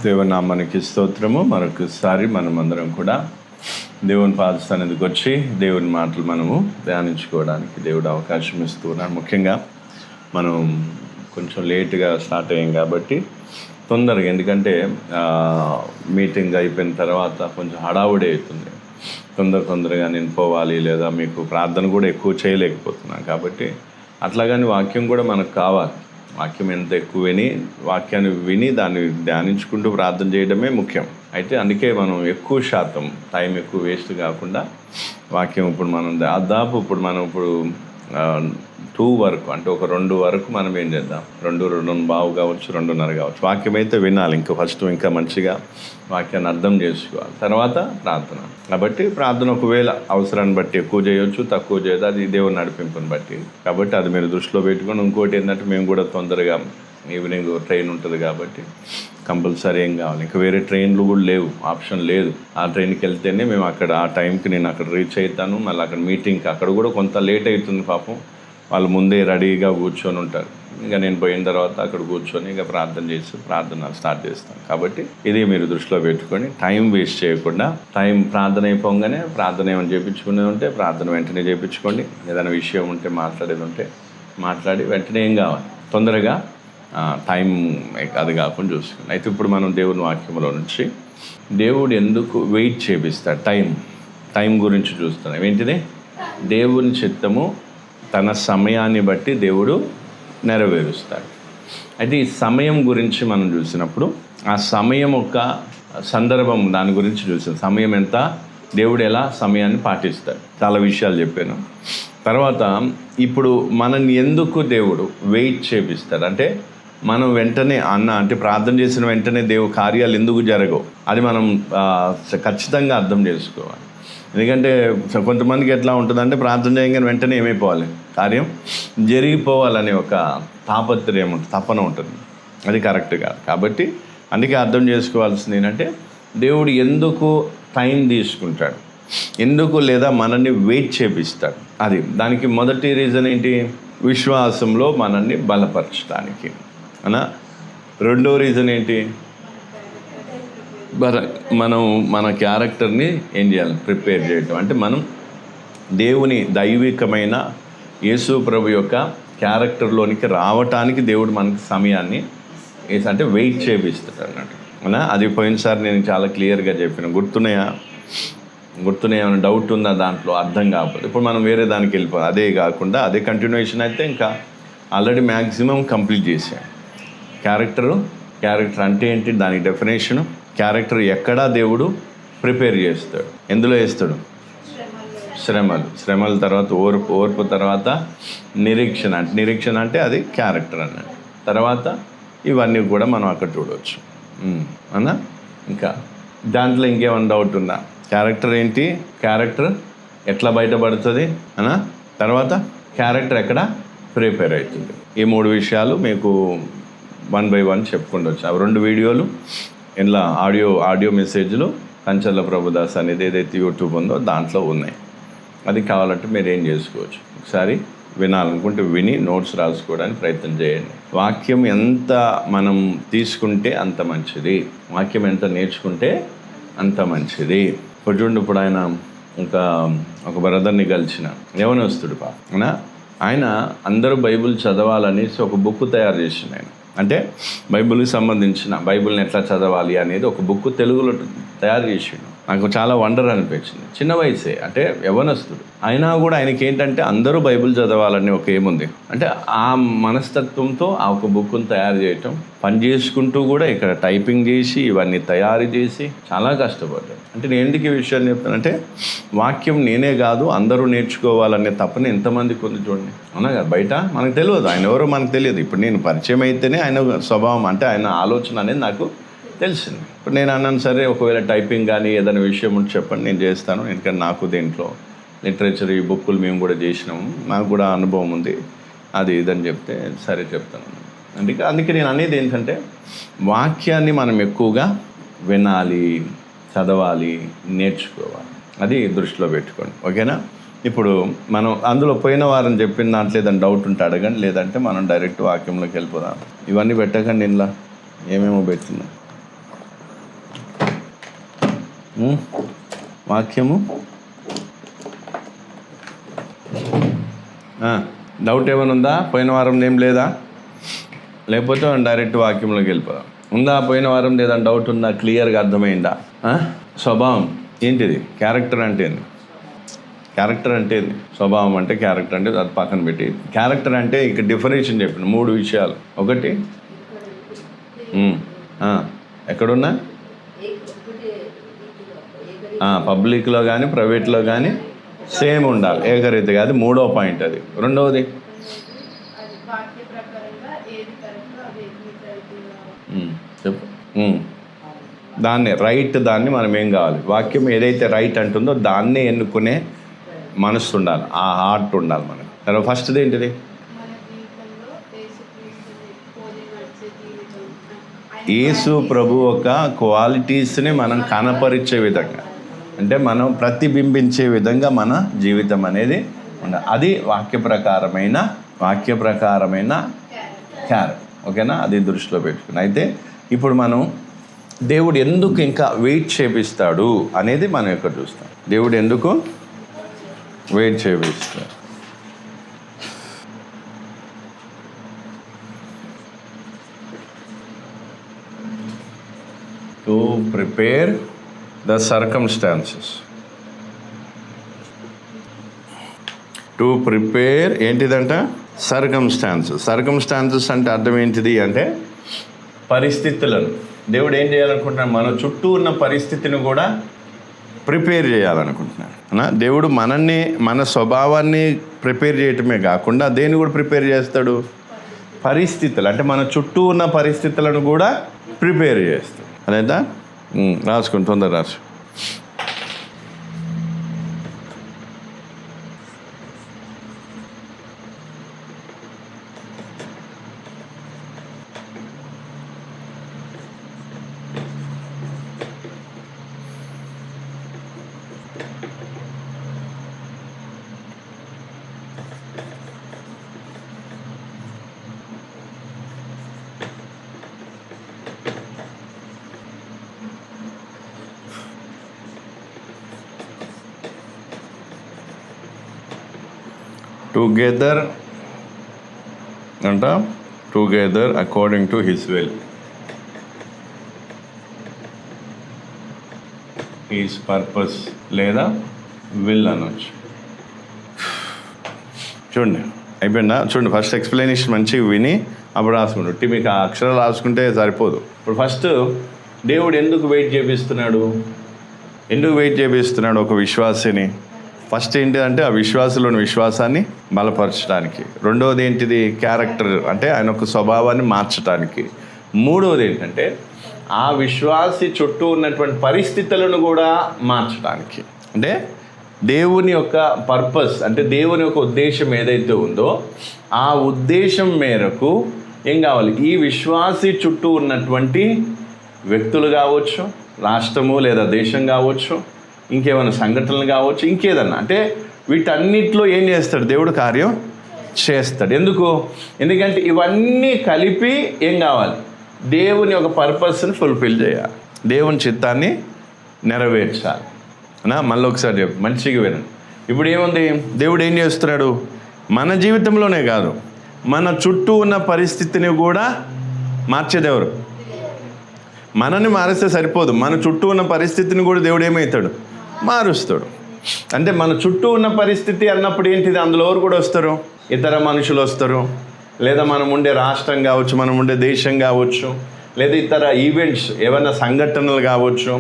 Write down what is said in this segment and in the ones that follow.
దేవుని నామానికి స్తోత్రము. మరొకసారి మనమందరం కూడా దేవుని పాద సన్నిధికి వచ్చి దేవుని మాటలు మనము ధ్యానించుకోవడానికి దేవుడు అవకాశం ఇస్తూ ఉన్నాడు. ముఖ్యంగా మనం కొంచెం లేటుగా స్టార్ట్ అయ్యాం కాబట్టి తొందరగా, ఎందుకంటే మీటింగ్ అయిపోయిన తర్వాత కొంచెం హడావుడి అవుతుంది. తొందరగా నేను పోవాలి, లేదా మీకు ప్రార్థన కూడా ఎక్కువ చేయలేకపోతున్నాను. కాబట్టి అట్లాగని వాక్యం కూడా మనకు కావాలి. వాక్యం ఎంత ఎక్కువ వాక్యాన్ని విని దాన్ని ధ్యానించుకుంటూ ప్రార్థన చేయడమే ముఖ్యం. అయితే అందుకే మనం ఎక్కువ శాతం టైం ఎక్కువ వేస్ట్ కాకుండా వాక్యం ఇప్పుడు మనం 2 వరకు, అంటే ఒక 2 వరకు మనం ఏం చేద్దాం, 2:15 కావచ్చు, 2:30 కావచ్చు, వాక్యం అయితే వినాలి. ఇంకా మంచిగా వాక్యాన్ని అర్థం చేసుకోవాలి. తర్వాత ప్రార్థన. కాబట్టి ప్రార్థన ఒకవేళ అవసరాన్ని బట్టి ఎక్కువ చేయొచ్చు, తక్కువ చేయదు, అది దేవుని నడిపింపుని బట్టి. కాబట్టి అది మీరు దృష్టిలో పెట్టుకొని, ఇంకోటి ఏంటంటే మేము కూడా తొందరగా ఈవినింగ్ ట్రైన్ ఉంటుంది కాబట్టి కంపల్సరీ ఏం కావాలి, ఇంకా వేరే ట్రైన్లు కూడా లేవు, ఆప్షన్ లేదు. ఆ ట్రైన్కి వెళ్తేనే మేము అక్కడ ఆ టైంకి నేను అక్కడ రీచ్ అవుతాను. మళ్ళీ అక్కడ మీటింగ్కి అక్కడ కూడా కొంత లేట్ అవుతుంది. పాపం వాళ్ళు ముందే రెడీగా కూర్చొని ఉంటారు. ఇంకా నేను పోయిన తర్వాత అక్కడ కూర్చొని ఇక ప్రార్థన స్టార్ట్ చేస్తాను. కాబట్టి ఇది మీరు దృష్టిలో పెట్టుకొని టైం వేస్ట్ చేయకుండా, ప్రార్థన అయిపోగానే ప్రార్థన ఏమైనా చేయించుకునేది ఉంటే ప్రార్థన వెంటనే చేయించుకోండి. ఏదైనా విషయం ఉంటే మాట్లాడేది ఉంటే మాట్లాడి వెంటనే ఏం కావాలి తొందరగా టైం అది కాకుండా చూసుకోండి. అయితే ఇప్పుడు మనం దేవుని వాక్యంలో నుంచి దేవుడు ఎందుకు వెయిట్ చేపిస్తాడు, టైం గురించి చూస్తున్నాం. ఏంటిది? దేవుని చిత్తము తన సమయాన్ని బట్టి దేవుడు నెరవేరుస్తాడు. అయితే ఈ సమయం గురించి మనం చూసినప్పుడు ఆ సమయం యొక్క సందర్భం, దాని గురించి చూసాం. సమయం ఎంత, దేవుడు ఎలా సమయాన్ని పాటిస్తాడు, చాలా విషయాలు చెప్పాను. తర్వాత ఇప్పుడు మనల్ని ఎందుకు దేవుడు వెయిట్ చేపిస్తాడు అంటే, మనం వెంటనే అంటే ప్రార్థన చేసిన వెంటనే కార్యాలు ఎందుకు జరగవు, అది మనం ఖచ్చితంగా అర్థం చేసుకోవాలి. ఎందుకంటే కొంతమందికి ఎట్లా ఉంటుందంటే, ప్రార్థన చేయగానే వెంటనే ఏమైపోవాలి, కార్యం జరిగిపోవాలనే ఒక తాపత్రయం ఉంటుంది, తపన ఉంటుంది. అది కరెక్ట్ కాదు. కాబట్టి అందుకే అర్థం చేసుకోవాల్సింది ఏంటంటే, దేవుడు ఎందుకు టైం తీసుకుంటాడు, ఎందుకు లేదా మనల్ని వెయిట్ చేపిస్తాడు. దానికి మొదటి రీజన్ ఏంటి? విశ్వాసంలో మనల్ని బలపరచడానికి. రెండో రీజన్ ఏంటి? మనం మన క్యారెక్టర్ని ఏం చేయాలి, ప్రిపేర్ చేయటం. అంటే మనం దేవుని దైవికమైన యేసు ప్రభు యొక్క క్యారెక్టర్లోనికి రావటానికి దేవుడు మనకి సమయాన్ని అంటే వెయిట్ చేపిస్తాడు అన్నట్టు. అది పోయినసారి నేను చాలా క్లియర్గా చెప్పాను. గుర్తున్నాయేమైనా డౌట్ ఉందా దాంట్లో, అర్థం కాకపోతే ఇప్పుడు మనం వేరే దానికి వెళ్ళిపోవాలి. అదే కాకుండా అదే కంటిన్యూషన్ అయితే ఇంకా ఆల్రెడీ మ్యాక్సిమం కంప్లీట్ చేశాను. క్యారెక్టర్ అంటే ఏంటి, దాని డెఫినేషను. క్యారెక్టర్ ఎక్కడా దేవుడు ప్రిపేర్ చేస్తాడు. ఎందులో వేస్తాడు? శ్రమల తర్వాత ఓర్పు తర్వాత నిరీక్షణ అంటే అది క్యారెక్టర్ అన్నట్టు. తర్వాత ఇవన్నీ కూడా మనం అక్కడ చూడవచ్చు ఇంకా దాంట్లో ఇంకేమైనా డౌట్ ఉందా? క్యారెక్టర్ ఏంటి, క్యారెక్టర్ ఎట్లా బయటపడుతుంది తర్వాత క్యారెక్టర్ ఎక్కడ ప్రిపేర్ అవుతుంది. ఈ 3 విషయాలు మీకు 1 by 1 చెప్పుకుంటూ అవి 2 వీడియోలు ఇలా ఆడియో మెసేజ్లు కంచర్ల ప్రభుదాస్ అనేది ఏదైతే యూట్యూబ్ ఉందో దాంట్లో ఉన్నాయి. అది కావాలంటే మీరు ఏం చేసుకోవచ్చు, ఒకసారి వినాలనుకుంటే విని నోట్స్ రాసుకోవడానికి ప్రయత్నం చేయండి. వాక్యం ఎంత మనం తీసుకుంటే అంత మంచిది, వాక్యం ఎంత నేర్చుకుంటే అంత మంచిది. ఇప్పుడు ఆయన ఒక బ్రదర్ని కలిసిన యవనస్తుడు ఆయన అందరూ బైబిల్ చదవాలనేసి ఒక బుక్ తయారు చేసిండు ఆయన. అంటే బైబిల్కి సంబంధించిన, బైబిల్ని ఎట్లా చదవాలి అనేది ఒక బుక్ తెలుగులో తయారు చేసిండు. నాకు చాలా వండర్ అనిపించింది. చిన్న వయసే, అంటే యవనస్తుడు అయినా కూడా ఆయనకి ఏంటంటే అందరూ బైబిల్ చదవాలని ఒక ఏముంది అంటే ఆ మనస్తత్వంతో ఆ ఒక బుక్ను తయారు చేయటం, పని చేసుకుంటూ కూడా ఇక్కడ టైపింగ్ చేసి ఇవన్నీ తయారు చేసి చాలా కష్టపడ్డాడు. అంటే నేను ఎందుకు ఈ విషయాన్ని చెప్తానంటే, వాక్యం నేనే కాదు అందరూ నేర్చుకోవాలనే తప్పని ఎంతమందికి ఉంది చూడండి. అవునా కదా? బయట మనకు తెలియదు, ఆయన ఎవరో మనకు తెలియదు. ఇప్పుడు నేను పరిచయం అయితేనే ఆయన స్వభావం అంటే ఆయన ఆలోచన అనేది నాకు తెలిసింది. ఇప్పుడు నేను అన్నాను, సరే ఒకవేళ టైపింగ్ కానీ ఏదైనా విషయం ఉంటే చెప్పండి, నేను చేస్తాను. ఎందుకంటే నాకు దీంట్లో లిటరేచర్ ఈ బుక్కులు మేము కూడా చేసినాము, నాకు కూడా అనుభవం ఉంది, అది ఇదని చెప్తే సరే చెప్తాను. అందుకే నేను అనేది ఏంటంటే, వాక్యాన్ని మనం ఎక్కువగా వినాలి, చదవాలి, నేర్చుకోవాలి. అది దృష్టిలో పెట్టుకోండి. ఓకేనా? ఇప్పుడు మనం అందులో పోయిన వారం చెప్పిన దాంట్లో ఏదైనా డౌట్ ఉంటే అడగండి, లేదంటే మనం డైరెక్ట్ వాక్యంలోకి వెళ్ళిపోదాం. ఇవన్నీ పెట్టకండి, ఇంట్లో ఏమేమో పెట్టినా వాక్యము డౌట్ ఏమైనా ఉందా? పోయిన వారం ఏం లేదా? లేకపోతే మనం డైరెక్ట్ వాక్యంలోకి వెళ్ళిపోదాం. ఉందా? పోయిన వారం లేదా డౌట్ ఉందా? క్లియర్గా అర్థమైందా? స్వభావం ఏంటిది? క్యారెక్టర్ అంటే ఏంది? క్యారెక్టర్ అంటే ఏంది? స్వభావం అంటే క్యారెక్టర్ అంటే అది పక్కన పెట్టి, క్యారెక్టర్ అంటే ఇక డిఫరెన్షన్ చెప్పిన 3 విషయాలు. ఒకటి ఎక్కడున్నా పబ్లిక్లో కానీ ప్రైవేట్లో కానీ సేమ్ ఉండాలి, ఏకరీతిగా. అది 3వ పాయింట్. అది 2వది చెప్పు. దాన్ని రైట్, దాన్ని మనం ఏం కావాలి? వాక్యం ఏదైతే రైట్ అంటుందో దాన్నే ఎన్నుకునే మనస్సు ఉండాలి, ఆ హార్ట్ ఉండాలి మనకు. తర్వాత ఫస్ట్ది ఏంటిది? యేసు ప్రభు యొక్క క్వాలిటీస్ని మనం కనపరిచే విధంగా, అంటే మనం ప్రతిబింబించే విధంగా మన జీవితం అనేది ఉండాలి. అది వాక్య ప్రకారమైన క్యారెక్టర్. ఓకేనా? అది దృష్టిలో పెట్టుకుని అయితే ఇప్పుడు మనం దేవుడు ఎందుకు ఇంకా వెయిట్ చేపిస్తాడు అనేది మనం ఇక్కడ చూస్తాం. దేవుడు ఎందుకు వెయిట్ చేపిస్తాడు? To prepare the circumstances. To prepare ఏంటిదంట? సర్కమ్స్టాన్సెస్ అంటే అర్థం ఏంటిది అంటే పరిస్థితులను. దేవుడు ఏం చేయాలనుకుంటున్నాడు? మన చుట్టూ ఉన్న పరిస్థితిని కూడా ప్రిపేర్ చేయాలనుకుంటున్నాడు. దేవుడు మనల్ని, మన స్వభావాన్ని ప్రిపేర్ చేయటమే కాకుండా దేన్ని కూడా ప్రిపేర్ చేస్తాడు? పరిస్థితులు, అంటే మన చుట్టూ ఉన్న పరిస్థితులను కూడా ప్రిపేర్ చేస్తాడు. అదేంటా? రాసుకుని తొందర రాసు. Together according to his will, his purpose లేదా విల్ అనొచ్చు. చూడండి, అయిపోయిందా? చూడండి, ఫస్ట్ ఎక్స్ప్లెనేషన్ మంచిగా విని అప్పుడు రాసుకుంటాడు. మీకు ఆ అక్షరాలు రాసుకుంటే సరిపోదు. ఇప్పుడు ఫస్ట్ దేవుడు ఎందుకు వెయిట్ చేపిస్తున్నాడు? ఒక విశ్వాసిని? ఫస్ట్ ఏంటిదంటే ఆ విశ్వాసంలోని విశ్వాసాన్ని బలపరచడానికి. రెండవది ఏంటిది? క్యారెక్టర్, అంటే ఆయన యొక్క స్వభావాన్ని మార్చడానికి. మూడవది ఏంటంటే ఆ విశ్వాసి చుట్టూ ఉన్నటువంటి పరిస్థితులను కూడా మార్చడానికి. అంటే దేవుని యొక్క పర్పస్, అంటే దేవుని యొక్క ఉద్దేశం ఏదైతే ఉందో ఆ ఉద్దేశం మేరకు ఏం కావాలి? ఈ విశ్వాసి చుట్టూ ఉన్నటువంటి వ్యక్తులు కావచ్చు, రాష్ట్రము లేదా దేశం కావచ్చు, ఇంకేమైనా సంఘటనలు కావచ్చు, ఇంకేదన్నా, అంటే వీటన్నిటిలో ఏం చేస్తాడు? దేవుడు కార్యం చేస్తాడు. ఎందుకంటే ఇవన్నీ కలిపి ఏం కావాలి? దేవుని యొక్క పర్పస్ని ఫుల్ఫిల్ చేయాలి, దేవుని చిత్తాన్ని నెరవేర్చాలి. మళ్ళీ ఒకసారి చెప్పు, మంచిగా వినండి. ఇప్పుడు ఏముంది? దేవుడు ఏం చేస్తున్నాడు? మన జీవితంలోనే కాదు, మన చుట్టూ ఉన్న పరిస్థితిని కూడా మార్చేది ఎవరు? మనని మారిస్తే సరిపోదు, మన చుట్టూ ఉన్న పరిస్థితిని కూడా దేవుడు ఏమవుతాడు? మారుస్తాడు. అంటే మన చుట్టూ ఉన్న పరిస్థితి అన్నప్పుడు ఏంటిది? అందులో ఎవరు కూడా వస్తారు? ఇతర మనుషులు వస్తారు, లేదా మనం ఉండే రాష్ట్రం కావచ్చు, మనం ఉండే దేశం కావచ్చు, లేదా ఇతర ఈవెంట్స్, ఏమైనా సంఘటనలు కావచ్చు,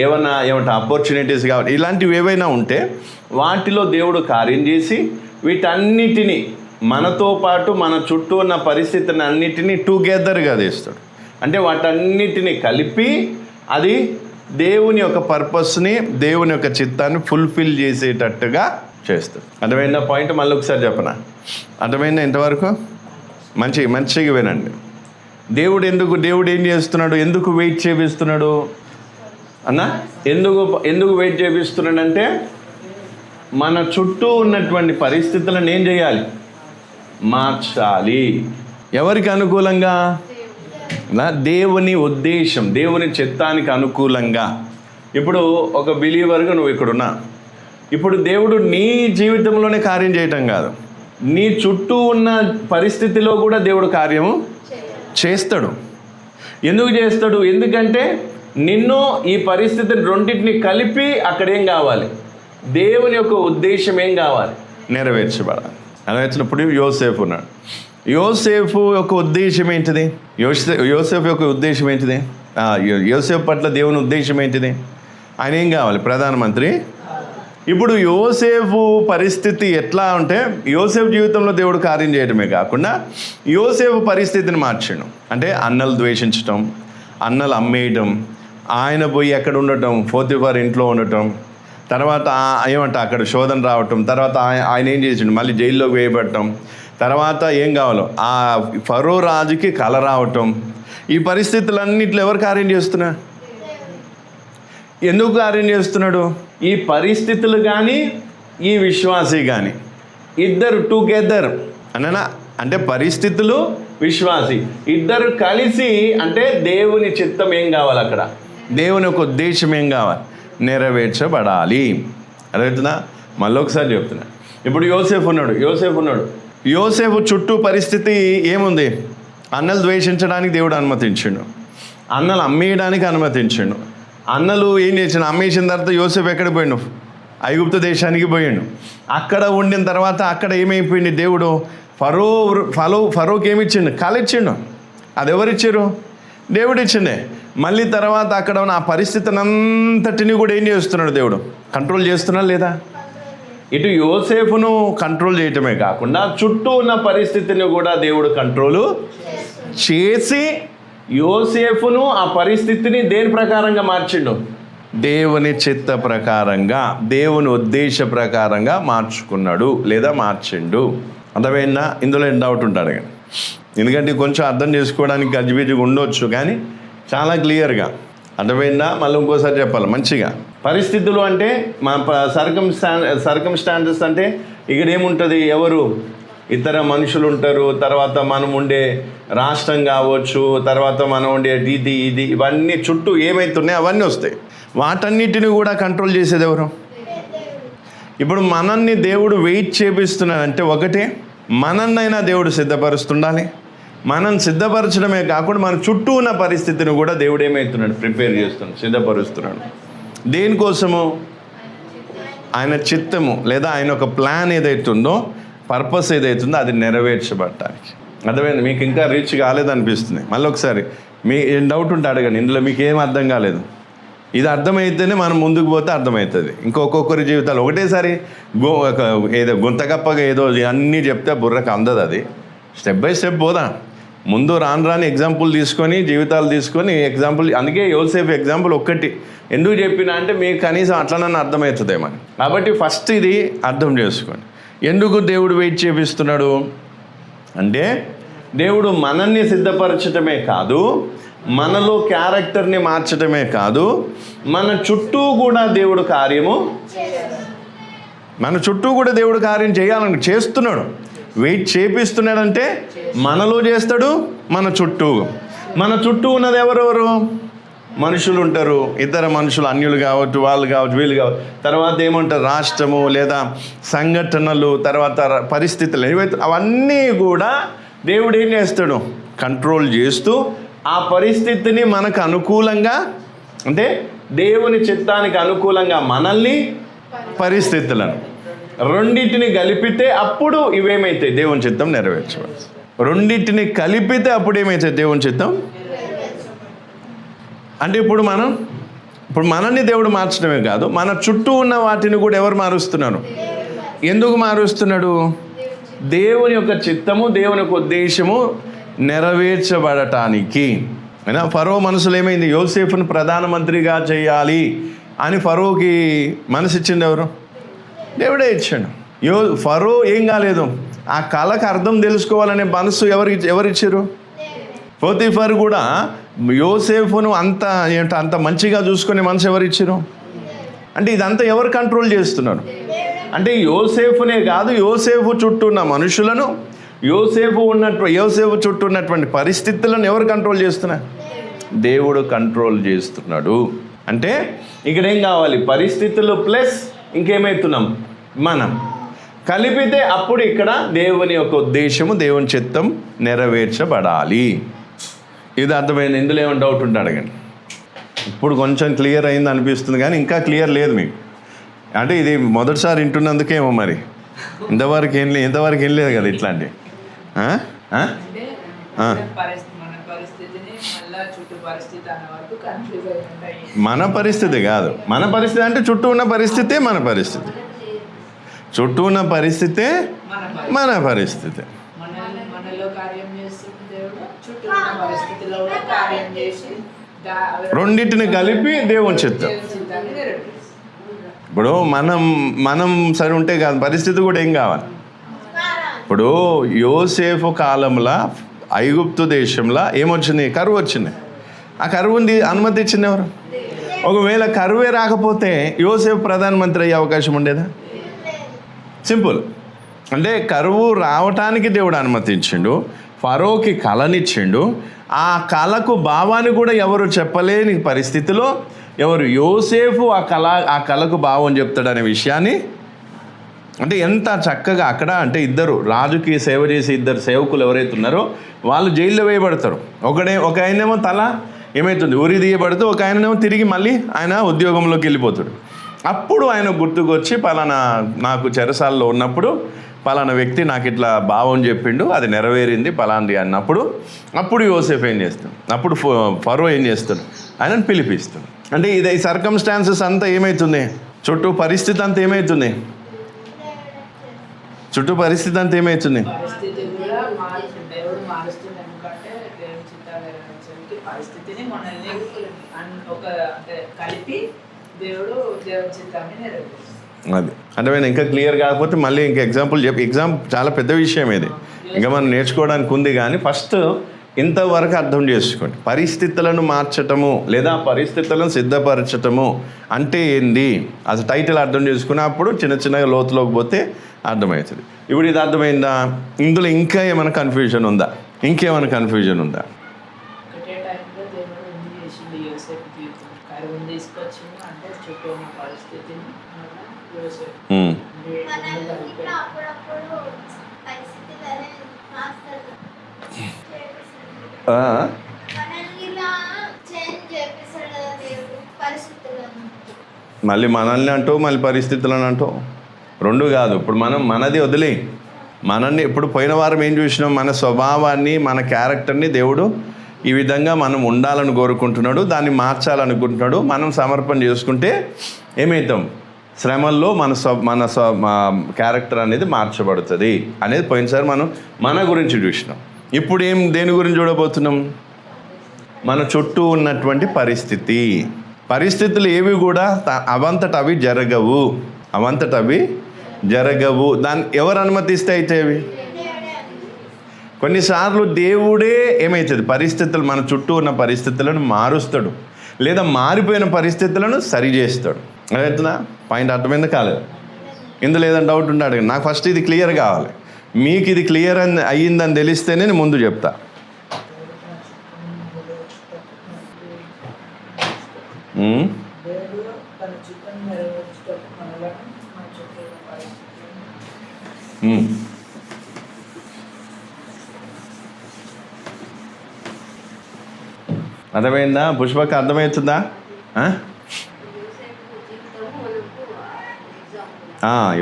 ఏమైనా ఆపర్చునిటీస్ కావచ్చు, ఇలాంటివి ఏవైనా ఉంటే వాటిలో దేవుడు కార్యం చేసి వీటన్నిటినీ మనతో పాటు మన చుట్టూ ఉన్న పరిస్థితిని అన్నిటినీ టుగెదర్గా తీస్తాడు. అంటే వాటన్నిటిని కలిపి అది దేవుని యొక్క పర్పస్ని, దేవుని యొక్క చిత్తాన్ని ఫుల్ఫిల్ చేసేటట్టుగా చేస్తాడు. అర్థమైందా పాయింట్? మళ్ళీ ఒకసారి చెప్పనా? అర్థమైందా ఇంతవరకు? మంచిగా వినండి. దేవుడు ఏం చేస్తున్నాడు? ఎందుకు వెయిట్ చేపిస్తున్నాడు అన్న? ఎందుకు వెయిట్ చేపిస్తున్నాడంటే మన చుట్టూ ఉన్నటువంటి పరిస్థితులను ఏం చేయాలి? మార్చాలి. ఎవరికి అనుకూలంగా? దేవుని ఉద్దేశం, దేవుని చిత్తానికి అనుకూలంగా. ఇప్పుడు ఒక బిలీవర్గా నువ్వు ఇక్కడున్నా, ఇప్పుడు దేవుడు నీ జీవితంలోనే కార్యం చేయటం కాదు, నీ చుట్టూ ఉన్న పరిస్థితిలో కూడా దేవుడు కార్యము చేస్తాడు. ఎందుకు చేస్తాడు? ఎందుకంటే నిన్ను ఈ పరిస్థితిని రెండింటిని కలిపి అక్కడ ఏం కావాలి, దేవుని యొక్క ఉద్దేశం ఏం కావాలి, నెరవేర్చబడాలి. నెరవేర్చినప్పుడు యోసేపు ఉన్నాడు. యోసేపు యొక్క ఉద్దేశం ఏంటిది? యోసేపు యొక్క ఉద్దేశం ఏంటిది? యోసేపు పట్ల దేవుని ఉద్దేశం ఏంటిది? ఆయన ఏం కావాలి? ప్రధానమంత్రి. ఇప్పుడు యోసేపు పరిస్థితి ఎట్లా అంటే, యోసేపు జీవితంలో దేవుడు కార్యం చేయడమే కాకుండా యోసేపు పరిస్థితిని మార్చాడు. అంటే అన్నలు ద్వేషించటం, అన్నలు అమ్మేయటం, ఆయన పోయి ఎక్కడ ఉండటం, పోతిఫర్ ఇంట్లో ఉండటం, తర్వాత అక్కడ శోధన రావటం, తర్వాత ఆయన ఏం చేసిండు, మళ్ళీ జైల్లోకి వేయబడటం, తర్వాత ఏం కావాలో ఆ ఫరో రాజుకి కల రావటం, ఈ పరిస్థితులన్నింటిలో ఎవరు కార్యం చేస్తున్నా? ఎందుకు కార్యం చేస్తున్నాడు? ఈ పరిస్థితులు కానీ ఈ విశ్వాసి కానీ ఇద్దరు టుగెదర్ అన్నా, అంటే పరిస్థితులు విశ్వాసి ఇద్దరు కలిసి, అంటే దేవుని చిత్తం ఏం కావాలి, అక్కడ దేవుని యొక్క ఉద్దేశం ఏం కావాలి, నెరవేర్చబడాలి. అర్థమవుతుందా? మళ్ళీ ఒకసారి చెప్తున్నా. ఇప్పుడు యోసేపు ఉన్నాడు. యోసేపు చుట్టూ పరిస్థితి ఏముంది? అన్నలు ద్వేషించడానికి దేవుడు అనుమతించిండు, అన్నలు అమ్మేయడానికి అనుమతించిండు. అన్నలు ఏం చేసిండు? అమ్మేసిన తర్వాత యోసేపు ఎక్కడికి పోయిండు? ఐగుప్తు దేశానికి పోయిండు. అక్కడ ఉండిన తర్వాత అక్కడ ఏమైపోయింది? దేవుడు ఫరోకి ఏమిచ్చిండు? కళ ఇచ్చిండు. అది ఎవరిచ్చారు? దేవుడు ఇచ్చిండే. మళ్ళీ తర్వాత అక్కడ ఉన్న ఆ పరిస్థితిని అంతటిని కూడా ఏం చేస్తున్నాడు? దేవుడు కంట్రోల్ చేస్తున్నాడు లేదా? ఇటు యోసేపును కంట్రోల్ చేయటమే కాకుండా చుట్టూ ఉన్న పరిస్థితిని కూడా దేవుడు కంట్రోలు చేసి యోసేపును ఆ పరిస్థితిని దేని ప్రకారంగా మార్చిండు? దేవుని చిత్త ప్రకారంగా, దేవుని ఉద్దేశ ప్రకారంగా మార్చుకున్నాడు లేదా మార్చిండు. అర్థమైందా? ఇందులో ఏం డౌట్ ఉంటాడు కానీ, ఎందుకంటే కొంచెం అర్థం చేసుకోవడానికి గజిబిజిగా ఉండొచ్చు, కానీ చాలా క్లియర్గా అర్థమైందా? మళ్ళీ ఇంకోసారి చెప్పాలి మంచిగా. పరిస్థితులు అంటే మన సర్కమ్స్టాన్సెస్ అంటే ఇక్కడ ఏముంటుంది? ఎవరు ఇతర మనుషులు ఉంటారు, తర్వాత మనం ఉండే రాష్ట్రం కావచ్చు, తర్వాత మనం ఉండే ఇది ఇవన్నీ చుట్టూ ఏమవుతున్నాయి అవన్నీ వస్తాయి. వాటన్నిటిని కూడా కంట్రోల్ చేసేది ఎవరు? ఇప్పుడు మనల్ని దేవుడు వెయిట్ చేపిస్తున్నాడంటే ఒకటే, మనన్నైనా దేవుడు సిద్ధపరుస్తుండాలి. మనం సిద్ధపరచడమే కాకుండా మన చుట్టూ ఉన్న పరిస్థితిని కూడా దేవుడు ఏమవుతున్నాడు? ప్రిపేర్ చేస్తున్నాడు, సిద్ధపరుస్తున్నాడు. దేనికోసము? ఆయన చిత్తము లేదా ఆయన ఒక ప్లాన్ ఏదైతుందో, పర్పస్ ఏదైతుందో అది నెరవేర్చబడటానికి. అర్థమైంది? మీకు ఇంకా రీచ్ కాలేదనిపిస్తుంది. మళ్ళీ ఒకసారి మీ డౌట్ ఉంటే అడగండి. ఇందులో మీకు ఏం అర్థం కాలేదు, ఇది అర్థమైతేనే మనం ముందుకు పోతే అర్థమవుతుంది. ఇంకొకరి జీవితాలు ఒకటేసారి ఏదో గుంతకప్పగా ఏదో అన్నీ చెప్తే బుర్రకు అందదు. అది స్టెప్ బై స్టెప్ పోదా. ముందు రాని ఎగ్జాంపుల్ తీసుకొని, జీవితాలు తీసుకొని ఎగ్జాంపుల్. అందుకే యోసేపు ఎగ్జాంపుల్ ఒక్కటి ఎందుకు చెప్పినా అంటే మీకు కనీసం అట్లనన్నా అర్థమవుతుందేమో. కాబట్టి ఫస్ట్ ఇది అర్థం చేసుకోండి. ఎందుకు దేవుడు వెయిట్ చేపిస్తున్నాడు అంటే, దేవుడు మనల్ని సిద్ధపరచటమే కాదు, మనలో క్యారెక్టర్ని మార్చటమే కాదు, మన చుట్టూ కూడా దేవుడు కార్యము, మన చుట్టూ కూడా దేవుడు కార్యం చేయాలని చేస్తున్నాడు. వెయిట్ చేపిస్తున్నాడంటే మనలో చేస్తాడు, మన చుట్టూ ఉన్నది ఎవరెవరు? మనుషులు ఉంటారు, ఇతర మనుషులు, అన్యులు కావచ్చు, వాళ్ళు కావచ్చు, వీళ్ళు కావచ్చు. తర్వాత ఏమంటారు? రాష్ట్రము లేదా సంఘటనలు, తర్వాత పరిస్థితులు ఏవైతే అవన్నీ కూడా దేవుడు ఏం చేస్తాడు? కంట్రోల్ చేస్తూ ఆ పరిస్థితిని మనకు అనుకూలంగా, అంటే దేవుని చిత్తానికి అనుకూలంగా మనల్ని, పరిస్థితులను రెండింటిని కలిపితే అప్పుడు ఇవేమైతాయి? దేవుని చిత్తం నెరవేర్చవచ్చు. రెండింటిని కలిపితే అప్పుడు ఏమైతే? దేవుని చిత్తం. అంటే ఇప్పుడు మనల్ని దేవుడు మార్చడమే కాదు, మన చుట్టూ ఉన్న వాటిని కూడా ఎవరు మారుస్తున్నారు? ఎందుకు మారుస్తున్నాడు? దేవుని యొక్క చిత్తము, దేవుని యొక్క ఉద్దేశము నెరవేర్చబడటానికి. అయినా ఫరో మనసులో ఏమైంది? యోసేపును ప్రధానమంత్రిగా చేయాలి అని ఫరోకి మనసు ఇచ్చింది ఎవరు? దేవుడే ఇచ్చాడు. ఫరో ఏం కాలేదు, ఆ కళకు అర్థం తెలుసుకోవాలనే మనసు ఎవరిచ్చారు? పోతిఫర్ కూడా యోసేపును అంత మంచిగా చూసుకునే మనసు ఎవరిచ్చారు? అంటే ఇదంతా ఎవరు కంట్రోల్ చేస్తున్నారు? అంటే యోసేపునే కాదు, యోసేపు చుట్టూ ఉన్న మనుషులను, యోసేపు చుట్టూ ఉన్నటువంటి పరిస్థితులను ఎవరు కంట్రోల్ చేస్తున్నారు? దేవుడు కంట్రోల్ చేస్తున్నాడు. అంటే ఇక్కడ ఏం కావాలి? పరిస్థితులు ప్లస్ ఇంకేమవుతున్నాం మనం కలిపితే అప్పుడు ఇక్కడ దేవుని యొక్క ఉద్దేశము, దేవుని చిత్తం నెరవేర్చబడాలి. ఇది అర్థమైంది. ఇందులో ఏమైనా డౌట్ ఉంటే అడగండి. ఇప్పుడు కొంచెం క్లియర్ అయింది అనిపిస్తుంది, కానీ ఇంకా క్లియర్ లేదు మీకు. అంటే ఇది మొదటిసారి వింటున్నందుకేమో మరి. ఇంతవరకు ఏం లేదు కదా ఇట్లాంటి. మన పరిస్థితి కాదు. మన పరిస్థితి అంటే చుట్టూ ఉన్న పరిస్థితే మన పరిస్థితి. చుట్టూ ఉన్న పరిస్థితే మన పరిస్థితి. రెండింటిని కలిపి దేవుని చిత్తం. ఇప్పుడు మనం సరి ఉంటే కాదు, పరిస్థితి కూడా ఏం కావాలి. ఇప్పుడు యోసేపు కాలంలో ఐగుప్తు దేశంలో ఏమొచ్చింది? కరువు వచ్చింది. ఆ కరువుని అనుమతి ఇచ్చింది ఎవరు? ఒకవేళ కరువే రాకపోతే యోసేపు ప్రధానమంత్రి అయ్యే అవకాశం ఉండేదా? సింపుల్. అంటే కరువు రావటానికి దేవుడు అనుమతించిండు, ఫరోకి కళనిచ్చిండు. ఆ కళకు భావాన్ని కూడా ఎవరు చెప్పలేని పరిస్థితిలో ఎవరు? యోసేపు ఆ కళకు భావం చెప్తాడనే విషయాన్ని, అంటే ఎంత చక్కగా అక్కడ, అంటే ఇద్దరు రాజుకి సేవ చేసే ఇద్దరు సేవకులు ఎవరైతే ఉన్నారో వాళ్ళు జైల్లో వేయబడతారు. ఒక ఆయనేమో తల ఏమవుతుంది ఉరి తీయబడుతూ, ఒక ఆయనేమో తిరిగి మళ్ళీ ఆయన ఉద్యోగంలోకి వెళ్ళిపోతాడు. అప్పుడు ఆయన గుర్తుకొచ్చి పలానా నాకు చెరసాల్లో ఉన్నప్పుడు పలానా వ్యక్తి నాకు ఇట్లా భావం చెప్పిండు, అది నెరవేరింది పలాంది అన్నప్పుడు అప్పుడు యోసేఫ్ ఏం చేస్తాడు? అప్పుడు ఫరో ఏం చేస్తాడు? ఆయనను పిలిపిస్తాడు. అంటే ఇది ఈ సర్కమ్స్టాన్సెస్ అంతా ఏమవుతుంది? చుట్టూ పరిస్థితి అంతా ఏమవుతుంది? అది అంటే నేను ఇంకా క్లియర్ కాకపోతే మళ్ళీ ఇంకా ఎగ్జాంపుల్ ఎగ్జామ్ చాలా పెద్ద విషయం ఇది, ఇంకా మనం నేర్చుకోవడానికి ఉంది. కానీ ఫస్ట్ ఇంతవరకు అర్థం చేసుకోండి. పరిస్థితులను మార్చటము లేదా పరిస్థితులను సిద్ధపరచటము అంటే ఏంది? అది టైటిల్ అర్థం చేసుకున్నప్పుడు చిన్నగా లోతులోకి పోతే అర్థమవుతుంది. ఇప్పుడు ఇది అర్థమైందా? ఇందులో ఇంకా ఏమైనా కన్ఫ్యూజన్ ఉందా? మళ్ళీ మనల్ని అంటూ మళ్ళీ పరిస్థితులను అంటూ రెండు కాదు. ఇప్పుడు మనది వదిలే, మనల్ని ఇప్పుడు పోయిన వారం ఏం చూసినాం? మన స్వభావాన్ని, మన క్యారెక్టర్ని దేవుడు ఈ విధంగా మనం ఉండాలని కోరుకుంటున్నాడు, దాన్ని మార్చాలనుకుంటున్నాడు. మనం సమర్పణ చేసుకుంటే ఏమవుతాం? శ్రమల్లో మన క్యారెక్టర్ అనేది మార్చబడుతుంది అనేది పోయినసారి మనం మన గురించి చూసినాం. ఇప్పుడు దేని గురించి చూడబోతున్నాం? మన చుట్టూ ఉన్నటువంటి పరిస్థితులు ఏవి కూడా అవంతట అవి జరగవు. దాన్ని ఎవరు అనుమతిస్తే అవుతాయి? కొన్నిసార్లు దేవుడే ఏమవుతుంది? పరిస్థితులు, మన చుట్టూ ఉన్న పరిస్థితులను మారుస్తాడు, లేదా మారిపోయిన పరిస్థితులను సరి చేస్తాడు. అర్థమవుతుందా? పాయింట్ అర్థమైంది కాలేదు? ఇందులో ఏదైనా డౌట్ ఉంటే అడగండి. నాకు ఫస్ట్ ఇది క్లియర్ కావాలి. మీకు ఇది క్లియర్ అయ్యిందని తెలిస్తేనే నేను ముందు చెప్తా. అర్థమైందా? పుష్పక అర్థమవుతుందా?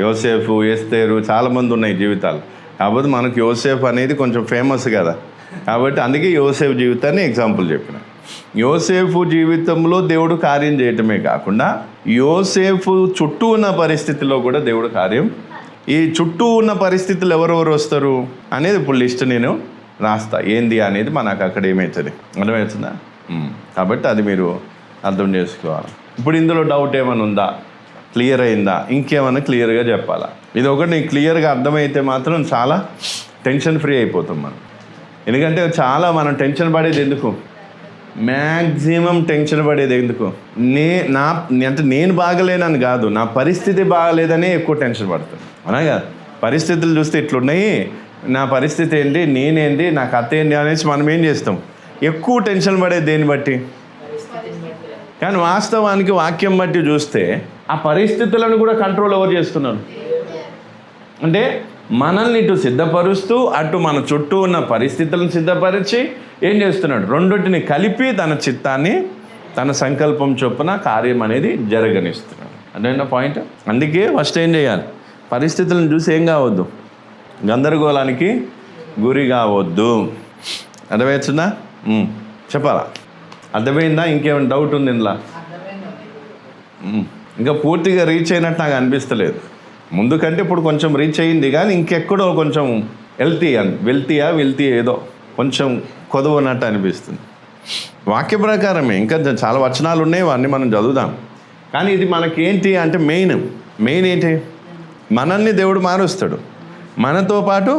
యోసేఫు, ఎస్తేరు చాలామంది ఉన్నాయి జీవితాలు. కాకపోతే మనకు యోసేఫ్ అనేది కొంచెం ఫేమస్ కదా, కాబట్టి అందుకే యోసేఫ్ జీవితాన్ని ఎగ్జాంపుల్ చెప్పిన. యోసేఫు జీవితంలో దేవుడు కార్యం చేయటమే కాకుండా యోసేఫు చుట్టూ ఉన్న పరిస్థితిలో కూడా దేవుడు కార్యం. ఈ చుట్టూ ఉన్న పరిస్థితులు ఎవరెవరు వస్తారు అనేది ఇప్పుడు లిస్ట్ నేను రాస్తా. ఏంది అనేది మనకు అక్కడ ఏమవుతుంది? అర్థమవుతుందా? కాబట్టి అది మీరు అర్థం చేసుకోవాలి. ఇప్పుడు ఇందులో డౌట్ ఏమైనా ఉందా? క్లియర్ అయిందా? ఇంకేమైనా క్లియర్గా చెప్పాలా? ఇది ఒకటి నీకు క్లియర్గా అర్థమైతే మాత్రం చాలా టెన్షన్ ఫ్రీ అయిపోతాం మనం. ఎందుకంటే చాలా మనం టెన్షన్ పడేది ఎందుకు? మ్యాక్సిమం టెన్షన్ పడేది ఎందుకు? అంటే నేను బాగలేనని కాదు, నా పరిస్థితి బాగలేదనే ఎక్కువ టెన్షన్ పడుతుంది. అలాగా పరిస్థితులు చూస్తే ఇట్లున్నాయి, నా పరిస్థితి ఏంటి, నేనేంటి, నా కథ ఏంటి అనేసి మనం ఏం చేస్తాం? ఎక్కువ టెన్షన్ పడేది దేన్ని బట్టి? కానీ వాస్తవానికి వాక్యం బట్టి చూస్తే ఆ పరిస్థితులను కూడా కంట్రోల్ ఎవరు చేస్తున్నారు అంటే మనల్ని ఇటు సిద్ధపరుస్తూ అటు మన చుట్టూ ఉన్న పరిస్థితులను సిద్ధపరిచి ఏం చేస్తున్నాడు, రెండింటిని కలిపి తన చిత్తాన్ని తన సంకల్పం చొప్పున కార్యం అనేది జరగనిస్తున్నాడు. అదేనా పాయింట్. అందుకే ఫస్ట్ ఏం చేయాలి, పరిస్థితులను చూసి ఏం కావద్దు, గందరగోళానికి గురి కావద్దు. అర్థమవుతుందా? చెప్పాలా? అర్థమైందా? ఇంకేమైనా డౌట్ ఉంది ఇందులో? ఇంకా పూర్తిగా రీచ్ అయినట్టు నాకు అనిపిస్తలేదు. ముందు కంటే ఇప్పుడు కొంచెం రీచ్ అయ్యింది, కానీ ఇంకెక్కడో కొంచెం వెళ్తీ ఏదో కొంచెం కొదవనట్టు అనిపిస్తుంది. వాక్య ప్రకారమే ఇంకా చాలా వచనాలు ఉన్నాయి, వాటిని మనం చదువుదాం. కానీ ఇది మనకేంటి అంటే మెయిన్ ఏంటి, మనల్ని దేవుడు మారుస్తాడు, మనతో పాటు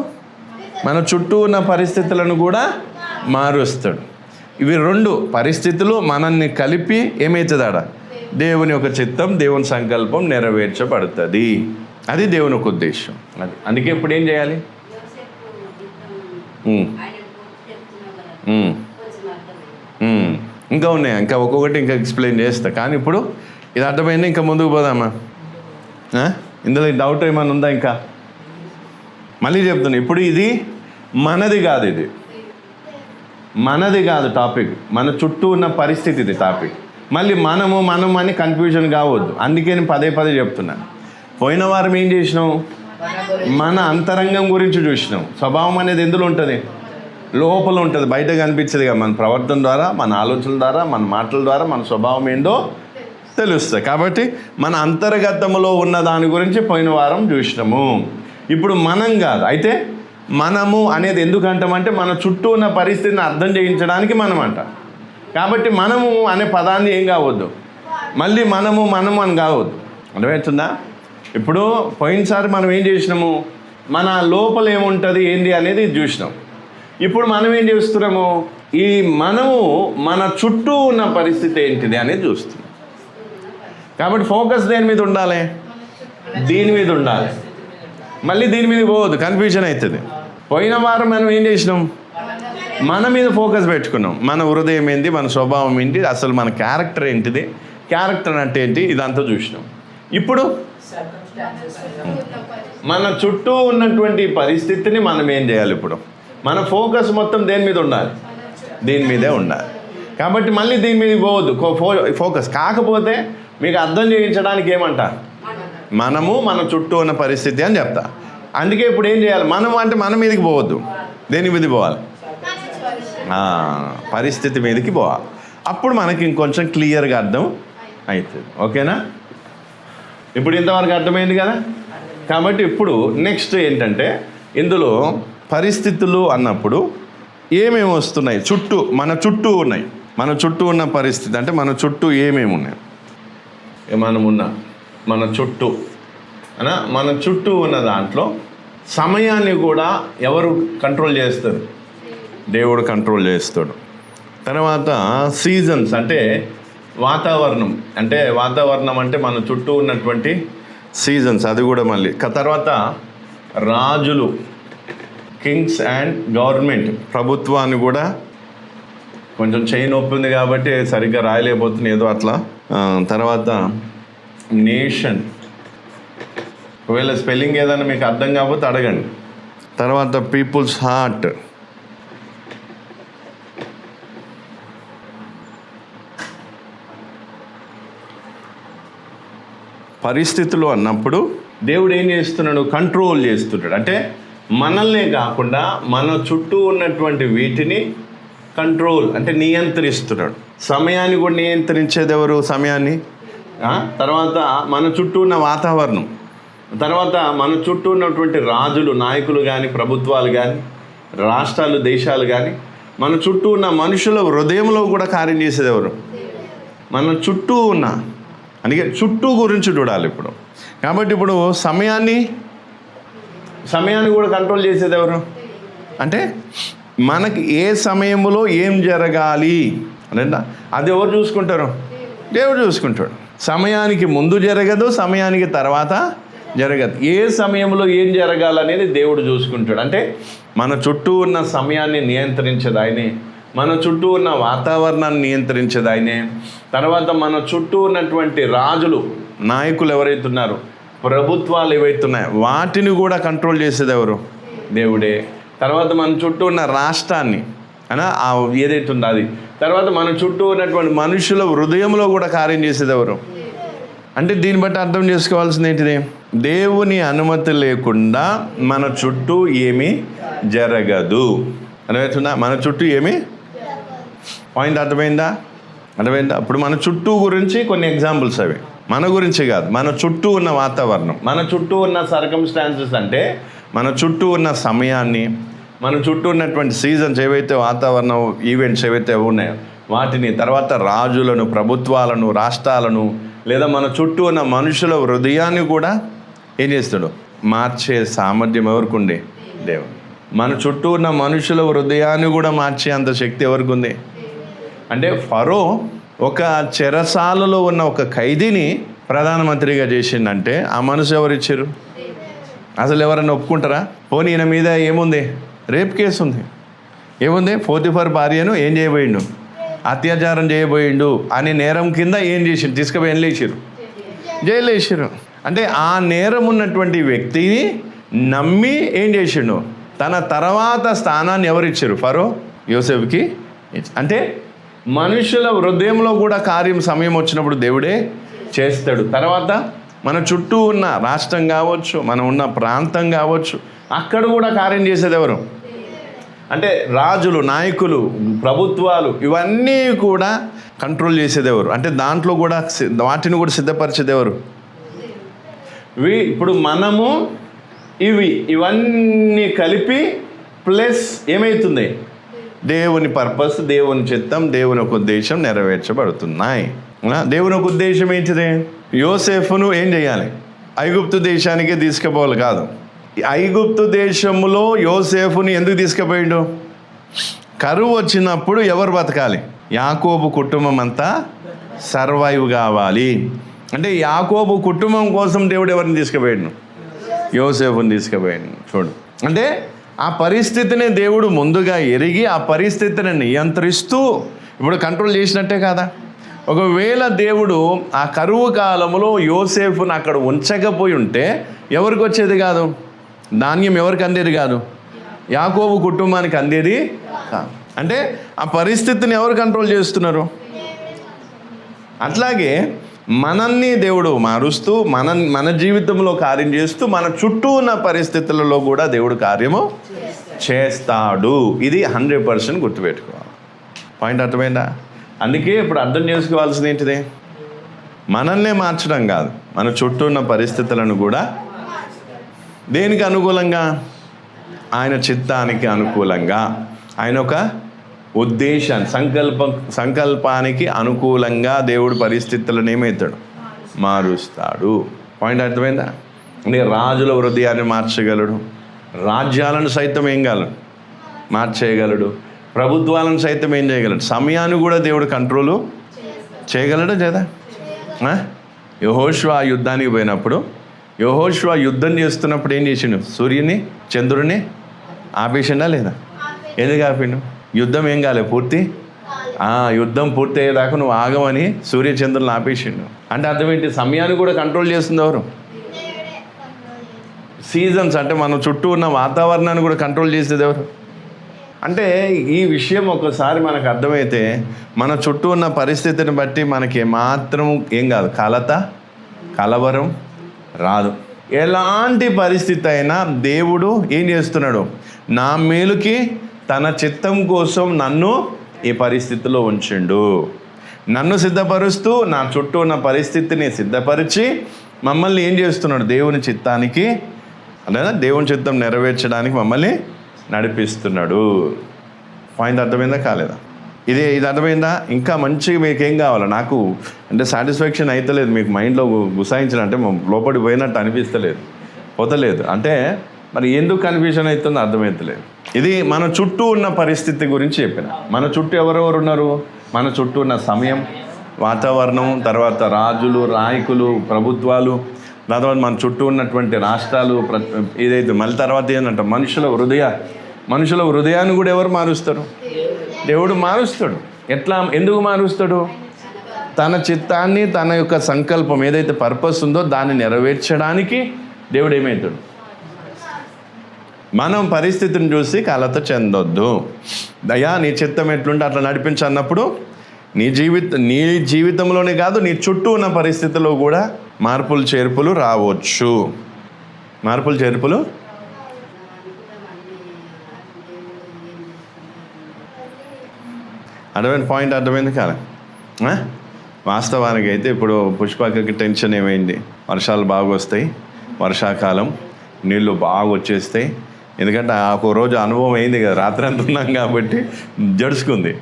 మన చుట్టూ ఉన్న పరిస్థితులను కూడా మారుస్తాడు. ఇవి రెండు పరిస్థితులు మనల్ని కలిపి ఏమవుతుందాడ, దేవుని యొక్క చిత్తం, దేవుని సంకల్పం నెరవేర్చబడుతుంది. అది దేవుని ఒక ఉద్దేశం. అది అందుకే ఇప్పుడు ఏం చేయాలి, ఇంకా ఉన్నాయి, ఇంకా ఒక్కొక్కటి ఇంకా ఎక్స్ప్లెయిన్ చేస్తా. కానీ ఇప్పుడు ఇది అర్థమైంది, ఇంకా ముందుకు పోదామా? ఇందులో డౌట్ ఏమైనా ఉందా? ఇంకా మళ్ళీ చెప్తున్నా, ఇప్పుడు ఇది మనది కాదు టాపిక్, మన చుట్టూ ఉన్న పరిస్థితి ఇది టాపిక్. మళ్ళీ మనం అని కన్ఫ్యూజన్ కావద్దు. అందుకే నేను పదే చెప్తున్నాను. పోయిన వారం ఏం చేసినాం, మన అంతరంగం గురించి చూసినాం. స్వభావం అనేది ఎందులో ఉంటుంది, లోపల ఉంటుంది, బయట కనిపించదు కదా. మన ప్రవర్తన ద్వారా, మన ఆలోచనల ద్వారా, మన మాటల ద్వారా మన స్వభావం ఏందో తెలుస్తుంది. కాబట్టి మన అంతర్గతంలో ఉన్న దాని గురించి పోయిన వారం చూసినాము. ఇప్పుడు మనం కాదు, అయితే మనము అనేది ఎందుకంటామంటే మన చుట్టూ ఉన్న పరిస్థితిని అర్థం చేయించడానికి మనం అంట. కాబట్టి మనము అనే పదాన్ని ఏం కావద్దు, మళ్ళీ మనము అని కావద్దు. అర్థమవుతుందా? ఇప్పుడు పోయినసారి మనం ఏం చేసినాము, మన లోపల ఏముంటుంది ఏంటి అనేది చూసినాం. ఇప్పుడు మనం ఏం చేస్తున్నాము, ఈ మనము మన చుట్టూ ఉన్న పరిస్థితి ఏంటిది అనేది చూస్తున్నాం. కాబట్టి ఫోకస్ దేని మీద ఉండాలి, దీని మీద ఉండాలి. మళ్ళీ దీని మీద పోవద్దు, కన్ఫ్యూజన్ అవుతుంది. పోయిన వారం మనం ఏం చేసినాం, మన మీద ఫోకస్ పెట్టుకున్నాం. మన హృదయం ఏంటి, మన స్వభావం ఏంటి, అసలు మన క్యారెక్టర్ ఏంటిది, క్యారెక్టర్ అంటే ఏంటి, ఇదంతా చూసినాం. ఇప్పుడు మన చుట్టూ ఉన్నటువంటి పరిస్థితిని మనం ఏం చేయాలి, ఇప్పుడు మన ఫోకస్ మొత్తం దేని మీద ఉండాలి, దీని మీదే ఉండాలి. కాబట్టి మళ్ళీ దీని మీద పోవద్దు ఫోకస్. కాకపోతే మీకు అర్థం చేయించడానికి ఏమంట, మనము మన చుట్టూ ఉన్న పరిస్థితి అని చెప్తా. అందుకే ఇప్పుడు ఏం చేయాలి, మనము అంటే మన మీదకి పోవద్దు, దేని మీద పోవాలి, పరిస్థితి మీదకి పోవాలి. అప్పుడు మనకి ఇంకొంచెం క్లియర్గా అర్థం అవుతుంది. ఓకేనా? ఇప్పుడు ఇంతవరకు అర్థమైంది కదా. కాబట్టి ఇప్పుడు నెక్స్ట్ ఏంటంటే, ఇందులో పరిస్థితులు అన్నప్పుడు ఏమేమి వస్తున్నాయి, మన చుట్టూ ఉన్నాయి, మన చుట్టూ ఉన్న పరిస్థితి అంటే మన చుట్టూ ఏమేమి ఉన్నాయి, మన చుట్టూ ఉన్న దాంట్లో సమయాన్ని కూడా ఎవరు కంట్రోల్ చేస్తారు, దేవుడు కంట్రోల్ చేస్తాడు. తర్వాత సీజన్స్ అంటే వాతావరణం అంటే మన చుట్టూ ఉన్నటువంటి సీజన్స్, అది కూడా మళ్ళీ. తర్వాత రాజులు, కింగ్స్ అండ్ గవర్నమెంట్, ప్రభుత్వాన్ని కూడా కొంచెం చెయ్యి నొప్పి ఉంది కాబట్టి సరిగ్గా రాయలేకపోతుంది ఏదో అట్లా. తర్వాత నేషన్, ఒకవేళ స్పెల్లింగ్ ఏదైనా మీకు అర్థం కాకపోతే అడగండి. తర్వాత పీపుల్స్ హార్ట్, పరిస్థితులు అన్నప్పుడు దేవుడు ఏం చేస్తున్నాడు, కంట్రోల్ చేస్తున్నాడు. అంటే మనల్నే కాకుండా మన చుట్టూ ఉన్నటువంటి వీటిని కంట్రోల్ అంటే నియంత్రిస్తున్నాడు. సమయాన్ని కూడా నియంత్రించేది ఎవరు, సమయాన్ని. తర్వాత మన చుట్టూ ఉన్న వాతావరణం, తర్వాత మన చుట్టూ ఉన్నటువంటి రాజులు, నాయకులు కానీ, ప్రభుత్వాలు కానీ, రాష్ట్రాలు, దేశాలు కానీ, మన చుట్టూ ఉన్న మనుషుల హృదయంలో కూడా కార్యం చేసేది ఎవరు, మన చుట్టూ ఉన్న. అందుకే చుట్టూ గురించి చూడాలి ఇప్పుడు. కాబట్టి ఇప్పుడు సమయాన్ని కూడా కంట్రోల్ చేసేది ఎవరు అంటే, మనకి ఏ సమయంలో ఏం జరగాలి అంటే అది ఎవరు చూసుకుంటారు, దేవుడు చూసుకుంటాడు. సమయానికి ముందు జరగదు, సమయానికి తర్వాత జరగదు. ఏ సమయంలో ఏం జరగాలనేది దేవుడు చూసుకుంటాడు. అంటే మన చుట్టూ ఉన్న సమయాన్ని నియంత్రించేది ఆయనే, మన చుట్టూ ఉన్న వాతావరణాన్ని నియంత్రించేది ఆయనే. తర్వాత మన చుట్టూ ఉన్నటువంటి రాజులు, నాయకులు ఎవరైతే ఉన్నారో, ప్రభుత్వాలు ఏవైతే ఉన్నాయో వాటిని కూడా కంట్రోల్ చేసేది ఎవరు? దేవుడే. తర్వాత మన చుట్టూ ఉన్న రాష్ట్రాన్ని ఏదైతే ఉందో అది. తర్వాత మన చుట్టూ ఉన్నటువంటి మనుషుల హృదయంలో కూడా కార్యం చేసేది ఎవరు? అంటే దీన్ని బట్టి అర్థం చేసుకోవాల్సింది ఏంటిది? దేవుని అనుమతి లేకుండా మన చుట్టూ ఏమీ జరగదు. అర్థమవుతుందా? మన చుట్టూ ఏమీ పాయింట్ అర్థమైందా? ఇప్పుడు మన చుట్టూ గురించి కొన్ని ఎగ్జాంపుల్స్ అవి. మన గురించి కాదు, మన చుట్టూ ఉన్న వాతావరణం, మన చుట్టూ ఉన్న సర్కమ్స్టాన్సెస్, అంటే మన చుట్టూ ఉన్న సమయాన్ని, మన చుట్టూ ఉన్నటువంటి సీజన్స్ ఏవైతే, వాతావరణం ఈవెంట్స్ ఏవైతే ఉన్నాయో వాటిని, తర్వాత రాజులను, ప్రభుత్వాలను, రాష్ట్రాలను, లేదా మన చుట్టూ ఉన్న మనుషుల హృదయాన్ని కూడా ఏం చేస్తాడు? మార్చే సామర్థ్యం ఎవరికి ఉంది? దేవుడు. మన చుట్టూ ఉన్న మనుషుల హృదయాన్ని కూడా మార్చే అంత శక్తి ఎవరికి ఉంది? అంటే ఫరో ఒక చెరసాలలో ఉన్న ఒక ఖైదీని ప్రధానమంత్రిగా చేసిందంటే ఆ మనసు ఎవరు ఇచ్చారు? అసలు ఎవరన్నా ఒప్పుకుంటారా? పోనీ ఈయన మీద ఏముంది? రేప్ కేసు ఉంది. ఏముంది? పోతిఫర్ భార్యను ఏం చేయబోయిండు? అత్యాచారం చేయబోయిండు అనే నేరం కింద ఏం చేసిండు? తీసుకుపోయి ఏం లేచారు? జైలు వేసారు. అంటే ఆ నేరం ఉన్నటువంటి వ్యక్తిని నమ్మి ఏం చేసిండు? తన తర్వాత స్థానాన్ని ఎవరు ఇచ్చారు? ఫరో యోసేపుకి. అంటే మనుషుల హృదయంలో కూడా కార్యం సమయం వచ్చినప్పుడు దేవుడే చేస్తాడు. తర్వాత మన చుట్టూ ఉన్న రాష్ట్రం కావచ్చు, మనం ఉన్న ప్రాంతం కావచ్చు, అక్కడ కూడా కార్యం చేసేది ఎవరు? అంటే రాజులు, నాయకులు, ప్రభుత్వాలు, ఇవన్నీ కూడా కంట్రోల్ చేసేది ఎవరు? అంటే దాంట్లో కూడా వాటిని కూడా సిద్ధపరిచేది ఎవరు? ఇప్పుడు మనము ఇవన్నీ కలిపి ప్లస్ ఏమవుతుంది? దేవుని పర్పస్, దేవుని చిత్తం, దేవుని ఒక ఉద్దేశం నెరవేర్చబడుతున్నాయి. దేవుని ఒక ఉద్దేశం ఏంటిది? యోసేఫును ఏం చేయాలి? ఐగుప్తు దేశానికి తీసుకుపోవాలి కాదు. ఐగుప్తు దేశంలో యోసేఫుని ఎందుకు తీసుకుపోయిండు? కరువు వచ్చినప్పుడు ఎవరు బతకాలి? యాకోబు కుటుంబం అంతా సర్వైవ్ కావాలి. అంటే యాకోబు కుటుంబం కోసం దేవుడు ఎవరిని తీసుకుపోయాడు? యోసేఫుని తీసుకుపోయాడు. చూడు, అంటే ఆ పరిస్థితిని దేవుడు ముందుగా ఎరిగి ఆ పరిస్థితిని నియంత్రిస్తూ ఇప్పుడు కంట్రోల్ చేసినట్టే కదా. ఒకవేళ దేవుడు ఆ కరువు కాలంలో యోసేఫుని అక్కడ ఉంచకపోయి ఉంటే ఎవరికి వచ్చేది కాదు? ధాన్యం ఎవరికి అందేది కాదు? యాకోబు కుటుంబానికి అందేది కాదు. అంటే ఆ పరిస్థితిని ఎవరు కంట్రోల్ చేస్తున్నారు? అట్లాగే మనల్ని దేవుడు మారుస్తూ మన జీవితంలో కార్యం చేస్తూ మన చుట్టూ ఉన్న పరిస్థితులలో కూడా దేవుడు కార్యము చేస్తాడు. ఇది 100% గుర్తుపెట్టుకోవాలి. పాయింట్ అర్థమైందా? అందుకే ఇప్పుడు అర్థం చేసుకోవాల్సింది ఏంటిది? మనల్నే మార్చడం కాదు, మన చుట్టూ ఉన్న పరిస్థితులను కూడా దేనికి అనుకూలంగా? ఆయన చిత్తానికి అనుకూలంగా, ఆయన ఒక ఉద్దేశాన్ని, సంకల్పానికి అనుకూలంగా దేవుడు పరిస్థితులను ఏమవుతాడు? మారుస్తాడు. పాయింట్ అర్థమైందా? అంటే రాజుల హృదయాన్ని మార్చగలడు, రాజ్యాలను సైతం ఏం గలడు? మార్చేయగలడు, ప్రభుత్వాలను సైతం ఏం చేయగలడు? సమయాన్ని కూడా దేవుడు కంట్రోలు చేయగలడు కదా. యెహోషువ యుద్ధానికి పోయినప్పుడు, యెహోషువ యుద్ధం చేస్తున్నప్పుడు ఏం చేసిండు? సూర్యుని, చంద్రుని ఆపేసిండా లేదా? ఎందుకు ఆపిండు? యుద్ధం ఏం కాలే పూర్తి? యుద్ధం పూర్తి అయ్యేదాకా నువ్వు ఆగమని సూర్యచంద్రులను ఆపేసిండు. అంటే అర్థం ఏంటి? సమయాన్ని కూడా కంట్రోల్ చేస్తుంది ఎవరు? సీజన్స్, అంటే మన చుట్టూ ఉన్న వాతావరణాన్ని కూడా కంట్రోల్ చేసేది ఎవరు? అంటే ఈ విషయం ఒకసారి మనకు అర్థమైతే మన చుట్టూ ఉన్న పరిస్థితిని బట్టి మనకి మాత్రం ఏం కాదు, కలవరం రాదు. ఎలాంటి పరిస్థితి అయినా దేవుడు ఏం చేస్తున్నాడు? నా మేలుకి, తన చిత్తం కోసం నన్ను ఈ పరిస్థితిలో ఉంచిండు. నన్ను సిద్ధపరుస్తూ నా చుట్టూ ఉన్న పరిస్థితిని సిద్ధపరిచి మమ్మల్ని ఏం చేస్తున్నాడు? దేవుని చిత్తానికి, లేదా దేవుని చిత్తం నెరవేర్చడానికి మమ్మల్ని నడిపిస్తున్నాడు. పాయింట్ అర్థమైందా కాలేదా? ఇది అర్థమైందా? ఇంకా మంచిగా మీకు ఏం కావాలా? నాకు అంటే సాటిస్ఫాక్షన్ అవుతలేదు, మీకు మైండ్లో గుసాయించిన అంటే లోపలికి పోయినట్టు అనిపిస్తలేదు, పోతలేదు. అంటే మరి ఎందుకు కన్ఫ్యూజన్ అవుతుందో అర్థమవుతలేదు. ఇది మన చుట్టూ ఉన్న పరిస్థితి గురించి చెప్పిన. మన చుట్టూ ఎవరెవరు ఉన్నారు? మన చుట్టూ ఉన్న సమయం, వాతావరణం, తర్వాత రాజులు, నాయకులు, ప్రభుత్వాలు, తర్వాత మన చుట్టూ ఉన్నటువంటి రాష్ట్రాలు, ఇదైతే మళ్ళీ తర్వాత ఏంటంటే మనుషుల హృదయాన్ని కూడా ఎవరు మారుస్తారు? దేవుడు మారుస్తాడు. ఎందుకు మారుస్తాడు? తన చిత్తాన్ని, తన యొక్క సంకల్పం ఏదైతే పర్పస్ ఉందో దాన్ని నెరవేర్చడానికి దేవుడు ఏమవుతాడు. మనం పరిస్థితిని చూసి కలత చెందొద్దు. దయా నీ చిత్తం ఎట్లుంటే అట్లా నడిపించు అన్నప్పుడు నీ జీవితంలోనే కాదు, నీ చుట్టూ ఉన్న పరిస్థితుల్లో కూడా మార్పులు చేర్పులు రావచ్చు. మార్పులు చేర్పులు అర్థమైంది కాదు. వాస్తవానికి అయితే ఇప్పుడు పుష్పకి టెన్షన్ ఏమైంది? వర్షాలు బాగా వస్తాయి, వర్షాకాలం నీళ్ళు బాగా వచ్చేస్తాయి. ఎందుకంటే ఒక రోజు అనుభవం అయింది కదా, రాత్రి అంతా ఉన్నాం కాబట్టి జడుచుకుంది.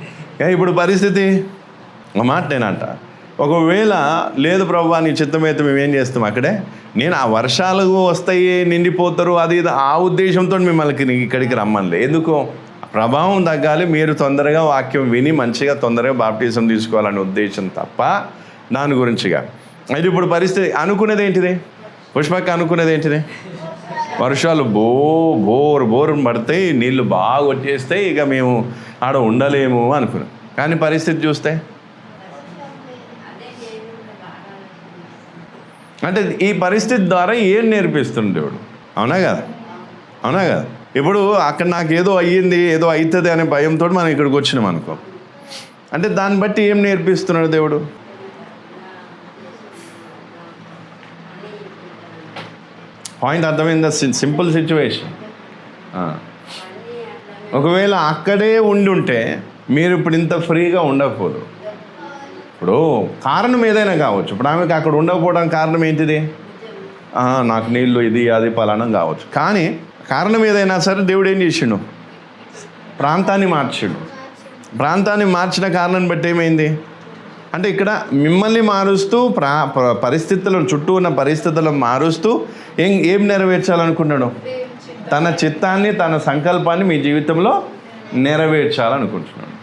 ఇప్పుడు పరిస్థితి ఒక మాట నేనంట, ఒకవేళ లేదు ప్రభువా నీ చిత్తమైతే మేమేం చేస్తాం అక్కడే, నేను ఆ వర్షాలు వస్తాయి నిండిపోతారు అది ఆ ఉద్దేశంతో మిమ్మల్ని ఇక్కడికి రమ్మనిలే. ఎందుకు? ప్రభావం తగ్గాలి, మీరు తొందరగా వాక్యం విని మంచిగా తొందరగా బాప్టిజం తీసుకోవాలనే ఉద్దేశం తప్ప దాని గురించిగా. అయితే ఇప్పుడు పరిస్థితి అనుకునేది ఏంటిది? పుష్పక్క అనుకునేది ఏంటిది? వర్షాలు బోరు పడతాయి, నీళ్ళు బాగా వచ్చేస్తాయి, ఇక మేము ఆడ ఉండలేము అనుకున్నాం. కానీ పరిస్థితి చూస్తే అంటే ఈ పరిస్థితి ద్వారా ఏం నేర్పిస్తుంది దేవుడు? అవునా కదా? ఇప్పుడు అక్కడ నాకు ఏదో అయ్యింది, ఏదో అవుతుంది అనే భయంతో మనం ఇక్కడికి వచ్చినాం అనుకో. అంటే దాన్ని బట్టి ఏం నేర్పిస్తున్నాడు దేవుడు? పాయింట్ అర్థమైందా? Simple situation. ఒకవేళ అక్కడే ఉండుంటే మీరు ఇప్పుడు ఇంత ఫ్రీగా ఉండకపోదు. ఇప్పుడు కారణం ఏదైనా కావచ్చు. ఇప్పుడు ఆమెకు అక్కడ ఉండకపోవడానికి కారణం ఏంటిది? నాకు నీళ్ళు ఇది అది పలానం కావచ్చు. కానీ కారణం ఏదైనా సరే దేవుడు ఏం చేసిండు? ప్రాంతాన్ని మార్చిన కారణం బట్టి ఏమైంది అంటే ఇక్కడ మిమ్మల్ని మారుస్తూ పరిస్థితులను, చుట్టూ ఉన్న పరిస్థితులను మారుస్తూ ఏం నెరవేర్చాలనుకున్నాడు? తన చిత్తాన్ని, తన సంకల్పాన్ని మీ జీవితంలో నెరవేర్చాలనుకుంటున్నాడు.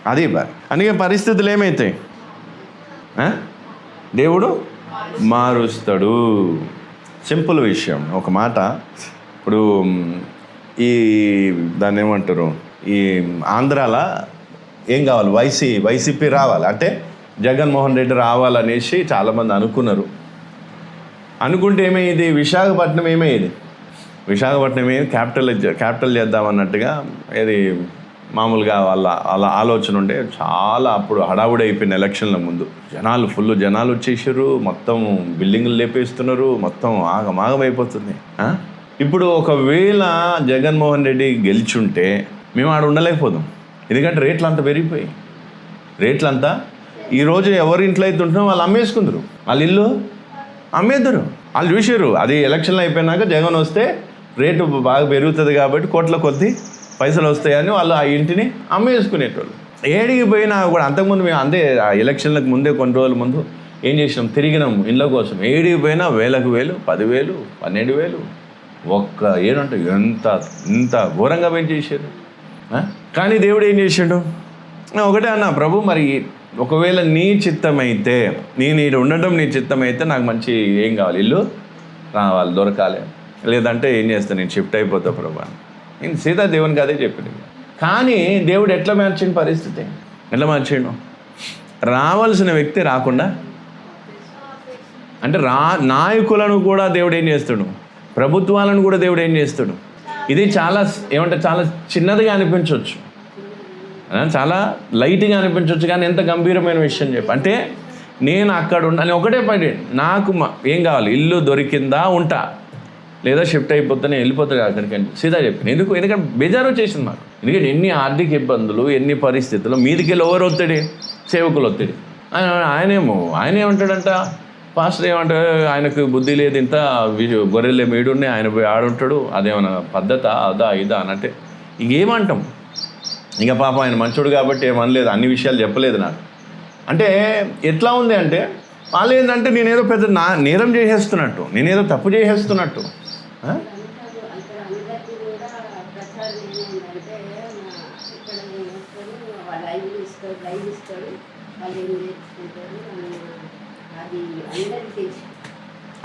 అది బాగా. అందుకే పరిస్థితులు ఏమవుతాయి? దేవుడు మారుస్తాడు. సింపుల్ విషయం. ఒక మాట, ఇప్పుడు దాన్ని ఏమంటారు, ఈ ఆంధ్రాలో ఏం కావాలి? వైసీపీ రావాలి అంటే జగన్మోహన్ రెడ్డి రావాలనేసి చాలామంది అనుకుంటే ఏమయ్యేది? విశాఖపట్నం ఏమయ్యేది క్యాపిటల్ చేద్దామన్నట్టుగా ఏది మామూలుగా వాళ్ళ ఆలోచన ఉండే. చాలా అప్పుడు హడావుడి అయిపోయిన ఎలక్షన్ల ముందు ఫుల్ జనాలు వచ్చేసారు, మొత్తం బిల్డింగులు లేపేస్తున్నారు, మొత్తం ఆగమైపోతుంది. ఇప్పుడు ఒకవేళ జగన్మోహన్ రెడ్డి గెలిచుంటే మేము ఆడ ఉండలేకపోదాం. ఎందుకంటే రేట్లు అంతా పెరిగిపోయి, ఈరోజు ఎవరి ఇంట్లో అయితే ఉంటున్నారో వాళ్ళు అమ్మేసుకుందరు, వాళ్ళ ఇల్లు అమ్మేద్దరు. వాళ్ళు చూసారు అది ఎలక్షన్లు అయిపోయినాక జగన్ వస్తే రేటు బాగా పెరుగుతుంది కాబట్టి కోట్ల కొద్ది పైసలు వస్తాయని వాళ్ళు ఆ ఇంటిని అమ్మేసుకునేటోళ్ళు. ఏడికి పోయినా కూడా అంతకుముందు మేము ఆ ఎలక్షన్లకు ముందే కొన్ని రోజుల ముందు ఏం చేసినాం? తిరిగినాం ఇళ్ళ కోసం. ఏడికి పోయినా 1000, 10,000, 12,000 ఏడంటే ఎంత ఘోరంగా పెంచేసారు. కానీ దేవుడు ఏం చేసాడు? ఒకటే అన్నా, ప్రభు మరి ఒకవేళ నీ చిత్తమైతే, నేను ఉండటం నీ చిత్తమైతే నాకు మంచి ఏం కావాలి? ఇల్లు రావాలి, దొరకాలి. లేదంటే ఏం చేస్తాను, నేను షిఫ్ట్ అయిపోతా ప్రభు. నేను సీతా దేవునికి అదే చెప్పింది. కానీ దేవుడు ఎట్లా మార్చిండు పరిస్థితి? ఎట్లా మార్చిండు? రావాల్సిన వ్యక్తి రాకుండా, అంటే నాయకులను కూడా దేవుడు ఏం చేస్తాడు? ప్రభుత్వాలను కూడా దేవుడు ఏం చేస్తాడు? ఇది చాలా చాలా చిన్నదిగా అనిపించవచ్చు, చాలా లైట్గా అనిపించవచ్చు, కానీ ఎంత గంభీరమైన విషయం అంటే నేను అక్కడ ఉండాలి ఒకటే పని. నాకు ఏం కావాలి? ఇల్లు దొరికిందా ఉంటా, లేదా షిఫ్ట్ అయిపోతానే వెళ్ళిపోతుంది అక్కడికి అని సీదా చెప్పింది. ఎందుకంటే బేజారు వచ్చేసింది మాకు. ఎందుకంటే ఎన్ని ఆర్థిక ఇబ్బందులు, ఎన్ని పరిస్థితులు, మీదికి ఎవరు ఒత్తిడి? సేవకులు ఒత్తిడి. ఆయనేమంటాడంట, పాస్టర్ ఏమంటాడు, ఆయనకు బుద్ధి లేదు, ఇంత గొర్రెలే మీడున్నాయి, ఆయన పోయి ఆడుంటాడు, అదేమన్నా పద్ధత అదా ఇదా అన్నట్టే. ఇంకేమంటాం? ఇంకా పాపం ఆయన మంచోడు కాబట్టి ఏమనలేదు, అన్ని విషయాలు చెప్పలేదు నాకు. అంటే ఎట్లా ఉంది అంటే వాళ్ళు ఏంటంటే నేనేదో పెద్ద నేరం చేసేస్తున్నట్టు, నేనేదో తప్పు చేసేస్తున్నట్టు.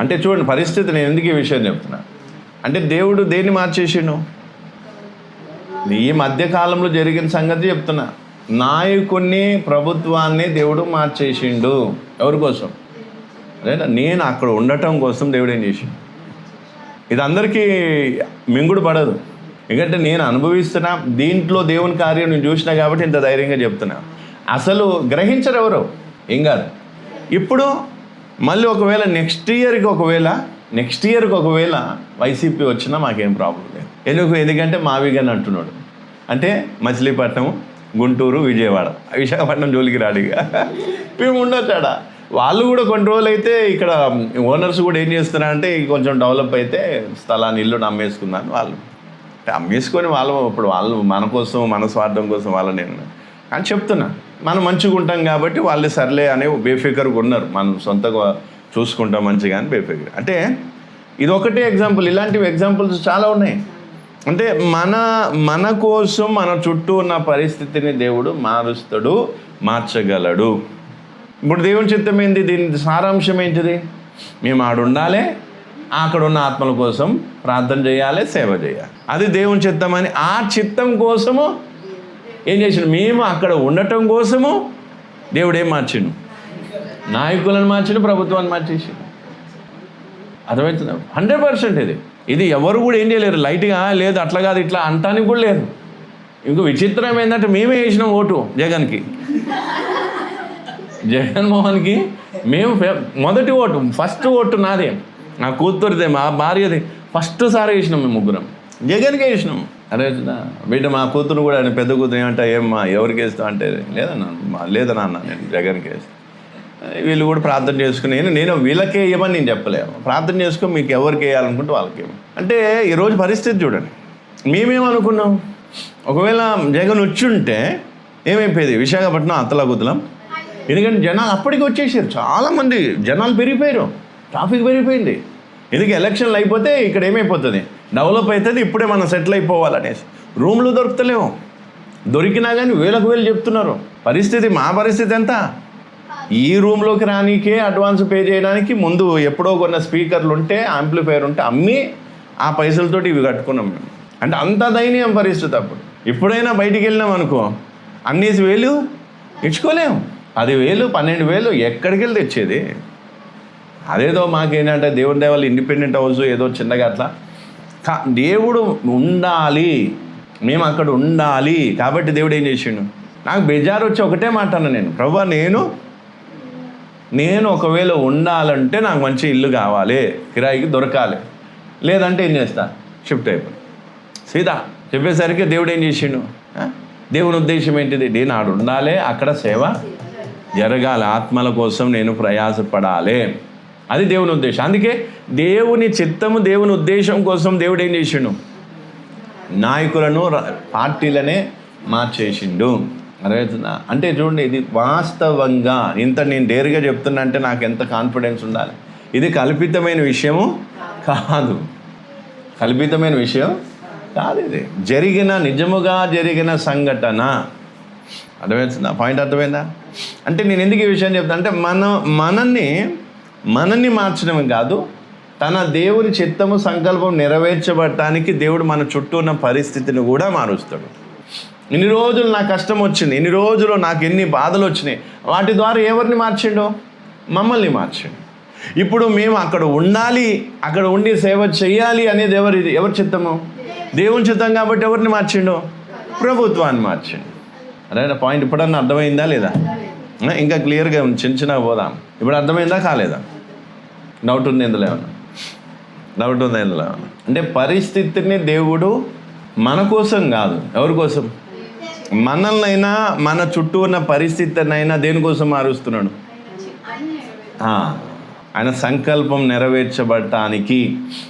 అంటే చూడండి పరిస్థితి. నేను ఎందుకు ఈ విషయం చెప్తున్నా అంటే దేవుడు దేన్ని మార్చేసిండు? ఈ మధ్యకాలంలో జరిగిన సంగతి చెప్తున్నా. నాయకుడిని, ప్రభుత్వాన్ని దేవుడు మార్చేసిండు. ఎవరి కోసం? అదేనా, నేను అక్కడ ఉండటం కోసం దేవుడు ఏం చేసిండు. ఇది అందరికీ మింగుడు పడదు, ఎందుకంటే నేను అనుభవిస్తున్నా, దీంట్లో దేవుని కార్యం నేను చూసినా కాబట్టి ఇంత ధైర్యంగా చెప్తున్నా. అసలు గ్రహించరు ఎవరు, ఏం కాదు. ఇప్పుడు మళ్ళీ ఒకవేళ నెక్స్ట్ ఇయర్కి ఒకవేళ వైసీపీ వచ్చినా మాకేం ప్రాబ్లం లేదు. ఎందుకంటే మావిగాని అంటున్నాడు, అంటే మచిలీపట్నం, గుంటూరు, విజయవాడ, విశాఖపట్నం జోలికి రాడిగా మేము ఉండొచ్చాడ. వాళ్ళు కూడా కొన్ని రోజులు అయితే ఇక్కడ ఓనర్స్ కూడా ఏం చేస్తున్నారంటే కొంచెం డెవలప్ అయితే స్థలాన్ని, ఇల్లు అమ్మేసుకున్నాను. వాళ్ళు అమ్మేసుకొని ఇప్పుడు వాళ్ళు మన కోసం, మన స్వార్థం కోసం నేను అని చెప్తున్నా. మనం మంచిగా ఉంటాం కాబట్టి వాళ్ళు సర్లే అనే బేఫికర్గా ఉన్నారు. మనం సొంతగా చూసుకుంటాం మంచిగా అని బేఫికర్. అంటే ఇది ఒకటే ఎగ్జాంపుల్, ఇలాంటివి ఎగ్జాంపుల్స్ చాలా ఉన్నాయి. అంటే మన కోసం మన చుట్టూ ఉన్న పరిస్థితిని దేవుడు మారుస్తాడు, మార్చగలడు. ఇప్పుడు దేవుని చిత్తం ఏంటి? దీని సారాంశం ఏంటిది? మేము ఆడుండాలి, అక్కడ ఉన్న ఆత్మల కోసం ప్రార్థన చేయాలి, సేవ చేయాలి. అది దేవుని చిత్తం అని ఆ చిత్తం కోసము ఏం చేసిండు? మేము అక్కడ ఉండటం కోసము దేవుడు ఏం మార్చిండు? నాయకులను మార్చిండు, ప్రభుత్వాన్ని మార్చేసిండు. అర్థమవుతుందా? 100% ఇది ఎవరు కూడా ఏం చేయలేరు. లైట్గా లేదు, అట్లా కాదు, ఇట్లా అంటానికి కూడా లేదు. ఇంకో విచిత్రం ఏంటంటే మేమే వేసినాం ఓటు జగన్కి, జగన్మోహన్కి. మేము మొదటి ఓటు, ఫస్ట్ ఓటు నాదే, నా కూతురిదే, మా భార్యది. ఫస్ట్ సారి వేసినాం మేము ముగ్గురం, జగన్కే వేసినాం. అరే బిడ్డ మా కూతురు కూడా, పెద్ద కూతురు ఏమంటా, ఏమ్మా ఎవరికి వేస్తావు అంటే, లేదన్నా నేను జగన్కి వేస్తాను. వీళ్ళు కూడా ప్రార్థన చేసుకుని, నేను వీళ్ళకే వేయమని నేను చెప్పలేము, ప్రార్థన చేసుకుని మీకు ఎవరికి వేయాలనుకుంటే వాళ్ళకి వేయమని. అంటే ఈరోజు పరిస్థితి చూడండి. మేమేమనుకున్నాం, ఒకవేళ జగన్ వచ్చుంటే ఏమైపోయేది? విశాఖపట్నం అత్తలాగుతలం. ఎందుకంటే జనాలు అప్పటికి వచ్చేసారు, చాలామంది జనాలు పెరిగిపోయారు, ట్రాఫిక్ పెరిగిపోయింది. ఎందుకు ఎలక్షన్లు అయిపోతే ఇక్కడ ఏమైపోతుంది, డెవలప్ అవుతుంది, ఇప్పుడే మనం సెటిల్ అయిపోవాలనేసి. రూమ్లు దొరుకుతలేము, దొరికినా కానీ వేలకు వేలు చెప్తున్నారు. పరిస్థితి, మా పరిస్థితి ఎంత? ఈ రూమ్లోకి రానికే అడ్వాన్స్ పే చేయడానికి ముందు ఎప్పుడో కొన్న స్పీకర్లు ఉంటే, యాంప్లిఫైర్ ఉంటే అమ్మి ఆ పైసలతోటి ఇవి కట్టుకున్నాం మేము. అంటే అంత దయనీయం పరిస్థితి. అప్పుడు ఇప్పుడైనా బయటికి వెళ్ళినాం అనుకో, అన్నేసి వేలు ఇచ్చుకోలేము, 10,000 12,000 ఎక్కడికి వెళ్ళి తెచ్చేది? అదేదో మాకేంటంటే దేవుని దేవాళ్ళు ఇండిపెండెంట్ హౌస్ ఏదో చిన్నగా అట్లా. దేవుడు ఉండాలి, మేము అక్కడ ఉండాలి కాబట్టి దేవుడు ఏం చేసిండు? నాకు బేజారు వచ్చి ఒకటే మాట అన్నా నేను, ప్రభువా నేను ఒకవేళ ఉండాలంటే నాకు మంచి ఇల్లు కావాలి, కిరాయికి దొరకాలి, లేదంటే ఏం చేస్తా? షిఫ్ట్ అయిపోయి సీదా చెప్పేసరికి దేవుడు ఏం చేసిండు? దేవుని ఉద్దేశం ఏంటిది? నేను ఆడు ఉండాలి, అక్కడ సేవ జరగాలి, ఆత్మల కోసం నేను ప్రయాసపడాలి. అది దేవుని ఉద్దేశం. అందుకే దేవుని చిత్తము, దేవుని ఉద్దేశం కోసం దేవుడు ఏం చేసిండు? నాయకులను, పార్టీలనే మార్చేసిండు. అర్థమవుతుందా? అంటే చూడండి, ఇది వాస్తవంగా ఇంత నేను డేర్గా చెప్తున్నా అంటే నాకు ఎంత కాన్ఫిడెన్స్ ఉండాలి. ఇది కల్పితమైన విషయము కాదు, కల్పితమైన విషయం కాదు, ఇది నిజముగా జరిగిన సంఘటన. అర్థమవుతుందా? పాయింట్ అర్థమైందా? అంటే నేను ఎందుకు ఈ విషయం చెప్తాను అంటే, మనల్ని మార్చడమే కాదు, తన దేవుని చిత్తము, సంకల్పం నెరవేర్చబడటానికి దేవుడు మన చుట్టూ ఉన్న పరిస్థితిని కూడా మారుస్తాడు. ఇన్ని రోజులు నాకు కష్టం వచ్చింది, ఇన్ని రోజులు నాకు ఎన్ని బాధలు వచ్చినాయి, వాటి ద్వారా ఎవరిని మార్చిండు? మమ్మల్ని మార్చిండు. ఇప్పుడు మేము అక్కడ ఉండాలి, అక్కడ ఉండి సేవ చేయాలి అనేది ఎవరి చిత్తము? దేవుని చిత్తం. కాబట్టి ఎవరిని మార్చిండు? ప్రభుత్వాన్ని మార్చిండు. అదే పాయింట్ ఇప్పుడన్నా అర్థమైందా లేదా? ఇంకా క్లియర్గా చిన్న పోదాం. ఇప్పుడు అర్థమైందా కాలేదా? డౌట్ ఉంది ఇందులో ఏమన్నా? అంటే పరిస్థితిని దేవుడు మన కోసం కాదు, ఎవరి కోసం? మనల్నైనా, మన చుట్టూ ఉన్న పరిస్థితినైనా దేనికోసం మారుస్తున్నాడు? ఆయన సంకల్పం నెరవేర్చబడటానికి,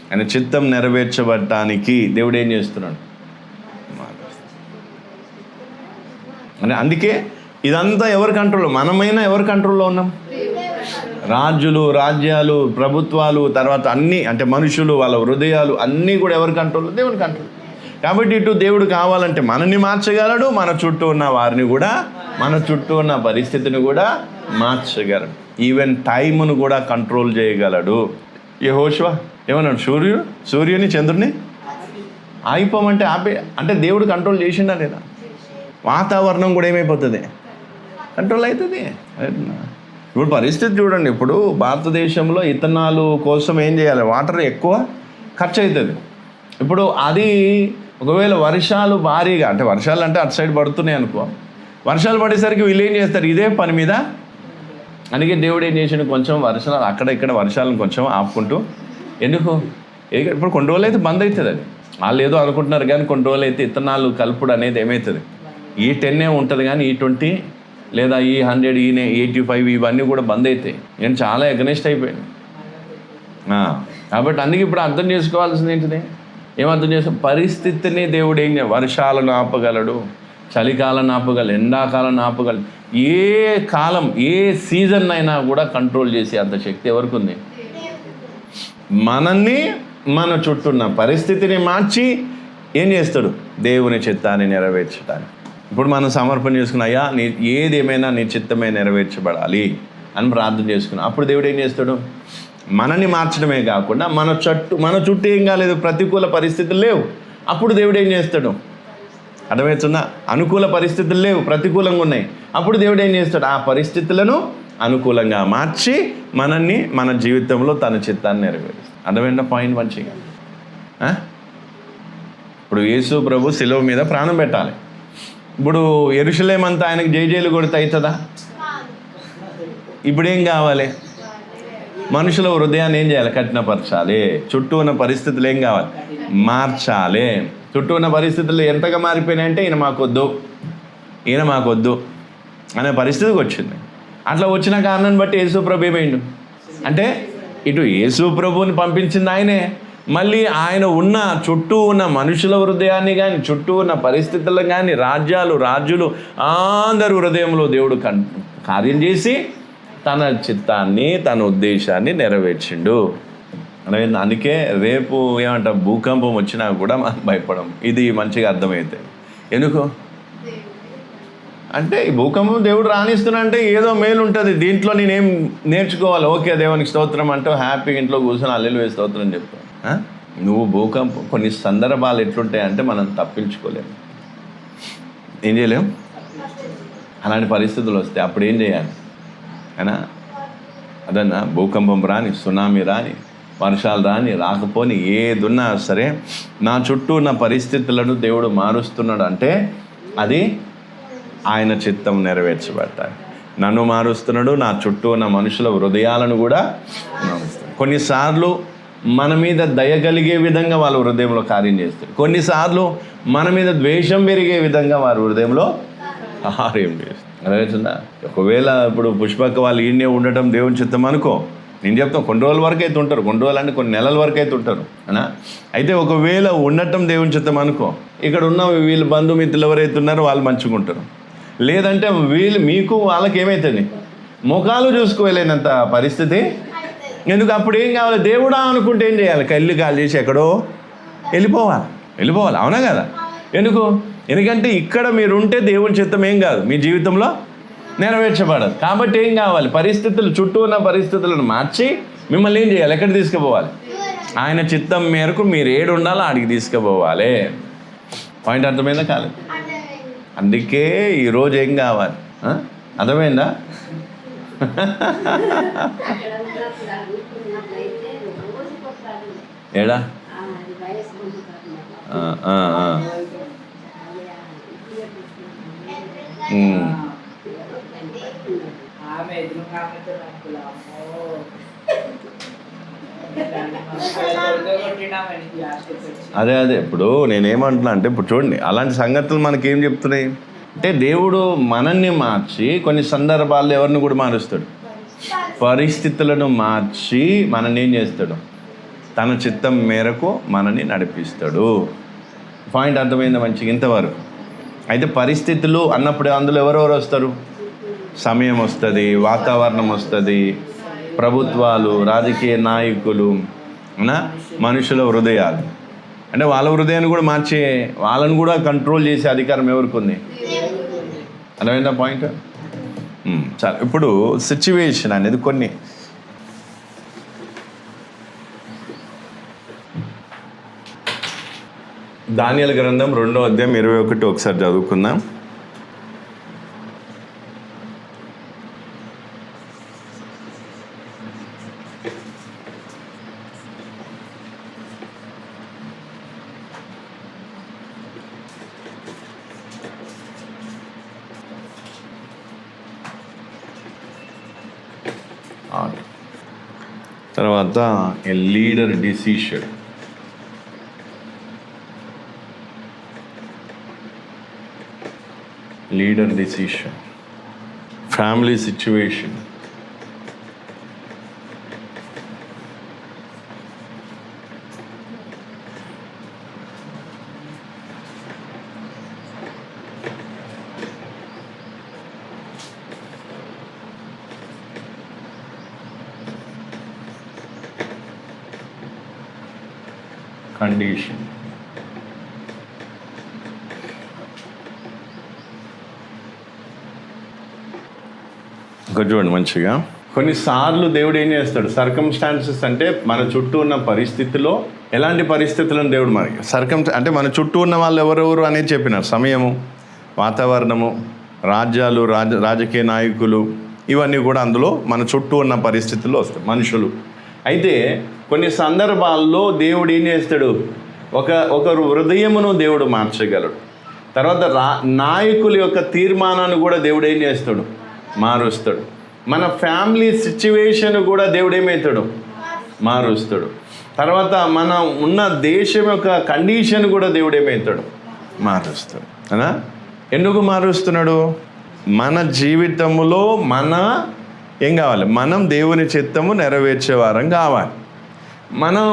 ఆయన చిత్తం నెరవేర్చబడటానికి దేవుడు ఏం చేస్తున్నాడు? అంటే అందుకే ఇదంతా ఎవరి కంట్రోల్లో? మనమైనా ఎవరి కంట్రోల్లో ఉన్నాం? రాజులు, రాజ్యాలు, ప్రభుత్వాలు, తర్వాత అన్నీ, అంటే మనుషులు, వాళ్ళ హృదయాలు అన్నీ కూడా ఎవరి కంట్రోల్లో? దేవుని కంట్రోల్. కాబట్టి ఇటు దేవుడు కావాలంటే మనల్ని మార్చగలడు, మన చుట్టూ ఉన్న వారిని కూడా, మన చుట్టూ ఉన్న పరిస్థితిని కూడా మార్చగలడు. ఈవెన్ టైమును కూడా కంట్రోల్ చేయగలడు. యెహోషువ ఏమన్నాడు? సూర్యుని చంద్రుని ఆగిపోమంటే అంటే దేవుడు కంట్రోల్ చేసిండా లేదా? వాతావరణం కూడా ఏమైపోతుంది, కంట్రోల్ అవుతుంది. ఇప్పుడు పరిస్థితి చూడండి, ఇప్పుడు భారతదేశంలో ఇథనాలు కోసం ఏం చేయాలి, వాటర్ ఎక్కువ ఖర్చు అవుతుంది. ఇప్పుడు అది ఒకవేళ వర్షాలు భారీగా, అంటే వర్షాలు అంటే అటు సైడ్ పడుతున్నాయి అనుకో, వర్షాలు పడేసరికి వీళ్ళు ఏం చేస్తారు, ఇదే పని మీద. అందుకే దేవుడు ఏం చేసిండు, కొంచెం వర్షాలు అక్కడ ఇక్కడ వర్షాలను కొంచెం ఆపుకుంటూ. ఎందుకు, ఇప్పుడు కొన్ని రోజులు అయితే బంద్ అవుతుంది. అది వాళ్ళు ఏదో అనుకుంటున్నారు, కానీ కొన్ని రోజులు అయితే ఇథనాలు కలుపుడు అనేది ఏమవుతుంది, ఈ 10 ఉంటుంది కానీ ఈ 20 లేదా ఈ 100 ఈ 85 ఇవన్నీ కూడా బంద్ అవుతాయి. నేను చాలా ఎగనెస్ట్ అయిపోయాను. కాబట్టి అందుకే ఇప్పుడు అర్థం చేసుకోవాల్సింది ఏంటిది, ఏమర్థం చేసుకో, పరిస్థితిని దేవుడు ఏం వర్షాలను ఆపగలడు, చలికాలం ఆపగలడు, ఎండాకాలం ఆపగలడు. ఏ కాలం ఏ సీజన్ అయినా కూడా కంట్రోల్ చేసే అంత శక్తి ఎవరికి ఉంది? మనల్ని మన చుట్టూ ఉన్న పరిస్థితిని మార్చి ఏం చేస్తాడు, దేవుని చిత్తాన్ని నెరవేర్చడానికి. ఇప్పుడు మనం సమర్పణ చేసుకున్న, అయ్యా నీ ఏదేమైనా నీ చిత్తమే నెరవేర్చబడాలి అని ప్రార్థన చేసుకున్నాం. అప్పుడు దేవుడు ఏం చేస్తాడు, మనని మార్చడమే కాకుండా మన చుట్టూ ఏం కాలేదు, ప్రతికూల పరిస్థితులు లేవు. అప్పుడు దేవుడు ఏం చేస్తాడు, అర్థమవుతుందా? అనుకూల పరిస్థితులు లేవు, ప్రతికూలంగా ఉన్నాయి. అప్పుడు దేవుడు ఏం చేస్తాడు, ఆ పరిస్థితులను అనుకూలంగా మార్చి మనల్ని మన జీవితంలో తన చిత్తాన్ని నెరవేరుస్తాడు. అర్థమైన పాయింట్ మంచిగా. ఇప్పుడు యేసు ప్రభు శిలువ మీద ప్రాణం పెట్టాలి. ఇప్పుడు యెరూషలేం అంతా ఆయనకు జైలు కొడితే అవుతుందా? ఇప్పుడేం కావాలి, మనుషుల హృదయాన్ని ఏం చేయాలి, కఠినపరచాలి. చుట్టూ ఉన్న పరిస్థితులు ఏం కావాలి, మార్చాలి. చుట్టూ ఉన్న పరిస్థితులు ఎంతగా మారిపోయినాయంటే ఈయన మాకొద్దు అనే పరిస్థితికి వచ్చింది. అట్లా వచ్చిన కారణాన్ని బట్టి యేసు ప్రభు ఏమైండు అంటే, ఇటు యేసు ప్రభుని పంపించింది ఆయనే, మళ్ళీ ఆయన ఉన్న చుట్టూ ఉన్న మనుషుల హృదయాన్ని కానీ, చుట్టూ ఉన్న పరిస్థితులను కానీ, రాజులు అందరి హృదయంలో దేవుడు కార్యం చేసి తన చిత్తాన్ని, తన ఉద్దేశాన్ని నెరవేర్చిండు. అందుకే రేపు ఏమంట, భూకంపం వచ్చినా కూడా మనం భయపడం. ఇది మంచిగా అర్థమైతే. ఎందుకు అంటే, ఈ భూకంపం దేవుడు రానిస్తున్నా అంటే ఏదో మేలు ఉంటుంది దీంట్లో, నేనేం నేర్చుకోవాలి. ఓకే దేవునికి స్తోత్రం అంటూ హ్యాపీగా ఇంట్లో కూర్చొని హల్లెలూయా స్తోత్రం చెప్తావు. నువ్వు భూకంపం కొన్ని సందర్భాలు ఎట్లుంటాయంటే మనం తప్పించుకోలేము, ఏం చేయలేము. అలాంటి పరిస్థితులు వస్తే అప్పుడు ఏం చేయాలి అయినా, అదన్నా భూకంపం రాని, సునామీ రాని, వర్షాలు రాని, రాకపోని, ఏదున్నా సరే నా చుట్టూ ఉన్న పరిస్థితులను దేవుడు మారుస్తున్నాడు అంటే అది ఆయన చిత్తం నెరవేర్చబడతాయి. నన్ను మారుస్తున్నాడు, నా చుట్టూ ఉన్న మనుషుల హృదయాలను కూడా మారుస్తాడు. కొన్నిసార్లు మన మీద దయ కలిగే విధంగా వాళ్ళ హృదయంలో కార్యం చేస్తారు. కొన్నిసార్లు మన మీద ద్వేషం పెరిగే విధంగా వారి హృదయంలో కార్యం చేస్తారు. అర్థమవుతుందా? ఒకవేళ ఇప్పుడు పుష్పక్క వాళ్ళు ఈయనే ఉండటం దేవుని చిత్తం అనుకో, నేను చెప్తాను కొన్ని రోజుల వరకు అయితే ఉంటారు, కొన్ని రోజులు అంటే కొన్ని నెలల వరకు అయితే ఉంటారు అనా. అయితే ఒకవేళ ఉండటం దేవుని చిత్తం అనుకో, ఇక్కడ ఉన్న వీళ్ళు బంధుమిత్రులు ఎవరైతే ఉన్నారో వాళ్ళు మంచిగా ఉంటారు. లేదంటే మీకు వాళ్ళకి ఏమవుతుంది, ముఖాలు చూసుకోలేనంత పరిస్థితి. ఎందుకు, అప్పుడు ఏం కావాలి, దేవుడా అనుకుంటే ఏం చేయాలి, కళ్ళు కాలు చేసి ఎక్కడో వెళ్ళిపోవాలి. అవునా కదా? ఎందుకంటే ఇక్కడ మీరుంటే దేవుని చిత్తం ఏం కాదు, మీ జీవితంలో నెరవేర్చబడదు. కాబట్టి ఏం కావాలి, పరిస్థితులు, చుట్టూ ఉన్న పరిస్థితులను మార్చి మిమ్మల్ని ఏం చేయాలి, ఎక్కడ తీసుకుపోవాలి, ఆయన చిత్తం మేరకు మీరు ఏడు ఉండాలో ఆడికి తీసుకుపోవాలి. పాయింట్ అర్థమైందా కాలేదు? అందుకే ఈరోజు ఏం కావాలి, అర్థమైందా? ఏడా అదే ఇప్పుడు నేనేమంటున్నా అంటే, ఇప్పుడు చూడండి అలాంటి సంగతులు మనకేం చెప్తున్నాయి అంటే, దేవుడు మనల్ని మార్చి కొన్ని సందర్భాల్లో ఎవరిని కూడా మారుస్తాడు, పరిస్థితులను మార్చి మనల్ని ఏం చేస్తాడు, తన చిత్తం మేరకు మనల్ని నడిపిస్తాడు. పాయింట్ అర్థమైంది మంచిగా ఇంతవరకు. అయితే పరిస్థితులు అన్నప్పుడు అందులో ఎవరెవరు వస్తారు, సమయం వస్తుంది, వాతావరణం వస్తుంది, ప్రభుత్వాలు, రాజకీయ నాయకులు, మనుషుల హృదయాలు. అంటే వాళ్ళ హృదయాన్ని కూడా మార్చే, వాళ్ళని కూడా కంట్రోల్ చేసే అధికారం ఎవరికి ఉంది? అర్థమైందా పాయింట్? చాలా. ఇప్పుడు సిచ్యువేషన్ అనేది కొన్ని దానియేలు గ్రంథం 2వ అధ్యాయం 21 ఒకసారి చదువుకుందాం. తర్వాత ఏ leader decision. Leader decision, family situation, condition. ఇంకా చూడండి మంచిగా, కొన్నిసార్లు దేవుడు ఏం చేస్తాడు, సర్కమ్స్టాన్సెస్ అంటే మన చుట్టూ ఉన్న పరిస్థితిలో ఎలాంటి పరిస్థితులను దేవుడు మనకి అంటే మన చుట్టూ ఉన్న వాళ్ళు ఎవరెవరు అనేది చెప్పినారు. సమయము, వాతావరణము, రాజ్యాలు, రాజకీయ నాయకులు, ఇవన్నీ కూడా అందులో మన చుట్టూ ఉన్న పరిస్థితుల్లో వస్తాయి, మనుషులు. అయితే కొన్ని సందర్భాల్లో దేవుడు ఏం చేస్తాడు, ఒకరు హృదయమును దేవుడు మార్చగలడు. తర్వాత నాయకుల యొక్క తీర్మానాన్ని కూడా దేవుడు ఏం చేస్తాడు, మారుస్తాడు. మన ఫ్యామిలీ సిచ్యువేషన్ కూడా దేవుడు ఏమవుతాడు, మారుస్తాడు. తర్వాత మన ఉన్న దేశం యొక్క కండిషన్ కూడా దేవుడు ఏమవుతాడు, మారుస్తాడు. అనా ఎందుకు మారుస్తున్నాడు? మన జీవితంలో ఏం కావాలి, మనం దేవుని చిత్తము నెరవేర్చే వారం కావాలి.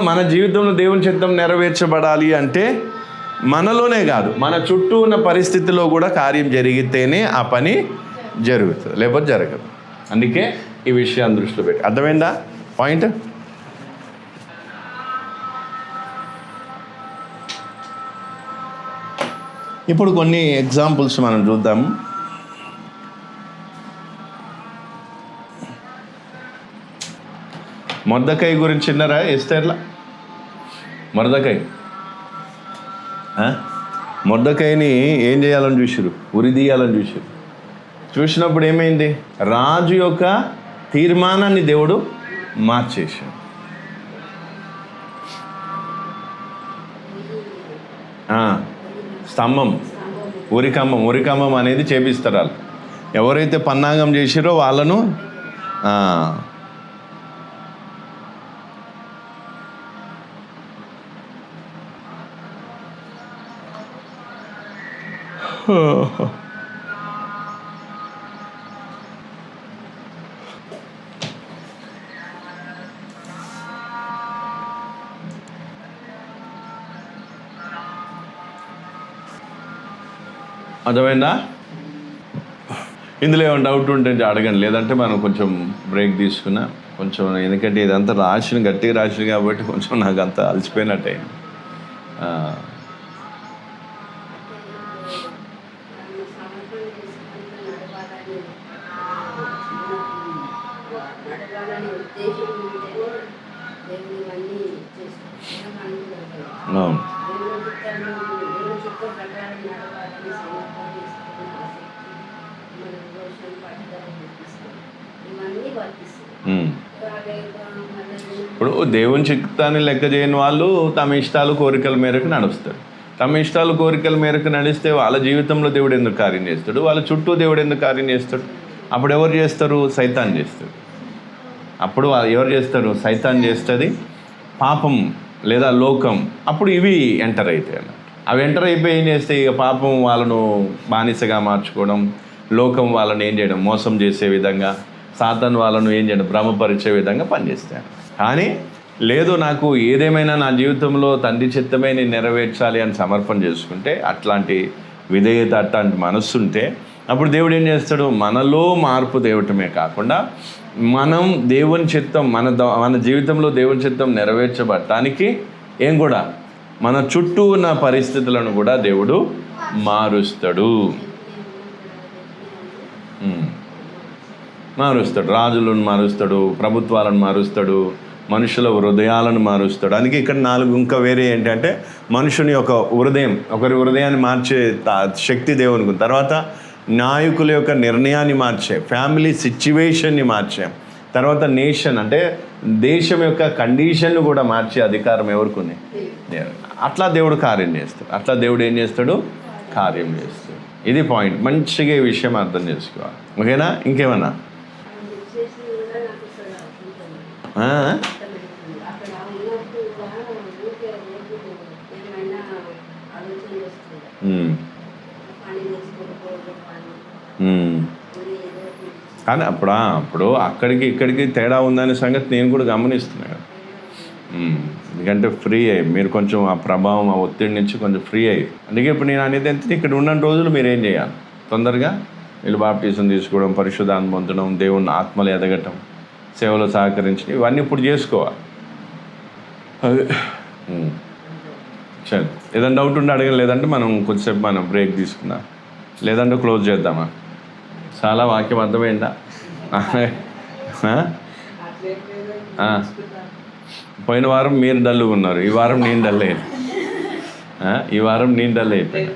మన జీవితంలో దేవుని చిత్తం నెరవేర్చబడాలి అంటే మనలోనే కాదు, మన చుట్టూ ఉన్న పరిస్థితిలో కూడా కార్యం జరిగితేనే ఆ పని జరుగుతుంది, లేకపోతే జరగదు. అందుకే ఈ విషయాన్ని దృష్టిలో పెట్టి, అర్థమైందా పాయింట్? ఇప్పుడు కొన్ని ఎగ్జాంపుల్స్ మనం చూద్దాము. మొర్దెకై గురించి విన్నారా? ఎస్తేర్లా మొర్దెకైని ఏం చేయాలని చూసారు, ఉరిదీయాలని చూసారు. చూసినప్పుడు ఏమైంది, రాజు యొక్క తీర్మానాన్ని దేవుడు మార్చేశాడు. స్తంభం, ఉరికంబం అనేది చేపిస్తారు. వాళ్ళు ఎవరైతే పన్నాగం చేసిరో వాళ్ళను అర్థమైందా? ఇందులో ఏమైనా డౌట్ ఉంటే అడగండి, లేదంటే మనం కొంచెం బ్రేక్ తీసుకున్నా కొంచెం, ఎందుకంటే ఇదంతా గట్టిగా రాసిన కాబట్టి కొంచెం నాకు అంతా అలసిపోయినట్టే. అవును, ఇప్పుడు దేవుని చిత్తాన్ని లెక్క చేయని వాళ్ళు తమ ఇష్టాలు కోరికల మేరకు నడుస్తారు. తమ ఇష్టాలు కోరికల మేరకు నడిస్తే వాళ్ళ జీవితంలో దేవుడు ఎందుకు కార్యం చేస్తాడు, వాళ్ళ చుట్టూ దేవుడు ఎందుకు కార్యం చేస్తాడు? అప్పుడు ఎవరు చేస్తారు? సైతాన్ చేస్తాడు. అప్పుడు ఎవరు చేస్తారు? సైతాన్ చేస్తుంది, పాపం లేదా లోకం. అప్పుడు ఇవి ఎంటర్ అవుతాయి అన్నమాట. అవి ఎంటర్ అయిపోయి ఏం చేస్తే ఇక పాపం వాళ్ళను బానిసగా మార్చుకోవడం, లోకం వాళ్ళని ఏం చేయడం, మోసం చేసే విధంగా, సాతాను వాళ్ళను ఏం చేయడం, భ్రమపరిచే విధంగా పనిచేస్తాను. కానీ లేదు, నాకు ఏదేమైనా నా జీవితంలో తండ్రి చిత్తమే నేను నెరవేర్చాలి అని సమర్పణ చేసుకుంటే, అట్లాంటి విధేయత, అట్లాంటి మనస్సు ఉంటే, అప్పుడు దేవుడు ఏం చేస్తాడు, మనలో మార్పు తేవటమే కాకుండా మనం దేవుని చిత్తం మన జీవితంలో దేవుని చిత్తం నెరవేర్చబడటానికి ఏం కూడా మన చుట్టూ ఉన్న పరిస్థితులను కూడా దేవుడు మారుస్తాడు. రాజులను మారుస్తాడు, ప్రభుత్వాలను మారుస్తాడు, మనుషుల హృదయాలను మారుస్తాడు. అందుకే ఇక్కడ 4 ఇంకా వేరే ఏంటంటే మనుషుని యొక్క హృదయం, ఒకరి హృదయాన్ని మార్చే శక్తి దేవునికి ఉంది. తర్వాత నాయకుల యొక్క నిర్ణయాన్ని మార్చే, ఫ్యామిలీ సిచ్యువేషన్ని మార్చే, తర్వాత నేషన్ అంటే దేశం యొక్క కండిషన్ను కూడా మార్చే అధికారం ఎవరికి ఉంది? అట్లా దేవుడు కార్యం చేస్తాడు. అట్లా దేవుడు ఏం చేస్తాడు? కార్యం చేస్తాడు. ఇది పాయింట్. మంచిగా ఈ విషయం అర్థం చేసుకోవాలి. ఓకేనా? ఇంకేమన్నా? కానీ అప్పుడు అక్కడికి ఇక్కడికి తేడా ఉందనే సంగతి నేను కూడా గమనిస్తున్నాను. ఎందుకంటే ఫ్రీ అయ్యి మీరు కొంచెం ఆ ప్రభావం, ఆ ఒత్తిడి నుంచి కొంచెం ఫ్రీ అయ్యి. అందుకే ఇప్పుడు నేను అనేది ఏంటంటే ఇక్కడ ఉన్న రోజులు మీరు ఏం చేయాలి? తొందరగా వీళ్ళు బాప్టిజం తీసుకోవడం, పరిశుద్ధాత్మ పొందడం, దేవుని ఆత్మలు ఎదగటం, సేవలో సహకరించడం, ఇవన్నీ ఇప్పుడు చేసుకోవాలి. అదే సరే. ఏదైనా డౌట్ ఉంటే అడగలేదు, లేదంటే మనం కొంచెంసేపు మనం బ్రేక్ తీసుకుందాం, లేదంటే క్లోజ్ చేద్దామా? చాలా వాక్యం అర్థమైందా? పోయిన వారం మీరు డల్లుగా ఉన్నారు, ఈ వారం నేను డల్ అయ్యాను. ఈ వారం నేను డల్ అయిపోయాను.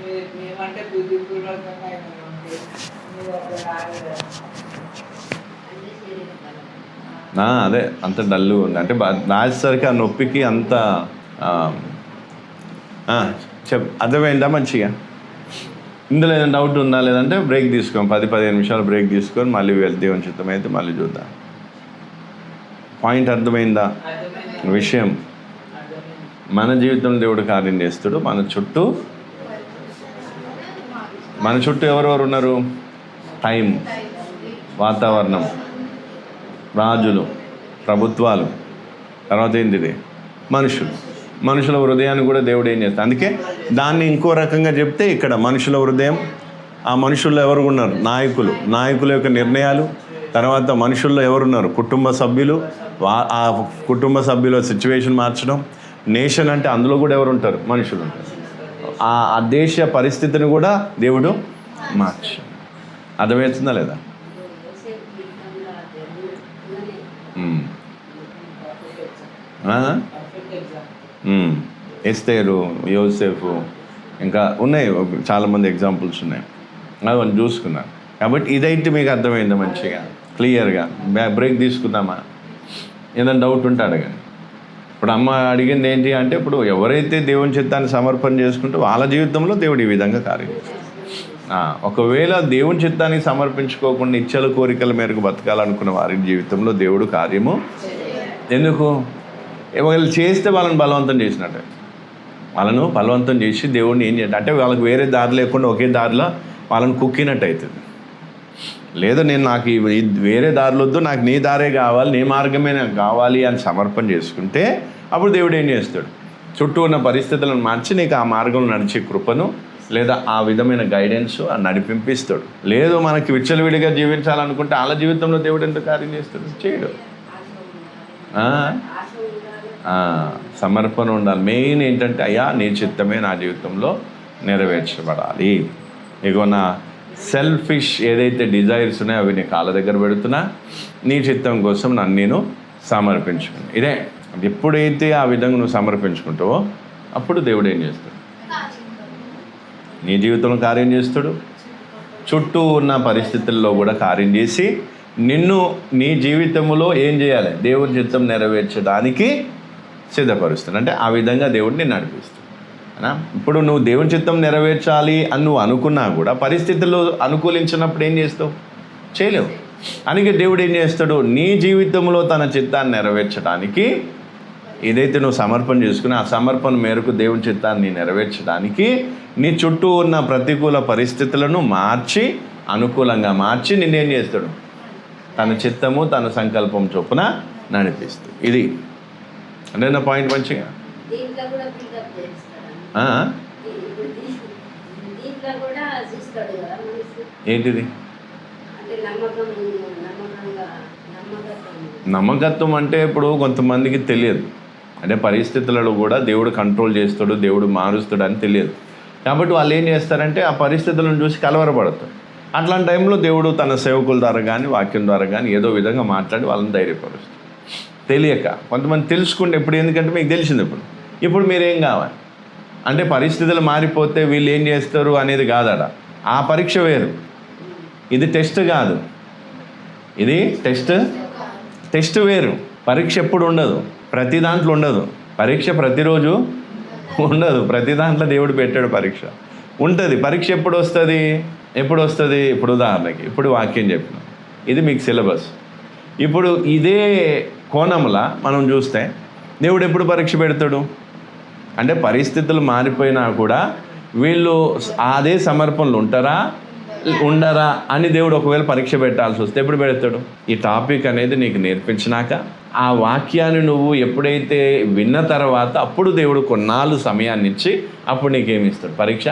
అదే అంత డల్లు ఉంది అంటే రాసేసరికి ఆ నొప్పికి అంత అర్థమైందా మంచిగా? ఇందులో ఏదైనా డౌట్ ఉందా? లేదంటే బ్రేక్ తీసుకోండి, 10-15 నిమిషాలు బ్రేక్ తీసుకొని మళ్ళీ దేవుని చిత్తం అయితే మళ్ళీ చూద్దాం. పాయింట్ అర్థమైందా? విషయం మన జీవితంలో దేవుడు కార్యం చేస్తాడు. మన చుట్టూ ఎవరెవరు ఉన్నారు? టైం, వాతావరణం, రాజులు, ప్రభుత్వాలు, తర్వాత ఏంటిది? మనుషుల హృదయాన్ని కూడా దేవుడు ఏం చేస్తాడు. అందుకే దాన్ని ఇంకో రకంగా చెప్తే ఇక్కడ మనుషుల హృదయం, ఆ మనుషుల్లో ఎవరు ఉన్నారు? నాయకుల యొక్క నిర్ణయాలు, తర్వాత మనుషుల్లో ఎవరున్నారు? కుటుంబ సభ్యులు, ఆ కుటుంబ సభ్యుల సిచ్యువేషన్ మార్చడం. నేషన్ అంటే అందులో కూడా ఎవరు ఉంటారు? మనుషులు ఉంటారు. ఆ దేశ పరిస్థితిని కూడా దేవుడు మార్చు. అర్థమవుతుందా లేదా? ఎస్తేరు, యోసేఫు, ఇంకా ఉన్నాయి చాలామంది ఎగ్జాంపుల్స్ ఉన్నాయి, అవన్నీ చూసుకున్నాను. కాబట్టి ఇదైతే మీకు అర్థమైందా మంచిగా క్లియర్గా? బ్రేక్ తీసుకుందామా? ఏదైనా డౌట్ ఉంటే అడగండి. ఇప్పుడు అమ్మ అడిగింది ఏంటి అంటే, ఇప్పుడు ఎవరైతే దేవుని చిత్తాన్ని సమర్పణ చేసుకుంటూ వాళ్ళ జీవితంలో దేవుడు ఈ విధంగా కార్యం చేస్తాడు. ఒకవేళ దేవుని చిత్తానికి సమర్పించుకోకుండా ఇచ్చల కోరికల మేరకు బతకాలనుకున్న వారి జీవితంలో దేవుడు కార్యము ఎందుకు? వీళ్ళు చేస్తే వాళ్ళని బలవంతం చేసినట్టే. వాళ్ళను బలవంతం చేసి దేవుడిని ఏం చేయాలి అంటే వాళ్ళకి వేరే దారి లేకుండా ఒకే దారిలో వాళ్ళని కుక్కినట్టు అవుతుంది. లేదా నాకు వేరే దారులు వద్దు, నాకు నీ దారే కావాలి, నీ మార్గమే నాకు కావాలి అని సమర్పణ చేసుకుంటే అప్పుడు దేవుడు ఏం చేస్తాడు? చుట్టూ ఉన్న పరిస్థితులను మార్చి నీకు ఆ మార్గంలో నడిచే కృపను లేదా ఆ విధమైన గైడెన్స్ నడిపింపిస్తాడు. లేదు మనకి విచ్చలవిడిగా జీవించాలనుకుంటే వాళ్ళ జీవితంలో దేవుడు ఎంత కార్యం చేస్తాడు? చేయడు. సమర్పణ ఉండాలి. మెయిన్ ఏంటంటే, అయ్యా నీ చిత్తమే నా జీవితంలో నెరవేర్చబడాలి. ఇగో నా సెల్ఫిష్ ఏదైతే డిజైర్స్ ఉన్నాయో అవి నీ కాళ్ళ దగ్గర పెడుతున్నా, నీ చిత్తం కోసం నన్ను నేను సమర్పించుకున్నాను. ఇదే ఎప్పుడైతే ఆ విధంగా నువ్వు సమర్పించుకుంటావో అప్పుడు దేవుడు ఏం చేస్తాడు? నీ జీవితంలో కార్యం చేస్తాడు. చుట్టూ ఉన్న పరిస్థితుల్లో కూడా కార్యం చేసి నిన్ను నీ జీవితంలో ఏం చేయాలి? దేవుని చిత్తం నెరవేర్చడానికి సిద్ధపరుస్తాడు. అంటే ఆ విధంగా దేవుడిని నడిపిస్తాడు. ఇప్పుడు నువ్వు దేవుని చిత్తం నెరవేర్చాలి అని నువ్వు అనుకున్నా కూడా పరిస్థితుల్లో అనుకూలించినప్పుడు ఏం చేస్తావు? చేయలేవు. అందుకే దేవుడు ఏం చేస్తాడు? నీ జీవితంలో తన చిత్తాన్ని నెరవేర్చడానికి ఏదైతే నువ్వు సమర్పణ చేసుకుని ఆ సమర్పణ మేరకు దేవుని చిత్తాన్ని నెరవేర్చడానికి నీ చుట్టూ ఉన్న ప్రతికూల పరిస్థితులను మార్చి అనుకూలంగా మార్చి నిన్నేం చేస్తాడు? తన చిత్తము తన సంకల్పం చొప్పున నడిపిస్తాడు. ఇది అంటే నా పాయింట్ మంచిగా ఏంటిది? నమ్మకత్వం అంటే ఇప్పుడు కొంతమందికి తెలియదు. అంటే పరిస్థితులలో కూడా దేవుడు కంట్రోల్ చేస్తాడు, దేవుడు మారుస్తాడు అని తెలియదు. కాబట్టి వాళ్ళు ఏం చేస్తారంటే ఆ పరిస్థితులను చూసి కలవరపడతారు. అట్లాంటి టైంలో దేవుడు తన సేవకుల ద్వారా కానీ వాక్యం ద్వారా కానీ ఏదో విధంగా మాట్లాడి వాళ్ళని ధైర్యపరుస్తాడు. తెలియక, కొంతమంది తెలుసుకుంటే ఇప్పుడు, ఎందుకంటే మీకు తెలిసింది ఇప్పుడు మీరేం కావాలి అంటే పరిస్థితులు మారిపోతే వీళ్ళు ఏం చేస్తారు అనేది కాదట. ఆ పరీక్ష వేరు, ఇది టెస్ట్ కాదు, ఇది టెస్ట్ వేరు. పరీక్ష ఎప్పుడు ఉండదు, ప్రతి దాంట్లో ఉండదు పరీక్ష, ప్రతిరోజు ఉండదు, ప్రతి దాంట్లో దేవుడు పెట్టాడు పరీక్ష ఉంటుంది. పరీక్ష ఎప్పుడు వస్తుంది? ఇప్పుడు ఉదాహరణకి ఇప్పుడు వాక్యం చెప్పిన, ఇది మీకు సిలబస్. ఇప్పుడు ఇదే కోణంలో మనం చూస్తే దేవుడు ఎప్పుడు పరీక్ష పెడతాడు అంటే పరిస్థితులు మారిపోయినా కూడా వీళ్ళు అదే సమర్పణలు ఉండరా అని దేవుడు ఒకవేళ పరీక్ష పెట్టాల్సి వస్తే ఎప్పుడు పెడతాడు? ఈ టాపిక్ అనేది నీకు నేర్పించినాక, ఆ వాక్యాన్ని నువ్వు ఎప్పుడైతే విన్న తర్వాత అప్పుడు దేవుడు కొన్నాళ్ళు సమయాన్ని ఇచ్చి అప్పుడు నీకేమి ఇస్తాడు? పరీక్ష.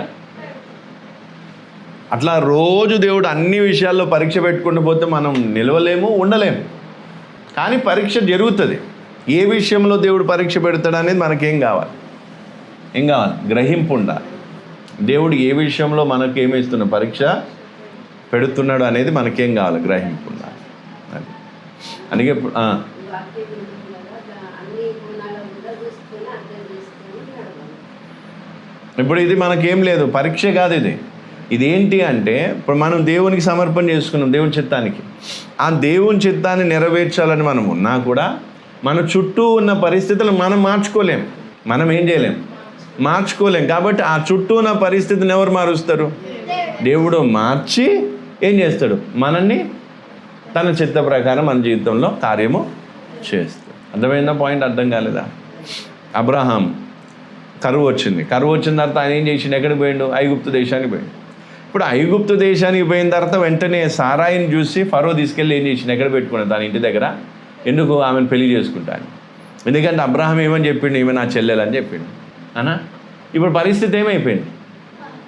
అట్లా రోజు దేవుడు అన్ని విషయాల్లో పరీక్ష పెట్టుకుంటూ పోతే మనం నిలవలేము, ఉండలేము. కానీ పరీక్ష జరుగుతుంది. ఏ విషయంలో దేవుడు పరీక్ష పెడతాడు అనేది మనకేం కావాలి? గ్రహింపు ఉండాలి. దేవుడు ఏ విషయంలో మనకేమి ఇస్తున్న పరీక్ష పెడుతున్నాడు అనేది మనకేం కావాలి? గ్రహింపు ఉండాలి. అది అందుకే ఇప్పుడు ఇది మనకేం లేదు, పరీక్ష కాదు ఇది. ఇదేంటి అంటే ఇప్పుడు మనం దేవునికి సమర్పణ చేసుకున్నాం, దేవుని చిత్తానికి. ఆ దేవుని చిత్తాన్ని నెరవేర్చాలని మనం ఉన్నా కూడా మన చుట్టూ ఉన్న పరిస్థితులు మనం మార్చుకోలేం, మనం ఏం చేయలేం, మార్చుకోలేం. కాబట్టి ఆ చుట్టూ ఉన్న పరిస్థితిని ఎవరు మారుస్తారు? దేవుడు మార్చి ఏం చేస్తాడు? మనల్ని తన చిత్త ప్రకారం మన జీవితంలో కార్యము చేస్తాడు. అర్థమైందా పాయింట్? అర్థం కాలేదా? అబ్రహాం కరువు వచ్చిన తర్వాత ఆయన ఏం చేసిండు? ఎక్కడికి పోయిండు? ఐగుప్తు దేశానికి పోయిండు. ఇప్పుడు ఐగుప్తు దేశానికి పోయిన తర్వాత వెంటనే సారాయిని చూసి ఫరో తీసుకెళ్ళి ఏం చేసిండు? ఎక్కడ పెట్టుకున్నాడు? తన ఇంటి దగ్గర. ఎందుకు? ఆమెను పెళ్లి చేసుకుంటాను. ఎందుకంటే అబ్రహాం ఏమని చెప్పిండు? ఈమె నా చెల్లెలని చెప్పిండు అనా. ఇప్పుడు పరిస్థితి ఏమైపోయింది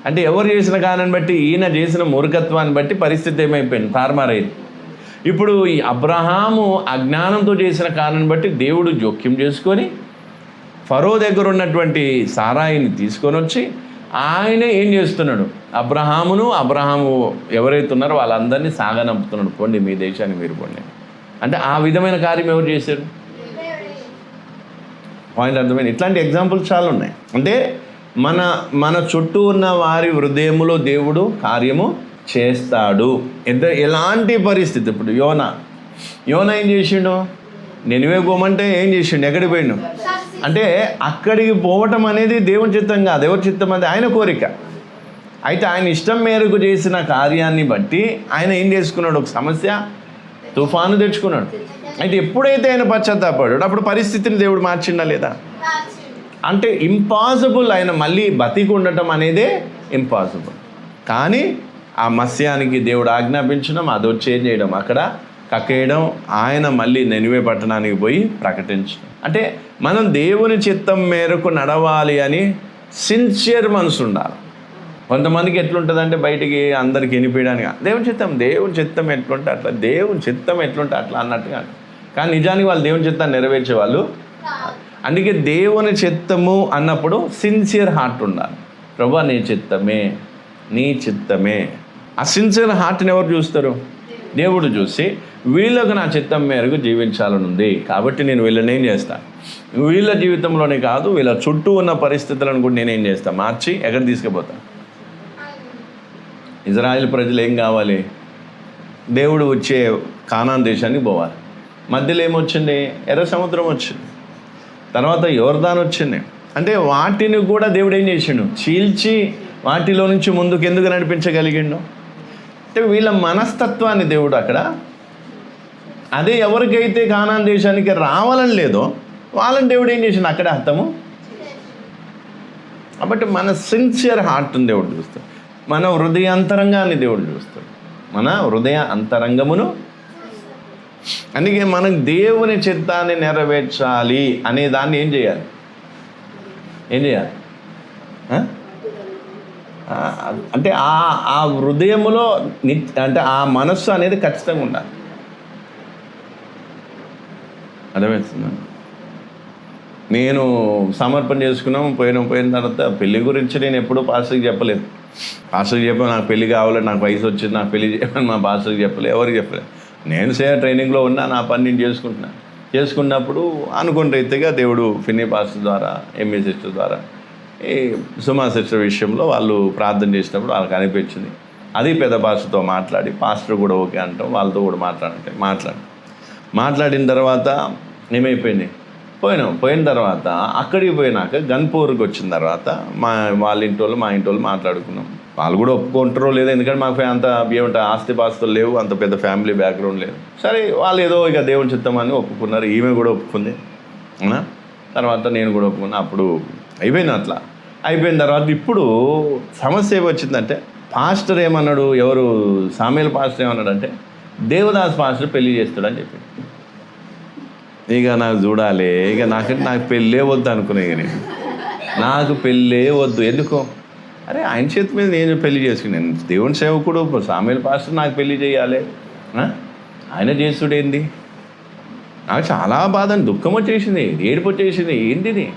అంటే ఎవరు చేసిన కారణాన్ని బట్టి, ఈయన చేసిన మూర్ఖత్వాన్ని బట్టి పరిస్థితి ఏమైపోయింది? తారుమారైంది. ఇప్పుడు ఈ అబ్రహాము అజ్ఞానంతో చేసిన కారణాన్ని బట్టి దేవుడు జోక్యం చేసుకొని ఫరో దగ్గర ఉన్నటువంటి సారాయిని తీసుకొని వచ్చి ఆయనే ఏం చేస్తున్నాడు? అబ్రహాము ఎవరైతే ఉన్నారో వాళ్ళందరినీ సాగనంపుతున్నాడు. పోండి, మీ దేశాన్ని మీరు పోండి అంటే. ఆ విధమైన కార్యం ఎవరు చేశారు? పాయింట్ అర్థమైంది. ఇట్లాంటి ఎగ్జాంపుల్స్ చాలా ఉన్నాయి. అంటే మన చుట్టూ ఉన్న వారి హృదయములో దేవుడు కార్యము చేస్తాడు. ఎలాంటి పరిస్థితి. ఇప్పుడు యోనా ఏం చేసిండు? నినివే పోమంటే ఏం చేసిండు? ఎక్కడికి పోయిండు? అంటే అక్కడికి పోవటం అనేది దేవుని చిత్తం కాదు. ఎవరి చిత్తం? అది ఆయన కోరిక. అయితే ఆయన ఇష్టం మేరకు చేసిన కార్యాన్ని బట్టి ఆయన ఏం చేసుకున్నాడు? ఒక సమస్య, తుఫాను తెచ్చుకున్నాడు. అయితే ఎప్పుడైతే ఆయన పశ్చాత్తాపడ్డాడు అప్పుడు పరిస్థితిని దేవుడు మార్చిండా లేదా? అంటే ఇంపాసిబుల్. ఆయన మళ్ళీ బతికి ఉండటం అనేదే ఇంపాసిబుల్. కానీ ఆ మత్స్యానికి దేవుడు ఆజ్ఞాపించడం, అది చేంజ్ చేయడం, అక్కడ కక్కేయడం, ఆయన మళ్ళీ నినివే పట్టణానికి పోయి ప్రకటించడం. అంటే మనం దేవుని చిత్తం మేరకు నడవాలి అని సిన్సియర్ మనసు ఉండాలి. కొంతమందికి ఎట్లుంటుందంటే బయటికి అందరికి వినిపించడానికి దేవుని చిత్తం ఎట్లుంటే అట్లా, దేవుని చిత్తం ఎట్లుంటే అట్లా అన్నట్టుగా. కానీ నిజానికి వాళ్ళు దేవుని చిత్తాన్ని నెరవేర్చే వాళ్ళు. అందుకే దేవుని చిత్తము అన్నప్పుడు సిన్సియర్ హార్ట్ ఉండాలి. ప్రభువా నీ చిత్తమే. ఆ సిన్సియర్ హార్ట్ని ఎవరు చూస్తారు? దేవుడు చూసి వీళ్ళకు నా చిత్తం మేరకు జీవించాలని ఉంది కాబట్టి నేను వీళ్ళని ఏం చేస్తాను? వీళ్ళ జీవితంలోనే కాదు, వీళ్ళ చుట్టూ ఉన్న పరిస్థితులను కూడా నేనేం చేస్తాను? మార్చి ఎక్కడ తీసుకుపోతాను? ఇజ్రాయెల్ ప్రజలు ఏం కావాలి? దేవుడు వచ్చే కానాన్ దేశానికి పోవాలి. మధ్యలో ఏమొచ్చింది? ఎర్ర సముద్రం వచ్చింది, తర్వాత యోర్దాన్ వచ్చింది. అంటే వాటిని కూడా దేవుడు ఏం చేసిండు? చీల్చి వాటిలో నుంచి ముందుకు ఎందుకు నడిపించగలిగిండు? అంటే వీళ్ళ మనస్తత్వాన్ని దేవుడు అక్కడ, అదే ఎవరికైతే కానాన్ దేశానికి రావాలని లేదో వాళ్ళని దేవుడు ఏం చేసిండు? అక్కడే అర్థము. కాబట్టి మన సిన్సియర్ హార్ట్ని దేవుడు చూస్తాడు, మన హృదయ అంతరంగాన్ని దేవుడు చూస్తాడు, మన హృదయ అంతరంగమును. అందుకే మనం దేవుని చిత్తాన్ని నెరవేర్చాలి అనే దాన్ని ఏం చేయాలి? అంటే ఆ హృదయములో అంటే ఆ మనస్సు అనేది ఖచ్చితంగా ఉండాలి. అర్థమవుతుందా? నేను సమర్పణ చేసుకున్నాము, పోయిన తర్వాత పెళ్లి గురించి నేను ఎప్పుడూ పాస్టర్కి చెప్పలేదు. నాకు పెళ్లి కావాలి, నాకు వయసు వచ్చింది, నాకు పెళ్లి చేయమని మా పాస్టర్కి చెప్పలేదు, ఎవరికి చెప్పలేదు. నేను ట్రైనింగ్లో ఉన్నా, నా పని నేను చేసుకుంటున్నాను. చేసుకున్నప్పుడు అనుకున్న రీతిగా దేవుడు ఫిన్నీ పాస్టర్ ద్వారా, ఎంఏ సిస్టర్ ద్వారా, ఈ సుమా సిస్టర్ విషయంలో వాళ్ళు ప్రార్థన చేసినప్పుడు వాళ్ళకి అనిపించింది. అది పెద్ద పాస్టర్తో మాట్లాడి, పాస్టర్ కూడా ఓకే అంటాం, వాళ్ళతో కూడా మాట్లాడిన తర్వాత ఏమైపోయింది, పోయిన తర్వాత అక్కడికి పోయినాక గన్పూర్కి వచ్చిన తర్వాత వాళ్ళ ఇంటి వాళ్ళు మా ఇంటి వాళ్ళు మాట్లాడుకున్నాం. వాళ్ళు కూడా ఒప్పుకుంటారో లేదో, ఎందుకంటే మాకు అంత ఏమంటే ఆస్తిపాస్తులు లేవు, అంత పెద్ద ఫ్యామిలీ బ్యాక్గ్రౌండ్ లేదు. సరే వాళ్ళు ఏదో ఇక దేవుని చిత్తమని ఒప్పుకున్నారు. ఈమె కూడా ఒప్పుకుంది. తర్వాత నేను కూడా ఒప్పుకున్నా. అప్పుడు అయిపోయింది. అట్లా అయిపోయిన తర్వాత ఇప్పుడు సమస్య ఏమొచ్చిందంటే, పాస్టర్ ఏమన్నాడు, ఎవరు సామేల్ పాస్టర్ ఏమన్నాడంటే, దేవదాస్ పాస్టర్ పెళ్లి చేస్తాడని చెప్పి. ఇక నాకు చూడాలి, ఇక నాకు పెళ్ళే వద్దు అనుకునే. ఇక నాకు పెళ్ళే వద్దు. ఎందుకో, అరే ఆయన చేతి మీద నేను పెళ్లి చేసుకున్నాను, దేవుని సేవకుడు సామేల్ పాస్టర్ నాకు పెళ్లి చేయాలి, ఆయన చేసుడేంది. నాకు చాలా బాధ, దుఃఖం వచ్చేసింది, ఏడుపు వచ్చేసింది. ఏంటిది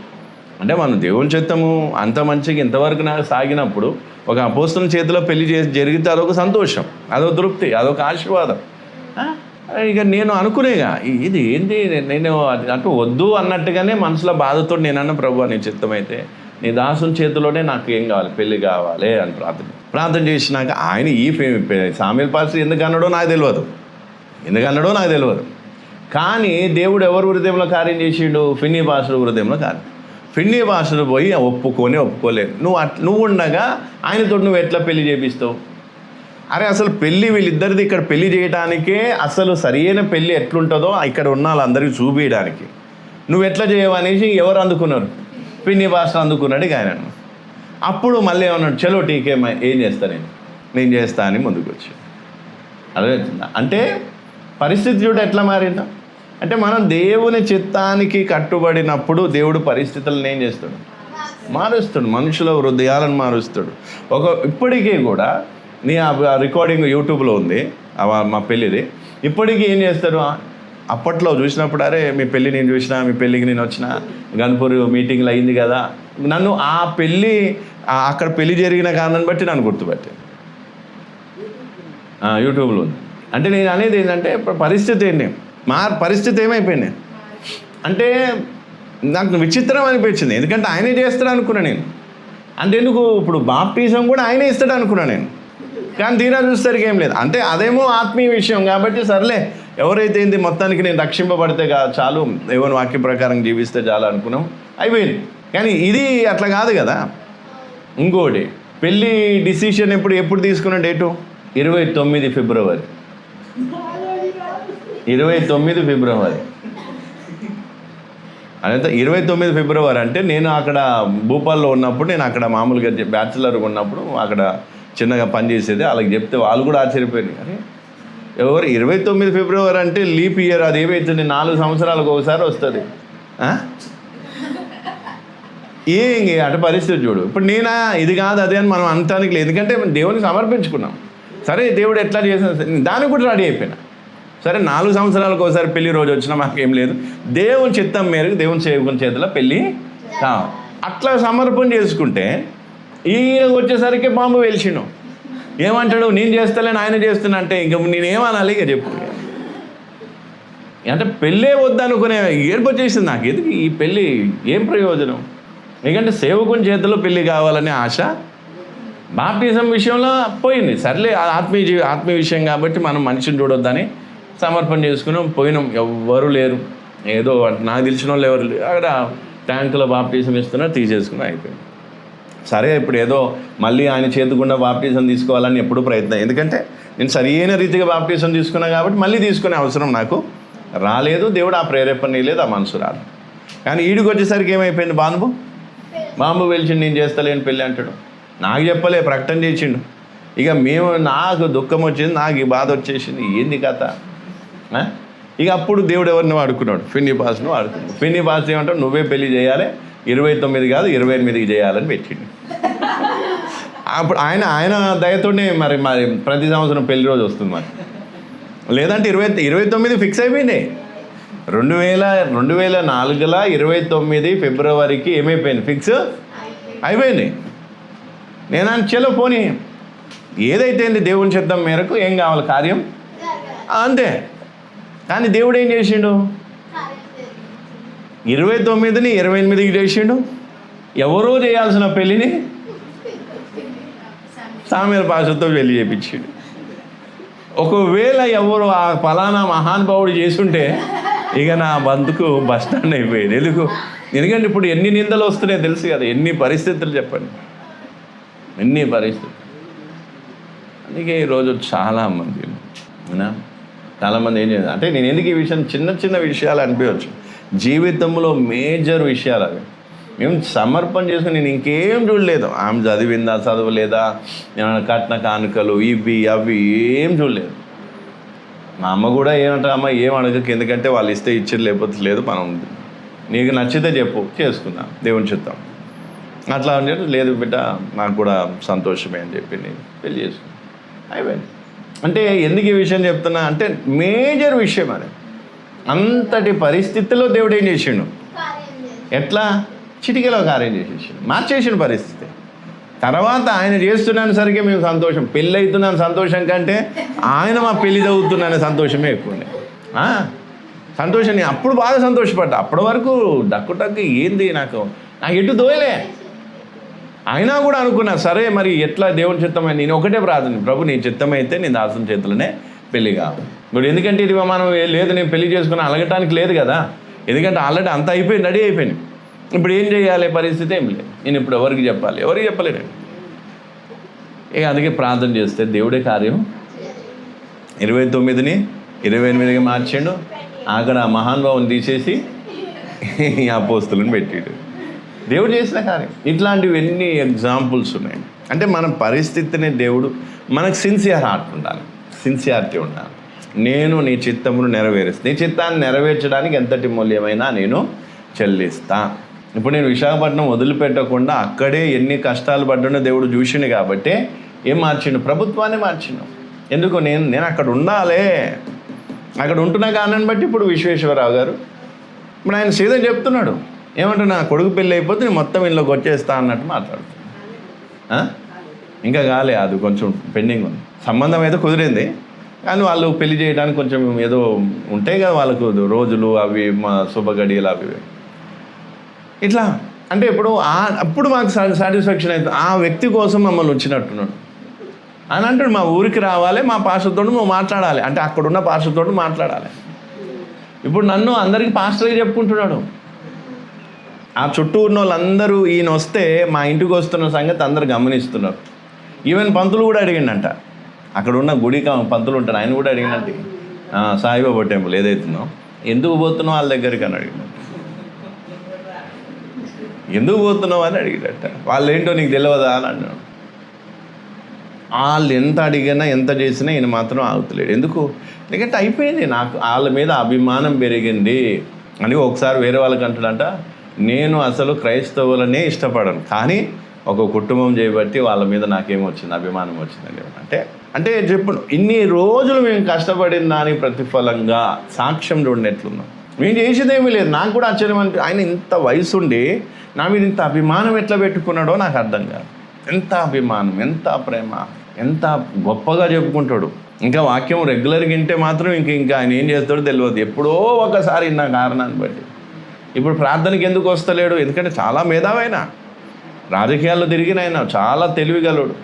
అంటే, మనం దేవుని చిత్తము అంత మంచిగా ఇంతవరకు నాకు సాగినప్పుడు ఒక అపోస్తలుల చేతిలో పెళ్లి జరిగితే అదొక సంతోషం, అదొక తృప్తి, అదొక ఆశీర్వాదం. ఇక నేను అనుకునేగా ఇది ఏంటి, నేను అంటే వద్దు అన్నట్టుగానే మనసులో బాధతో నేనన్నా, ప్రభు నీ చిత్తమైతే నీ దాసుని చేతిలోనే నాకు ఏం కావాలి, పెళ్ళి కావాలి అని ప్రార్థన చేసినాక ఆయన ఈ సామేల్ పాస్టర్ ఎందుకన్నాడో నాకు తెలియదు. కానీ దేవుడు ఎవరు హృదయంలో కార్యం చేసిండు, ఫిన్నీ పాస్టర్ హృదయంలో కార్యం. ఫిన్నీ పాస్టర్ పోయి ఒప్పుకోలేదు. నువ్వు ఉండగా ఆయనతో నువ్వు ఎట్లా పెళ్లి చేపిస్తావు? అరే అసలు పెళ్ళి వీళ్ళిద్దరిది ఇక్కడ పెళ్లి చేయడానికే అసలు సరైన పెళ్ళి ఎట్లుంటుందో ఇక్కడ ఉన్న వాళ్ళందరికీ చూపించడానికి నువ్వు ఎట్లా చేయవనేసి ఎవరు అందుకున్నారు? ఫిన్నీ పాస్టర్ అందుకున్నాడు. ఇక ఆయన అప్పుడు మళ్ళీ ఏమన్నాడు, చలో టీకే ఏం చేస్తా, నేను చేస్తా అని ముందుకు వచ్చి. అదే అంటే పరిస్థితి చూడ ఎట్లా మారిందా అంటే, మనం దేవుని చిత్తానికి కట్టుబడినప్పుడు దేవుడు పరిస్థితులను ఏం చేస్తాడు, మారుస్తాడు. మనుషుల హృదయాలను మారుస్తాడు. ఇప్పటికీ కూడా నీ ఆ రికార్డింగ్ యూట్యూబ్లో ఉంది, మా పెళ్ళిది. ఇప్పటికీ ఏం చేస్తారు, అప్పట్లో చూసినప్పుడు అరే మీ పెళ్ళి నేను చూసిన, మీ పెళ్ళికి నేను వచ్చిన, గన్పూర్ మీటింగ్లో అయింది కదా, నన్ను ఆ పెళ్ళి అక్కడ పెళ్ళి జరిగిన కారణాన్ని బట్టి నన్ను గుర్తుపట్టాను. యూట్యూబ్లో ఉంది. అంటే నేను అనేది ఏంటంటే, పరిస్థితి ఏంటి, పరిస్థితి ఏమైపోయింది అంటే నాకు విచిత్రం అనిపించింది. ఎందుకంటే ఆయనే చేస్తాడు అనుకున్నా నేను. అంతెందుకు, ఇప్పుడు బాప్టిజం కూడా ఆయనే ఇస్తాడు అనుకున్నా నేను. కానీ తీరా చూసేసరికి ఏం లేదు. అంటే అదేమో ఆత్మీయ విషయం కాబట్టి సర్లే, ఎవరైతే ఏంది మొత్తానికి నేను రక్షింపబడితే చాలు, దేవుని వాక్య ప్రకారం జీవిస్తే చాలు అనుకున్నాం, అయిపోయింది. కానీ ఇది అట్లా కాదు కదా. ఇంకోటి, పెళ్ళి డిసిషన్ ఎప్పుడు తీసుకున్న డేటు 29 ఫిబ్రవరి. 29 ఫిబ్రవరి అదంతా 29 ఫిబ్రవరి అంటే నేను అక్కడ భూపాల్లో ఉన్నప్పుడు, నేను అక్కడ మామూలుగా బ్యాచులర్గా ఉన్నప్పుడు అక్కడ చిన్నగా పనిచేసేది. వాళ్ళకి చెప్తే వాళ్ళు కూడా ఆశ్చర్యపోయింది. అరే ఎవరు 29 ఫిబ్రవరి అంటే లీప్ ఇయర్, అది ఏమవుతుంది 4 సంవత్సరాలకు ఒకసారి వస్తుంది. ఏంగి అటు పరిస్థితి చూడు. ఇప్పుడు నేనా ఇది కాదు అదే అని మనం అనటానికి లేదు, ఎందుకంటే దేవునికి సమర్పించుకున్నాం. సరే దేవుడు ఎట్లా చేసిన దానికి కూడా రెడీ అయిపోయినా. సరే 4 సంవత్సరాలకు ఒకసారి పెళ్లి రోజు వచ్చినా మాకేం లేదు, దేవుని చిత్తం మేరకు దేవుని సేవకుని చేతిలో పెళ్ళి అట్లా సమర్పణ చేసుకుంటే, ఈయన వచ్చేసరికి బాంబు వెలిచిండు. ఏమంటాడు, నేను చేస్తలేను ఆయన చేస్తున్నా అంటే ఇంక నేనేమనాలి? ఇక చెప్పు. అంటే పెళ్ళే వద్దనుకునే ఏడుపు వచ్చేసింది నాకు. ఎందుకు ఈ పెళ్ళి, ఏం ప్రయోజనం? ఎందుకంటే సేవకుని చేతిలో పెళ్ళి కావాలనే ఆశ బాప్టిజం విషయంలో పోయింది. సర్లే ఆత్మీయ విషయం కాబట్టి మనం మనిషిని చూడొద్దని సమర్పణ చేసుకున్నాం, పోయినాం. ఎవ్వరు లేరు, ఏదో నాకు తెలిసిన వాళ్ళు ఎవరు లేరు. అక్కడ ట్యాంకులో బాప్టిజం ఇస్తున్నారు, తీసేసుకుని అయిపోయింది. సరే ఇప్పుడు ఏదో మళ్ళీ ఆయన చేతుకుండా బాప్టిజం తీసుకోవాలని ఎప్పుడు ప్రయత్నం, ఎందుకంటే నేను సరైన రీతిగా బాప్టిజం తీసుకున్నా కాబట్టి మళ్ళీ తీసుకునే అవసరం నాకు రాలేదు. దేవుడు ఆ ప్రేరేపణ లేదు, ఆ మనసు రాదు. కానీ ఈడికి వచ్చేసరికి ఏమైపోయింది, బాంబు వెలిచిండు, నేను చేస్తలేను పెళ్ళి అంటాడు. నాకు చెప్పలే, ప్రకటన చేసిండు. ఇక నాకు దుఃఖం వచ్చింది, నాకు ఈ బాధ వచ్చేసింది, ఏంది కథ. ఇక అప్పుడు దేవుడు ఎవరిని వాడుకున్నాడు, ఫిన్నీ పాస్ను వాడుకున్నాడు. ఫిన్నీ పాస్ ఏమంటాడు, నువ్వే పెళ్లి చేయాలి, 29 కాదు 28కి చేయాలని పెట్టిండు. అప్పుడు ఆయన దయతోనే మరి ప్రతి సంవత్సరం పెళ్లి రోజు వస్తుంది మరి. లేదంటే 29 ఫిక్స్ అయిపోయింది. 2004లో 29 ఫిబ్రవరికి ఏమైపోయింది, ఫిక్స్ అయిపోయింది. నేను చలో పోనీ, ఏదైతే దేవుని చిత్తం మేరకు ఏం కావాలి కార్యం అంతే. కానీ దేవుడు ఏం చేసిండు, 29ని 28కి చేసిండు. ఎవరో చేయాల్సిన పెళ్ళిని సామ్యూయల్ పాస్టర్తో పెళ్లి చేయించాడు. ఒకవేళ ఎవరు ఆ ఫలానా మహానుభావుడు చేసుంటే ఇక నా బతుకు బస్ స్టాండ్ అయిపోయేది. ఎందుకంటే ఇప్పుడు ఎన్ని నిందలు వస్తున్నాయో తెలుసు కదా, ఎన్ని పరిస్థితులు చెప్పండి, ఎన్ని పరిస్థితులు. అందుకే ఈరోజు చాలామంది ఏం చేయాలి అంటే, నేను ఎందుకు ఈ విషయం చిన్న చిన్న విషయాలు అనిపించవచ్చు, జీవితంలో మేజర్ విషయాలు అవి మేము సమర్పణ చేసుకుని నేను ఇంకేం చూడలేదు. ఆమె చదివిందా చదవలేదా, ఏమైనా కట్న కానుకలు ఇవి అవి ఏం చూడలేదు. మా అమ్మ కూడా ఏమంటారు, అమ్మ ఏం అడగకు, ఎందుకంటే వాళ్ళు ఇస్తే ఇచ్చేది, లేకపోతే లేదు, మనం నీకు నచ్చితే చెప్పు చేసుకుందాం దేవుని చిత్తం అట్లా అంటే, లేదు బిడ్డ నాకు కూడా సంతోషమే అని చెప్పి నేను పెళ్లి చేసుకున్నాను, అయిపోయింది. అంటే ఎందుకు ఈ విషయం చెప్తున్నా అంటే, మేజర్ విషయం అది. అంతటి పరిస్థితిలో దేవుడు ఏం చేసిండు, ఎట్లా చిటికలో కార్యం చేసేసాడు, మార్చేసిన పరిస్థితి. తర్వాత ఆయన చేస్తున్నాను సరిగ్గా మేము సంతోషం, పెళ్ళి అవుతున్నాను సంతోషం కంటే ఆయన మా పెళ్ళి చదువుతున్నానే సంతోషమే ఎక్కువ ఉండే. సంతోషం నేను అప్పుడు బాగా సంతోషపడ్డా. అప్పటి వరకు డక్కు ఏంది నాకు ఎటు దోయలే. అయినా కూడా అనుకున్నా, సరే మరి ఎట్లా దేవుని చిత్తమై, నేను ఒకటే ప్రార్థన, ప్రభు నీ చిత్తమైతే నేను దాసుని చేతులనే పెళ్ళి కావాలి. ఇప్పుడు ఎందుకంటే ఇది మనం లేదు నేను పెళ్లి చేసుకుని అలగటానికి లేదు కదా, ఎందుకంటే ఆల్రెడీ అంతా అయిపోయింది, రెడీ అయిపోయింది. ఇప్పుడు ఏం చేయాలి, పరిస్థితి ఏం లేదు. నేను ఇప్పుడు ఎవరికి చెప్పాలి, ఎవరికి చెప్పలేనండి. ఇక అందుకే ప్రార్థన చేస్తే దేవుడే కార్యం 29ని 28గా మార్చాడు. అక్కడ మహానుభావుని తీసేసి అపోస్తులను పెట్టాడు. దేవుడు చేసిన కార్యం. ఇట్లాంటివి ఎన్ని ఎగ్జాంపుల్స్ ఉన్నాయి. అంటే మన పరిస్థితిని దేవుడు, మనకు సిన్సియర్ హార్ట్ ఉండాలి, సిన్సియారిటీ ఉండాలి. నేను నీ చిత్తమును నెరవేరుస్తాను, నీ చిత్తాన్ని నెరవేర్చడానికి ఎంతటి మూల్యమైనా నేను చెల్లిస్తా. ఇప్పుడు నేను విశాఖపట్నం వదిలిపెట్టకుండా అక్కడే ఎన్ని కష్టాలు పడ్డానో దేవుడు చూసిండు కాబట్టి ఏం మార్చిండు, ప్రభుత్వాన్ని మార్చిండు. ఎందుకు, నేను అక్కడ ఉండాలి, అక్కడ ఉంటున్నా కారణాన్ని బట్టి ఇప్పుడు విశ్వేశ్వరరావు గారు ఇప్పుడు ఆయన సీదా చెప్తున్నాడు, ఏమంటే నా కొడుకు పెళ్ళి అయిపోతే నేను మొత్తం ఇంట్లోకి వచ్చేస్తా అన్నట్టు మాట్లాడుతున్నాను. ఇంకా కాలే, అది కొంచెం పెండింగ్ ఉంది. సంబంధం అయితే కుదిరింది కానీ వాళ్ళు పెళ్లి చేయడానికి కొంచెం ఏదో ఉంటాయి కదా వాళ్ళకు రోజులు, అవి మా శుభగడియలు అవి ఇట్లా. అంటే అప్పుడు మాకు సాటిస్ఫాక్షన్ అవుతుంది, ఆ వ్యక్తి కోసం మమ్మల్ని ఉంచినట్టున్నాడు అని అంటాడు. మా ఊరికి రావాలి, మా పాస్టర్తో నువ్వు మాట్లాడాలి అంటే, అక్కడున్న పాస్టర్తో మాట్లాడాలి. ఇప్పుడు నన్ను అందరికీ పాస్టర్గా చెప్పుకుంటున్నాడు. ఆ చుట్టూ ఉన్న వాళ్ళందరూ ఈయన వస్తే మా ఇంటికి వస్తున్న సంగతి అందరు గమనిస్తున్నారు. ఈవెన్ పంతులు కూడా అడిగిండంట, అక్కడ ఉన్న గుడి పంతులు ఉంటాడు, ఆయన కూడా అడిగినట్టు సాయిబాబా టెంపుల్ ఏదైతుందో, ఎందుకు పోతున్నావు వాళ్ళ దగ్గరికి అని అడిగినట్టు, ఎందుకు పోతున్నావు అని అడిగినట్ట. వాళ్ళు ఏంటో నీకు తెలియదా అని అన్నాడు. వాళ్ళు ఎంత అడిగినా ఎంత చేసినా ఈయన మాత్రం ఆగుతలేడు. ఎందుకు, ఎందుకంటే అయిపోయింది, నాకు వాళ్ళ మీద అభిమానం పెరిగింది అని. ఒకసారి వేరే వాళ్ళకి అంటాడంట, నేను అసలు క్రైస్తవులనే ఇష్టపడను కానీ ఒక కుటుంబం చేయబట్టి వాళ్ళ మీద నాకేమొచ్చింది, అభిమానం వచ్చిందండి. అంటే చెప్పు, ఇన్ని రోజులు మేము కష్టపడిన దాని ప్రతిఫలంగా సాక్ష్యం చూడనట్లున్నాం. మేము చేసేదేమీ లేదు. నాకు కూడా ఆశ్చర్యం అంటే, ఆయన ఇంత వయసు ఉండి నా మీద ఇంత అభిమానం ఎట్లా పెట్టుకున్నాడో నాకు అర్థం కాదు. ఎంత అభిమానం, ఎంత ప్రేమ, ఎంత గొప్పగా చెప్పుకుంటాడు. ఇంకా వాక్యం రెగ్యులర్గా వింటే మాత్రం ఇంకా ఆయన ఏం చేస్తాడో తెలియదు. ఎప్పుడో ఒకసారి నా కారణాన్ని బట్టి. ఇప్పుడు ప్రార్థనకి ఎందుకు వస్తలేడు, ఎందుకంటే చాలా మేధావైన, రాజకీయాల్లో తిరిగిన ఆయన, చాలా తెలివిగలడు.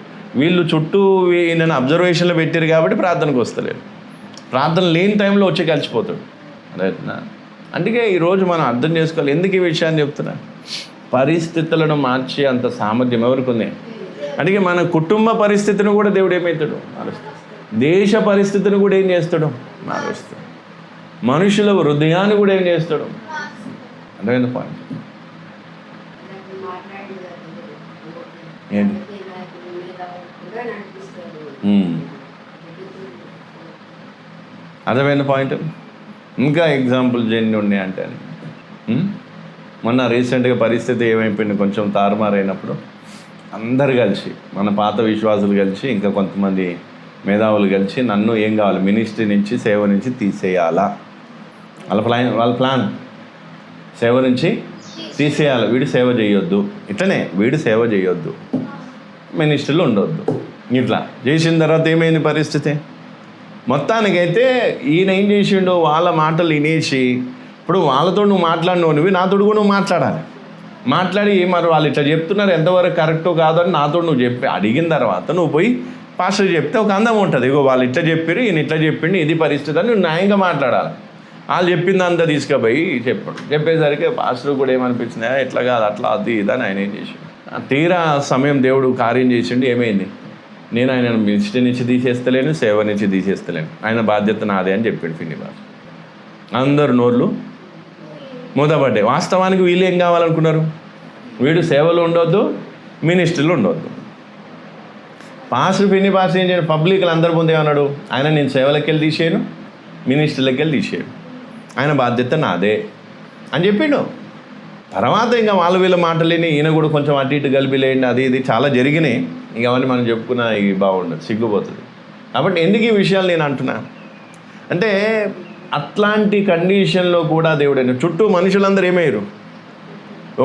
వీళ్ళు చుట్టూ ఈయన అబ్జర్వేషన్లో పెట్టారు కాబట్టి ప్రార్థనకు వస్తలేడు. ప్రార్థన లేని టైంలో వచ్చి కలిసిపోతాడు. రైట్నా? అందుకే ఈరోజు మనం అర్థం చేసుకోవాలి. ఎందుకు ఈ విషయాన్ని చెప్తున్నా, పరిస్థితులను మార్చే అంత సామర్థ్యం ఎవరికి ఉంది. అందుకే మన కుటుంబ పరిస్థితిని కూడా దేవుడు ఏమవుతాడు, మారుస్తాడు. దేశ పరిస్థితిని కూడా ఏం చేస్తాడు, మారుస్తాడు. మనుషుల హృదయాన్ని కూడా ఏం చేస్తాడు. అర్థమైంది పాయింట్ ఏంటి? అర్థమైన పాయింట్. ఇంకా ఎగ్జాంపుల్ ఎన్ని ఉన్నాయంటే, మొన్న రీసెంట్గా పరిస్థితి ఏమైపోయింది, కొంచెం తారుమారైనప్పుడు అందరు కలిసి, మన పాత విశ్వాసులు కలిసి, ఇంకా కొంతమంది మేధావులు కలిసి నన్ను ఏం కావాలి, మినిస్ట్రీ నుంచి సేవ నుంచి తీసేయాలా, వాళ్ళ ప్లాన్ సేవ నుంచి తీసేయాలి. వీడు సేవ చేయొద్దు, ఇట్లనే వీడు సేవ చేయొద్దు, మినిస్ట్రీలో ఉండొద్దు. ఇట్లా చేసిన తర్వాత ఏమైంది పరిస్థితి, మొత్తానికైతే ఈయన ఏం చేసిండో వాళ్ళ మాటలు వినేసి ఇప్పుడు వాళ్ళతో నువ్వు మాట్లాడినవి నాతో కూడా నువ్వు మాట్లాడాలి. మాట్లాడి మరి వాళ్ళు ఇట్లా చెప్తున్నారు ఎంతవరకు కరెక్టో కాదో అని నాతో నువ్వు చెప్పి అడిగిన తర్వాత నువ్వు పోయి పాస్టర్ చెప్తే ఒక అందం ఉంటుంది. ఇగో వాళ్ళు ఇట్లా చెప్పారు, ఈయన ఇట్లా చెప్పిండు, ఇది పరిస్థితి అని నువ్వు న్యాయంగా మాట్లాడాలి. వాళ్ళు చెప్పింది అంతా తీసుకుపోయి చెప్పేసరికి పాస్టర్ కూడా ఏమనిపించింది, ఎట్లా కాదు అట్లా అది ఇదని ఆయన ఏం చేసిండు. తీరా సమయం దేవుడు కార్యం చేసిండు. ఏమైంది, నేను ఆయన మినిస్ట్రీ నుంచి తీసేస్తలేను, సేవ నుంచి తీసేస్తలేను, ఆయన బాధ్యత నాదే అని చెప్పిండు ఫినిబాస్. అందరు నోర్లు మూతపడ్డాయి. వాస్తవానికి వీళ్ళు ఏం కావాలనుకున్నారు, వీడు సేవలు ఉండొద్దు, మినిస్ట్రీలు ఉండొద్దు. పాస్టర్ ఫినిబాస్ ఏం చేయను, పబ్లిక్లు అందరి ముందు ఏమన్నాడు, ఆయన నేను సేవలకి వెళ్ళి తీసేయను, మినిస్ట్రీలకి వెళ్ళి తీసేయను, ఆయన బాధ్యత నాదే అని చెప్పిండు. తర్వాత ఇంకా వాళ్ళు వీళ్ళ మాటలేని ఈయన కూడా కొంచెం అటు ఇటు గలిపిలేయండి, అది ఇది చాలా జరిగినాయి. ఇక అవన్నీ మనం చెప్పుకున్నా ఇవి బాగుండదు, సిగ్గుపోతుంది. కాబట్టి ఎందుకు ఈ విషయాలు నేను అంటున్నా అంటే, అట్లాంటి కండిషన్లో కూడా దేవుడైన చుట్టూ మనుషులందరూ ఏమయ్యారు,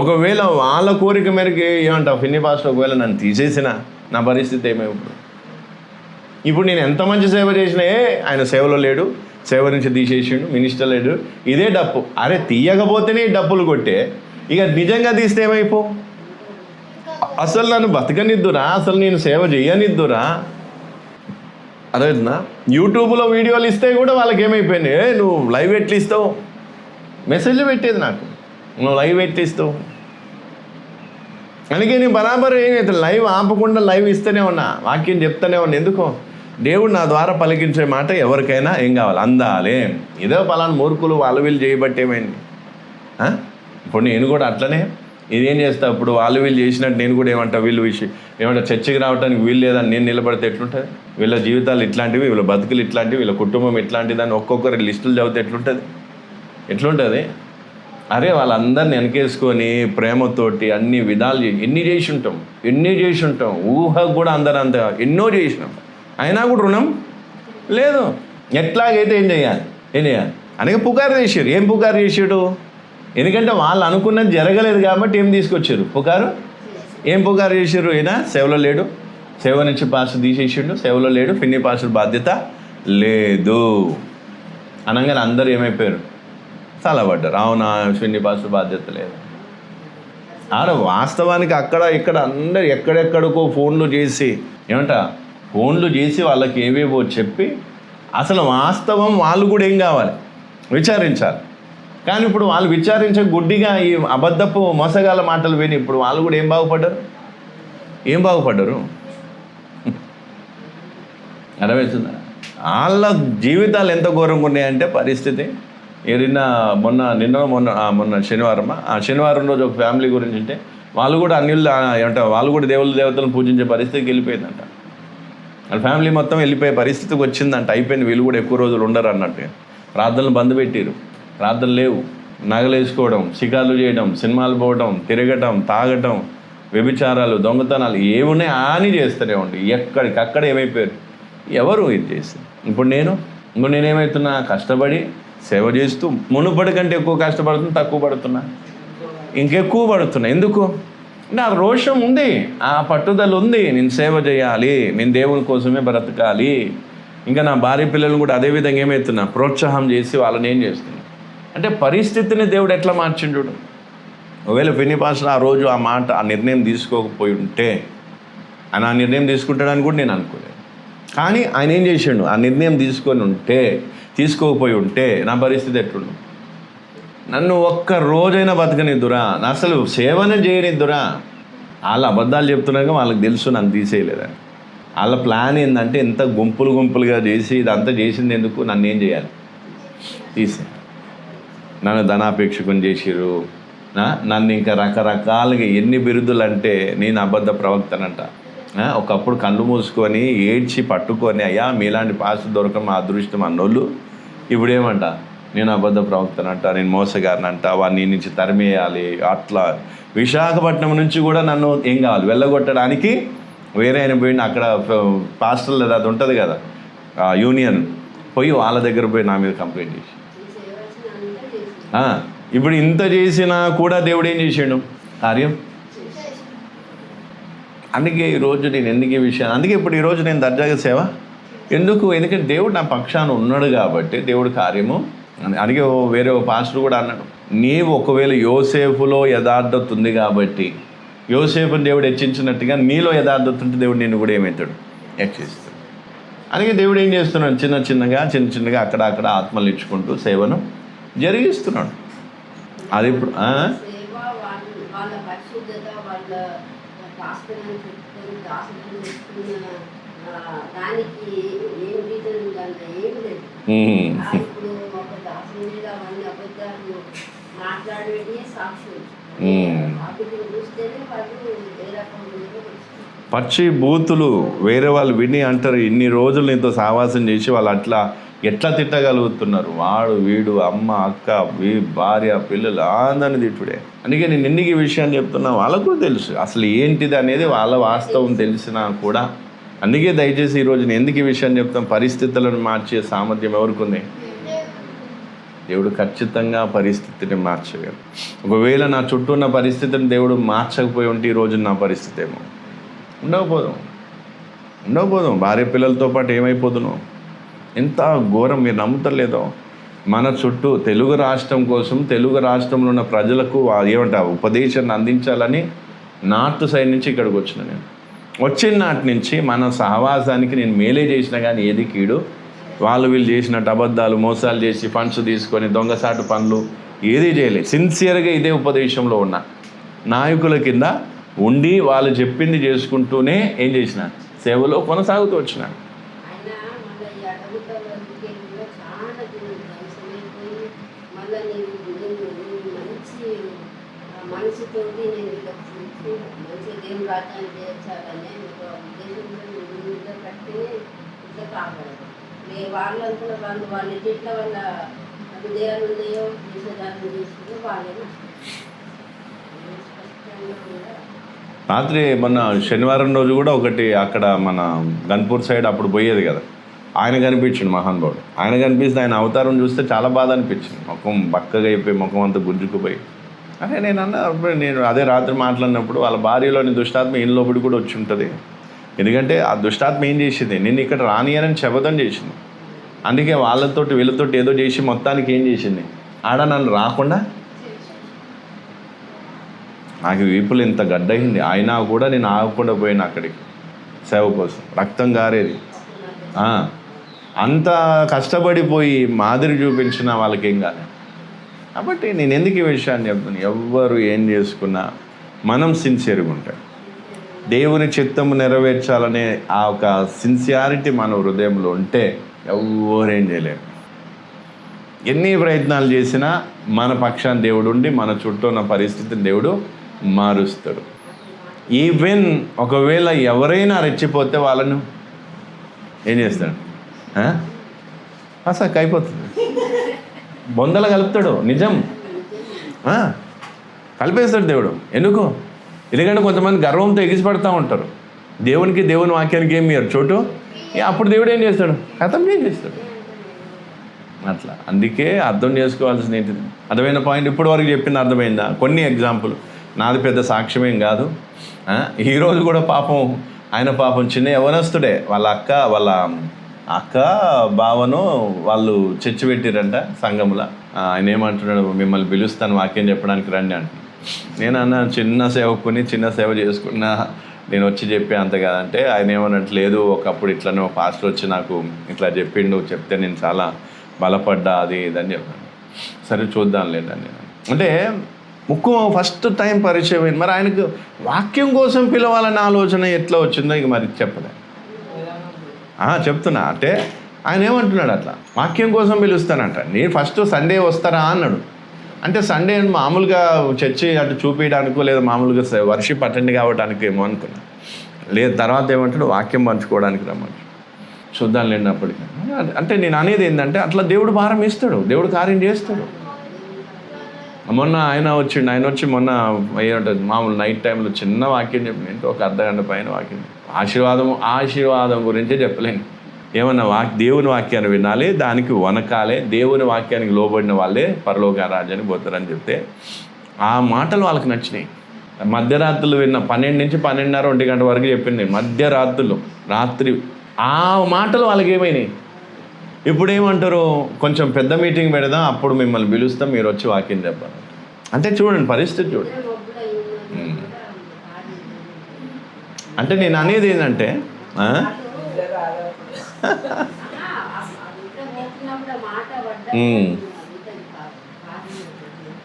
ఒకవేళ వాళ్ళ కోరిక మేరకు ఏమంటావు ఫినిబాస్ ఒకవేళ నన్ను తీసేసిన నా పరిస్థితి ఏమైపోతుంది. ఇప్పుడు నేను ఎంత మంచి సేవ చేసినా ఆయన సేవలో లేడు, సేవ నుంచి తీసేసిండు, మినిస్టర్ లేడు, ఇదే డప్పు. అరే తీయకపోతేనే డప్పులు కొట్టే, ఇక నిజంగా తీస్తే ఏమైపో, అసలు నన్ను బతకనిద్దురా, అసలు నేను సేవ చేయనిద్దురా. అదేనా యూట్యూబ్లో వీడియోలు ఇస్తే కూడా వాళ్ళకి ఏమైపోయింది, నువ్వు లైవ్ ఎట్లు ఇస్తావు, మెసేజ్లు పెట్టేది నాకు, నువ్వు లైవ్ ఎట్లు ఇస్తావు. అందుకే నేను బరాబర్ ఏమైతే లైవ్ ఆపకుండా లైవ్ ఇస్తూనే ఉన్నా, వాక్యం చెప్తూనే ఉన్నా. ఎందుకో దేవుడు నా ద్వారా పలికించే మాట ఎవరికైనా ఏం కావాలి, అందాలే. ఏదో పలానా మూర్ఖులు వాళ్ళు వీళ్ళు చేయబట్టేమైంది. ఇప్పుడు నేను కూడా అట్లనే ఇదేం చేస్తా, ఇప్పుడు వాళ్ళు వీళ్ళు చేసినట్టు నేను కూడా ఏమంటా, వీళ్ళు ఏమంటా చర్చకి రావడానికి వీళ్ళు లేదని నేను నిలబడితే ఎట్లుంటుంది, వీళ్ళ జీవితాలు ఇట్లాంటివి, వీళ్ళ బతుకులు ఇట్లాంటివి, వీళ్ళ కుటుంబం ఇట్లాంటిది అని ఒక్కొక్కరి లిస్టులు చదివితే ఎట్లుంటుంది. అరే వాళ్ళందరిని వెనకేసుకొని ప్రేమతోటి అన్ని విధాలు ఎన్ని చేసి ఉంటాం, ఊహకు కూడా అంత ఎన్నో చేసినాం, అయినా కూడా రుణం లేదు. ఎట్లాగైతే ఏం చేయాలి అనగా పుకారు చేసారు. ఏం పుకారు చేసాడు, ఎందుకంటే వాళ్ళు అనుకున్నది జరగలేదు కాబట్టి ఏం తీసుకొచ్చారు పుకారు. ఏం పుకారు చేసారు, ఈయన సేవలో లేడు, సేవ నుంచి పాస్టర్ తీసేసిండు, సేవలో లేడు, ఫిన్ని పాస్టర్ బాధ్యత లేదు అనగానే అందరూ ఏమైపోయారు, తలబడ్డారు. అవునా, ఫిన్ని పాస్టర్ బాధ్యత లేదు. వాస్తవానికి అక్కడ ఇక్కడ అందరు ఎక్కడెక్కడికో ఫోన్లు చేసి వాళ్ళకి ఏవేవో చెప్పి అసలు వాస్తవం వాళ్ళు కూడా ఏం కావాలి, విచారించాలి. కానీ ఇప్పుడు వాళ్ళు విచారించే గుడ్డిగా ఈ అబద్ధపు మోసగాల మాటలు విని ఇప్పుడు వాళ్ళు కూడా ఏం బాగుపడ్డారు. అర్థమవుతుందా? వాళ్ళ జీవితాలు ఎంత ఘోరంగా ఉన్నాయంటే పరిస్థితి. మొన్న శనివారం రోజు ఒక ఫ్యామిలీ గురించి అంటే వాళ్ళు కూడా వాళ్ళు కూడా దేవతలను పూజించే పరిస్థితికి వెళ్ళిపోయిందంట. వాళ్ళ ఫ్యామిలీ మొత్తం వెళ్ళిపోయే పరిస్థితికి వచ్చిందంట. అయిపోయింది, వీళ్ళు కూడా ఎక్కువ రోజులు ఉండరు అన్నట్టు. ప్రార్థనలు బంద్ పెట్టారు, ప్రార్థనలు లేవు, నగలేసుకోవడం, షికార్లు చేయడం, సినిమాలు పోవడం, తిరగటం, తాగటం, వ్యభిచారాలు, దొంగతనాలు ఏమున్నాయి అని చేస్తూనే ఉండి ఎక్కడికక్కడ ఏమైపోయారు. ఎవరు ఇది చేస్తారు? ఇప్పుడు నేనేమవుతున్నా, కష్టపడి సేవ చేస్తూ మునుపటి కంటే ఎక్కువ కష్టపడుతున్నా, తక్కువ పడుతున్నా, ఇంకెక్కువ పడుతున్నా. ఎందుకు అంటే ఆ రోషం ఉంది, ఆ పట్టుదల ఉంది, నేను సేవ చేయాలి, నేను దేవుని కోసమే బ్రతకాలి. ఇంకా నా భార్య పిల్లలు కూడా అదేవిధంగా ఏమవుతున్నా, ప్రోత్సాహం చేసి వాళ్ళని ఏం చేస్తున్నా అంటే పరిస్థితిని దేవుడు ఎట్లా మార్చిండు. ఒకవేళ ఫిన్ని పాస్టర్ ఆ రోజు ఆ నిర్ణయం తీసుకోకపోయి ఉంటే, ఆయన ఆ నిర్ణయం తీసుకుంటాడని కూడా నేను అనుకోలేదు. కానీ ఆయన ఏం చేసిండు, ఆ నిర్ణయం తీసుకోకపోయి ఉంటే నా పరిస్థితి ఎట్లుండు, నన్ను ఒక్క రోజైనా బతకనిద్దురా, అసలు సేవనే చేయనిద్దురా. వాళ్ళు అబద్ధాలు చెప్తున్నాక వాళ్ళకి తెలుసు నన్ను తీసేయలేదని. వాళ్ళ ప్లాన్ ఏంటంటే ఎంత గుంపులుగా చేసి ఇదంతా చేసింది ఎందుకు, నన్ను ఏం చేయాలి, నన్ను ధనాపేక్షకుని చేసిరు, నన్ను ఇంకా రకరకాలుగా ఎన్ని బిరుదులు అంటే నేను అబద్ధ ప్రవక్తనంట. ఒకప్పుడు కళ్ళు మూసుకొని ఏడ్చి పట్టుకొని అయ్యా మీలాంటి పాస్టర్ దొరకడం మా అదృష్టం అన్నోళ్ళు ఇప్పుడు ఏమంట, నేను అబద్ధ ప్రవక్తనంట, నేను మోసగారినంట, వాడిని నుంచి తరిమేయాలి. అట్లా విశాఖపట్నం నుంచి కూడా నన్ను ఏం కావాలి, వెళ్ళగొట్టడానికి వేరే ఆయన పోయింది. అక్కడ పాస్టర్లు అది ఉంటుంది కదా యూనియన్, పోయి వాళ్ళ దగ్గర పోయి నా మీద కంప్లైంట్ చేసి ఇప్పుడు ఇంత చేసినా కూడా దేవుడు ఏం చేసాడు కార్యం. అందుకే ఈరోజు నేను ఎందుకు ఈ విషయాన్ని, అందుకే ఇప్పుడు ఈరోజు నేను దర్జాగా సేవ ఎందుకంటే దేవుడు నా పక్షాన ఉన్నాడు కాబట్టి దేవుడు కార్యము అందుకే వేరే పాస్టర్ కూడా అన్నాడు, నీవు ఒకవేళ యోసేపులో యథార్థత ఉంది కాబట్టి యోసేపుని దేవుడు హెచ్చించినట్టుగా నీలో యథార్థత ఉంటే దేవుడు నిన్ను కూడా ఏమవుతాడు, హెచ్చిస్తాడు. అందుకే దేవుడు ఏం చేస్తున్నాడు, చిన్న చిన్నగా అక్కడ ఆత్మలు ఇచ్చుకుంటూ సేవను జరిగిస్తున్నాడు. అది ఇప్పుడు పచ్చి బూతులు వేరే వాళ్ళు విని అంటారు, ఇన్ని రోజులు నీతో సావాసం చేసి వాళ్ళు ఎట్లా తిట్టగలుగుతున్నారు, వాడు వీడు అమ్మ అక్క భార్య పిల్లలు అందరిని తిట్టుడే. అందుకే నేను ఎందుకు ఈ విషయాన్ని చెప్తున్నా, వాళ్ళకు కూడా తెలుసు అసలు ఏంటిది అనేది, వాళ్ళ వాస్తవం తెలిసినా కూడా. అందుకే దయచేసి ఈరోజు నేను ఎందుకు ఈ విషయాన్ని చెప్తాను, పరిస్థితులను మార్చే సామర్థ్యం ఎవరికి ఉంది? దేవుడు ఖచ్చితంగా పరిస్థితిని మార్చగలడు. ఒకవేళ నా చుట్టూ ఉన్న పరిస్థితిని దేవుడు మార్చకపోయి ఉంటే ఈరోజు నా పరిస్థితి ఏమో ఉండకపోదాం. భార్య పిల్లలతో పాటు ఏమైపోదును. ఎంత ఘోరం, మీరు నమ్ముతలేదో. మన చుట్టూ తెలుగు రాష్ట్రం కోసం, తెలుగు రాష్ట్రంలో ఉన్న ప్రజలకు ఉపదేశాన్ని అందించాలని నార్త్ సైడ్ నుంచి ఇక్కడికి వచ్చిన నేను. వచ్చిన నాటి నుంచి మన సహవాసానికి నేను మేలే చేసినా కానీ ఏది కీడు, వీళ్ళు చేసినట్టు అబద్ధాలు మోసాలు చేసి ఫండ్స్ తీసుకొని దొంగసాటు పనులు ఏదీ చేయలేదు. సిన్సియర్గా ఇదే ఉపదేశంలో ఉన్న నాయకుల కింద ఉండి వాళ్ళు చెప్పింది చేసుకుంటూనే ఏం చేసిన సేవలో కొనసాగుతూ వచ్చిన. రాత్రి మొన్న శనివారం రోజు కూడా ఒకటి అక్కడ మన గన్పూర్ సైడ్ అప్పుడు పోయేది కదా, ఆయన కనిపించిండు మహానుభావుడు. ఆయన కనిపిస్తే ఆయన అవతారం చూస్తే చాలా బాధ అనిపించింది. ముఖం బక్కగా అయిపోయి ముఖం అంతా గుంజుకుపోయి. అంటే నేను అదే రాత్రి మాట్లాడినప్పుడు వాళ్ళ భార్యలోని దుష్టాత్మ ఈయన లోపలి కూడా వచ్చి ఉంటుంది. ఎందుకంటే ఆ దుష్టాత్మ ఏం చేసింది, నిన్ను ఇక్కడ రానియనని శబదం చేసింది. అందుకే వీళ్ళతోటి ఏదో చేసి మొత్తానికి ఏం చేసింది, ఆడ నన్ను రాకుండా. నాకు వీపులు ఇంత గడ్డయింది, అయినా కూడా నేను ఆగకుండా పోయినా అక్కడికి సేవ కోసం. రక్తం గారేది. అంత కష్టపడిపోయి మాదిరి చూపించిన వాళ్ళకేం కాదు. కాబట్టి నేను ఎందుకు ఈ విషయాన్ని చెప్తాను, ఎవ్వరు ఏం చేసుకున్నా మనం సిన్సియర్గా ఉంటాం. దేవుని చిత్తము నెరవేర్చాలనే ఆ ఒక సిన్సియారిటీ మన హృదయంలో ఉంటే ఎవరేం చేయలేరు. ఎన్ని ప్రయత్నాలు చేసినా మన పక్షాన్ని దేవుడు ఉండి మన చుట్టూ ఉన్న పరిస్థితిని దేవుడు మారుస్తాడు. ఈవెన్ ఒకవేళ ఎవరైనా రెచ్చిపోతే వాళ్ళను ఏం చేస్తాడు, అసలు అయిపోతుంది, బొందలు కలుపుతాడు. నిజం, కలిపేస్తాడు దేవుడు. ఎందుకు? ఎందుకంటే కొంతమంది గర్వంతో ఎగిసిపడుతూ ఉంటారు. దేవుని వాక్యానికి ఏమి చోటు, అప్పుడు దేవుడు ఏం చేస్తాడు, కథం ఏం చేస్తాడు. అట్లా అందుకే అర్థం చేసుకోవాల్సిన ఏంటిది, అర్థమైన పాయింట్ ఇప్పటి వరకు చెప్పింది అర్థమైందా? కొన్ని ఎగ్జాంపుల్, నాది పెద్ద సాక్ష్యమేం కాదు. ఈరోజు కూడా ఆయన పాపం చిన్న యవనస్తుడే, వాళ్ళ అక్క బావను వాళ్ళు చర్చి పెట్టిరంట సంఘముల. ఆయన ఏమంటున్నాడు, మిమ్మల్ని పిలుస్తాను వాక్యం చెప్పడానికి రండి అంటున్నాడు. నేను చిన్న సేవకుని చిన్న సేవ చేసుకున్నా, నేను వచ్చి చెప్పే అంత కాదంటే ఆయన ఏమన్నట్లేదు, ఒకప్పుడు ఇట్లనే ఒక పాస్టర్ వచ్చి నాకు ఇట్లా చెప్తే నేను చాలా బలపడ్డా అది ఇదని చెప్పాను. సరే చూద్దాం లేదని నేను అంటే ఫస్ట్ టైం పరిచయం అయింది. మరి ఆయనకు వాక్యం కోసం పిలవాలన్న ఆలోచన ఎట్లా వచ్చిందో ఇక మరి చెప్పలే. చెప్తున్నా అంటే ఆయన ఏమంటున్నాడు, అట్లా వాక్యం కోసం పిలుస్తానంట. నేను ఫస్ట్ సండే వస్తారా అన్నాడు. అంటే సండే మామూలుగా చర్చి అటు చూపించడానికో లేదా మామూలుగా వర్షిప్ అటెండ్ కావడానికి ఏమో అనుకున్నా. లేదు, తర్వాత ఏమంటాడు, వాక్యం పంచుకోవడానికి రమ్మంటాడు. చూద్దాం లేనప్పటికీ. అంటే నేను అనేది ఏంటంటే అట్లా దేవుడు భారం ఇస్తాడు, దేవుడు కార్యం చేస్తాడు. మొన్న ఆయన వచ్చి మొన్న ఏమంటుంది మామూలు నైట్ టైంలో చిన్న వాక్యం చెప్పిన, ఒక అర్ధగంట పైన వాక్యం. ఆశీర్వాదం గురించే చెప్పలేను. ఏమన్నా దేవుని వాక్యాన్ని వినాలి, దానికి వనకాలే, దేవుని వాక్యానికి లోబడిన వాళ్ళే పరలోక రాజ్యానికి పోతారని చెప్తే ఆ మాటలు వాళ్ళకి నచ్చినాయి. మధ్యరాత్రులు విన్న 12 నుంచి 12:30 1 గంట వరకు చెప్పింది. రాత్రి ఆ మాటలు వాళ్ళకి ఏమైనాయి, ఇప్పుడు ఏమంటారు, కొంచెం పెద్ద మీటింగ్ పెడదాం, అప్పుడు మిమ్మల్ని పిలుస్తాం, మీరు వచ్చి వాకింగ్ చెప్పాలి. అంటే చూడండి పరిస్థితి చూడండి. అంటే నేను అనేది ఏంటంటే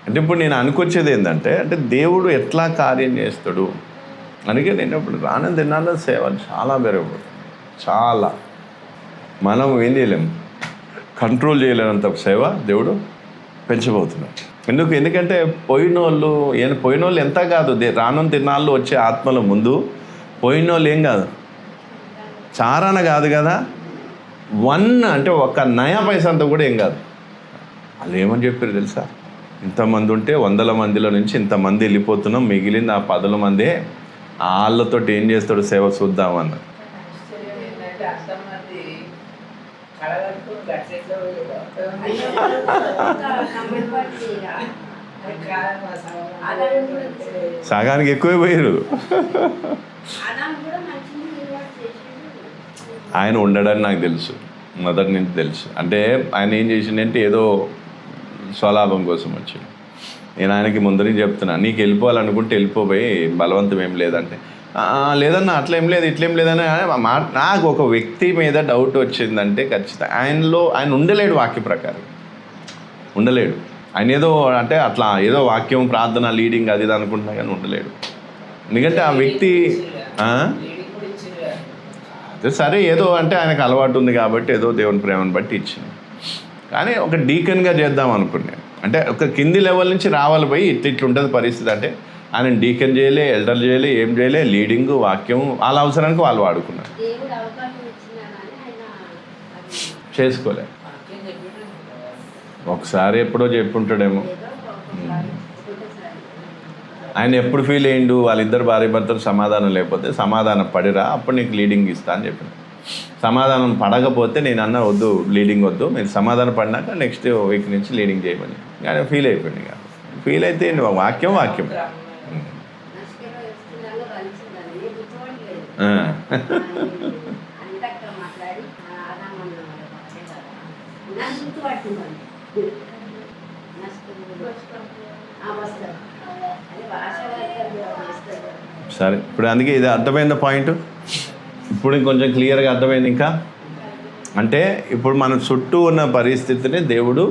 అంటే ఇప్పుడు నేను అనుకొచ్చేది ఏంటంటే, అంటే దేవుడు ఎట్లా కార్యం చేస్తాడు. అందుకే నేను ఇప్పుడు రాను తిన్నాలో సేవ చాలా మెరుగుపడుతుంది. చాలా మనం ఏం చేయలేము, కంట్రోల్ చేయలేనంత సేవ దేవుడు పెంచబోతున్నాడు. ఎందుకంటే పోయిన వాళ్ళు ఎంత కాదు, రాను తిన్నాళ్ళు వచ్చే ఆత్మల ముందు పోయిన వాళ్ళు ఏం కాదు, చారాన కాదు కదా, 1 అంటే ఒక నయా పైసా అంతా కూడా ఏం కాదు. వాళ్ళు ఏమని చెప్పారు తెలుసా, ఇంతమంది ఉంటే 100 మందిలో నుంచి ఇంతమంది వెళ్ళిపోతున్నాం, మిగిలింది ఆ 10 మందే, వాళ్ళతో ఏం చేస్తాడు సేవ చూద్దామన్న. సగానికి ఎక్కువే పోయారు. ఆయన ఉండడని నాకు తెలుసు, మొదటి నుంచి తెలుసు. అంటే ఆయన ఏం చేసిండంటే ఏదో స్వలాభం కోసం వచ్చింది. నేను ఆయనకి ముందు నుంచి చెప్తున్నా, నీకు వెళ్ళిపోవాలనుకుంటే వెళ్ళిపోయి, బలవంతం ఏం లేదంటే లేదన్నా అట్లేం లేదు ఇట్లేం లేదని. నాకు ఒక వ్యక్తి మీద డౌట్ వచ్చిందంటే ఖచ్చితంగా ఆయన ఉండలేడు, వాక్య ప్రకారం ఉండలేడు. ఆయన ఏదో అంటే అట్లా ఏదో వాక్యం ప్రార్థన లీడింగ్ అది ఇది అనుకుంటున్నా కానీ ఉండలేడు. ఎందుకంటే ఆ వ్యక్తి సరే ఏదో అంటే ఆయనకు అలవాటు ఉంది కాబట్టి ఏదో దేవుని ప్రేమను బట్టి ఇచ్చింది. కానీ ఒక డీకన్గా చేద్దాం అనుకున్నాను. అంటే ఒక కింది లెవెల్ నుంచి రావాలి పోయి ఇట్లుంటుంది పరిస్థితి. అంటే ఆయన డీకన్ చేయలే, ఎల్డర్ చేయలే, ఏం చేయలే, లీడింగ్ వాక్యం వాళ్ళ అవసరానికి వాళ్ళు వాడుకున్నారు, చేసుకోలే. ఒకసారి ఎప్పుడో చెప్పుంటాడేమో. ఆయన ఎప్పుడు ఫీల్ అయ్యిండు, వాళ్ళిద్దరు భార్య భర్తలు సమాధానం లేకపోతే సమాధానం పడిరా, అప్పుడు నీకు లీడింగ్ ఇస్తా అని చెప్పిన. సమాధానం పడకపోతే నేను అన్న వద్దు, లీడింగ్ వద్దు, మీరు సమాధానం పడినాక నెక్స్ట్ వీక్ నుంచి లీడింగ్ చేయమని. కానీ ఫీల్ అయిపోయింది. ఇక ఫీల్ అయితే వాక్యం సరే. ఇప్పుడు అందుకే ఇది అర్థమైందా పాయింట్? ఇప్పుడు కొంచెం క్లియర్గా అర్థమైంది. ఇంకా అంటే ఇప్పుడు మన చుట్టూ ఉన్న పరిస్థితిని దేవుడు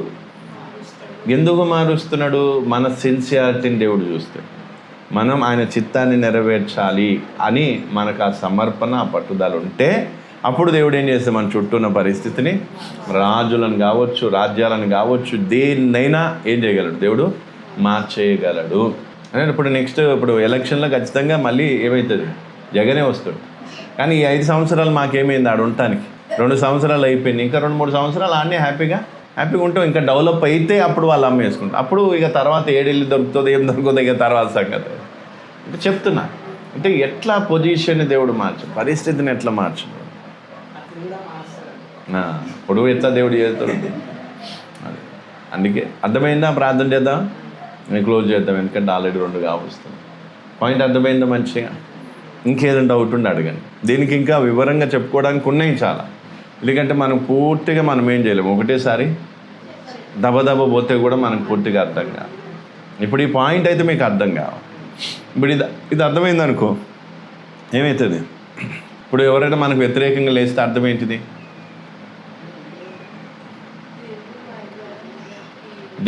ఎందుకు మారుస్తున్నాడు? మన సిన్సియారిటీని దేవుడు చూస్తాడు. మనం ఆయన చిత్తాన్ని నెరవేర్చాలి అని మనకు ఆ సమర్పణ, ఆ పట్టుదల ఉంటే అప్పుడు దేవుడు ఏం చేస్తే మన చుట్టూ ఉన్న పరిస్థితిని, రాజులను కావచ్చు, రాజ్యాలను కావచ్చు, దేన్నైనా ఏం చేయగలడు, దేవుడు మార్చేయగలడు. అంటే ఇప్పుడు ఎలక్షన్లో ఖచ్చితంగా మళ్ళీ ఏమవుతుంది, జగనే వస్తాడు. కానీ ఈ 5 సంవత్సరాలు మాకేమైంది ఆడు ఉండటానికి? 2 సంవత్సరాలు అయిపోయింది, ఇంకా 2-3 సంవత్సరాలు ఆడనే హ్యాపీగా ఉంటాం. ఇంకా డెవలప్ అయితే అప్పుడు వాళ్ళు అమ్మేసుకుంటారు. అప్పుడు ఇక తర్వాత ఏడెళ్ళి దొరుకుతుంది, ఏం దొరుకుతుంది, ఇక తర్వాత సంగతి. అంటే చెప్తున్నా, అంటే ఎట్లా పొజిషన్ని దేవుడు పరిస్థితిని ఎట్లా మార్చడు, ఇప్పుడు ఎట్లా దేవుడు చేస్తాడు. అందుకే అర్థమైందా? ప్రార్థన చేద్దాం, నేను క్లోజ్ చేద్దాం, ఎందుకంటే ఆల్రెడీ 2 కావస్తుంది. పాయింట్ అర్థమైందా మంచిగా? ఇంకేదైనా డౌట్ ఉండి అడగండి. దీనికి ఇంకా వివరంగా చెప్పుకోవడానికి ఉన్నాయి చాలా. ఎందుకంటే మనం పూర్తిగా ఏం చేయలేము, ఒకటేసారి దబదబ పోతే కూడా మనకు పూర్తిగా అర్థం కాదు. ఇప్పుడు ఈ పాయింట్ అయితే మీకు అర్థం కావాలి. ఇప్పుడు ఇది అర్థమైంది అనుకో, ఏమవుతుంది? ఇప్పుడు ఎవరైనా మనకు వ్యతిరేకంగా లేస్తే అర్థం ఏంటిది?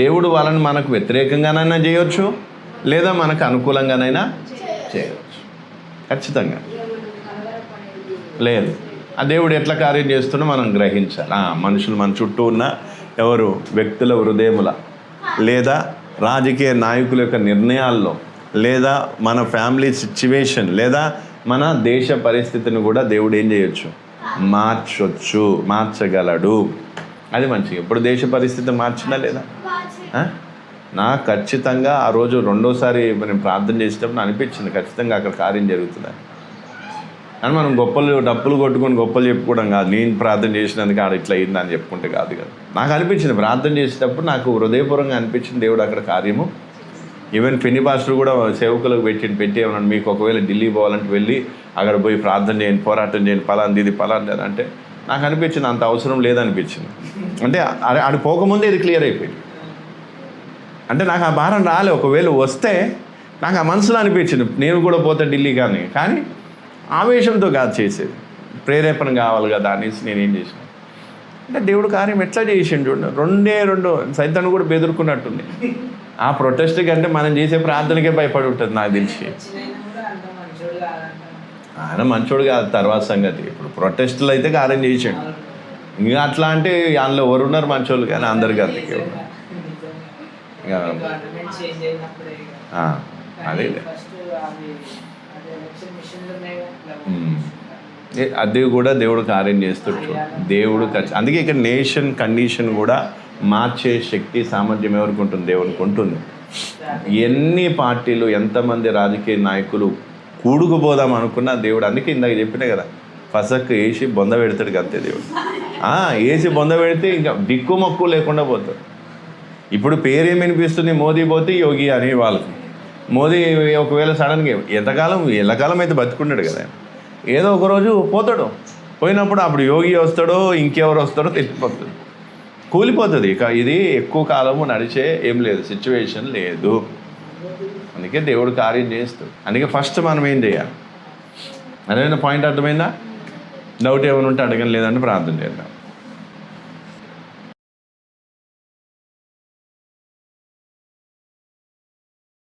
దేవుడు వాళ్ళని మనకు వ్యతిరేకంగానైనా చేయవచ్చు, లేదా మనకు అనుకూలంగానైనా చేయవచ్చు. ఖచ్చితంగా లేదు. ఆ దేవుడు ఎట్లా కార్యం చేస్తున్నా మనం గ్రహించాలి. మనుషులు మన చుట్టూ ఉన్న ఎవరు వ్యక్తుల హృదయముల, లేదా రాజకీయ నాయకుల యొక్క నిర్ణయాల్లో, లేదా మన ఫ్యామిలీ సిచ్యువేషన్, లేదా మన దేశ పరిస్థితిని కూడా దేవుడు ఏం చేయొచ్చు, మార్చగలడు. అది మంచిగా. ఇప్పుడు దేశ పరిస్థితి మార్చినా లేదా? నాకు ఖచ్చితంగా ఆ రోజు 2వసారి నేను ప్రార్థన చేసేటప్పుడు అనిపించింది ఖచ్చితంగా అక్కడ కార్యం జరుగుతుందని. కానీ మనం డప్పులు కొట్టుకొని గొప్పలు చెప్పుకోవడం కాదు. నేను ప్రార్థన చేసినందుకు ఆడ ఇట్లా అయిందని చెప్పుకుంటే కాదు కదా. నాకు అనిపించింది ప్రార్థన చేసేటప్పుడు, నాకు హృదయపూర్వకంగా అనిపించింది దేవుడు అక్కడ కార్యము. ఈవెన్ ఫిని పాస్టర్ కూడా సేవకులకు పెట్టి ఏమన్నా, మీకు ఒకవేళ ఢిల్లీ పోవాలంటే వెళ్ళి అక్కడ పోయి ప్రార్థన చేయండి, పోరాటం చేయండి, పలాంది ఇది పలాంది అని అంటే నాకు అనిపించింది అంత అవసరం లేదనిపించింది. అంటే అది పోకముందే ఇది క్లియర్ అయిపోయింది. అంటే నాకు ఆ భారం రాలే. ఒకవేళ వస్తే నాకు ఆ మనసులో అనిపించింది నేను కూడా పోతే ఢిల్లీ కానీ ఆవేశంతో కాదు చేసేది, ప్రేరేపణ కావాలి కదా అనేసి నేనేం చేసాను అంటే దేవుడు కార్యం ఎట్లా చేసిండు చూడండి. రెండు సైతాన్ని కూడా బెదురుకున్నట్టుంది. ఆ ప్రొటెస్ట్ కంటే మనం చేసే ప్రార్థనకే భయపడి ఉంటుంది నాకు తెలిసి. ఆయన మంచోడు కాదు తర్వాత సంగతి. ఇప్పుడు ప్రొటెస్టులు అయితే కార్యం చేసాడు. ఇంకా అట్లా అంటే అందులో ఎవరున్నారు మంచోళ్ళు కానీ అందరికీ అందుకే అదే అది కూడా దేవుడు కార్యం చేస్తాడు. దేవుడు అందుకే ఇక్కడ నేషన్ కండిషన్ కూడా మార్చే శక్తి సామర్థ్యం ఎవరికి ఉంటుంది? దేవునికి ఉంటుంది. ఎన్ని పార్టీలు ఎంతమంది రాజకీయ నాయకులు కూడుకుపోదాం అనుకున్నా దేవుడు, అందుకే ఇందాక చెప్పినా కదా, ఫసక్ వేసి బొంద పెడతాడు అంతే దేవుడు. వేసి బొంద పెడితే ఇంకా దిక్కు మొక్కు లేకుండా పోతాడు. ఇప్పుడు పేరు ఏమి వినిపిస్తుంది? మోదీ పోతే యోగి అని వాళ్ళకి. మోదీ ఒకవేళ సడన్గా ఎల్లకాలం అయితే బతుకున్నాడు కదా, ఏదో ఒకరోజు పోతాడు. పోయినప్పుడు అప్పుడు యోగి వస్తాడో ఇంకెవరు వస్తాడో తెలిసిపోతుంది, కూలిపోతుంది. ఇక ఇది ఎక్కువ కాలము నడిచే ఏం లేదు, సిచ్యువేషన్ లేదు. అందుకే దేవుడు కార్యం చేస్తాడు. అందుకే ఫస్ట్ మనం ఏం చేయాలి? అదేనా పాయింట్ అర్థమైందా? డౌట్ ఏమైనా ఉంటే అడగని లేదంటే ప్రార్థన చేద్దాం.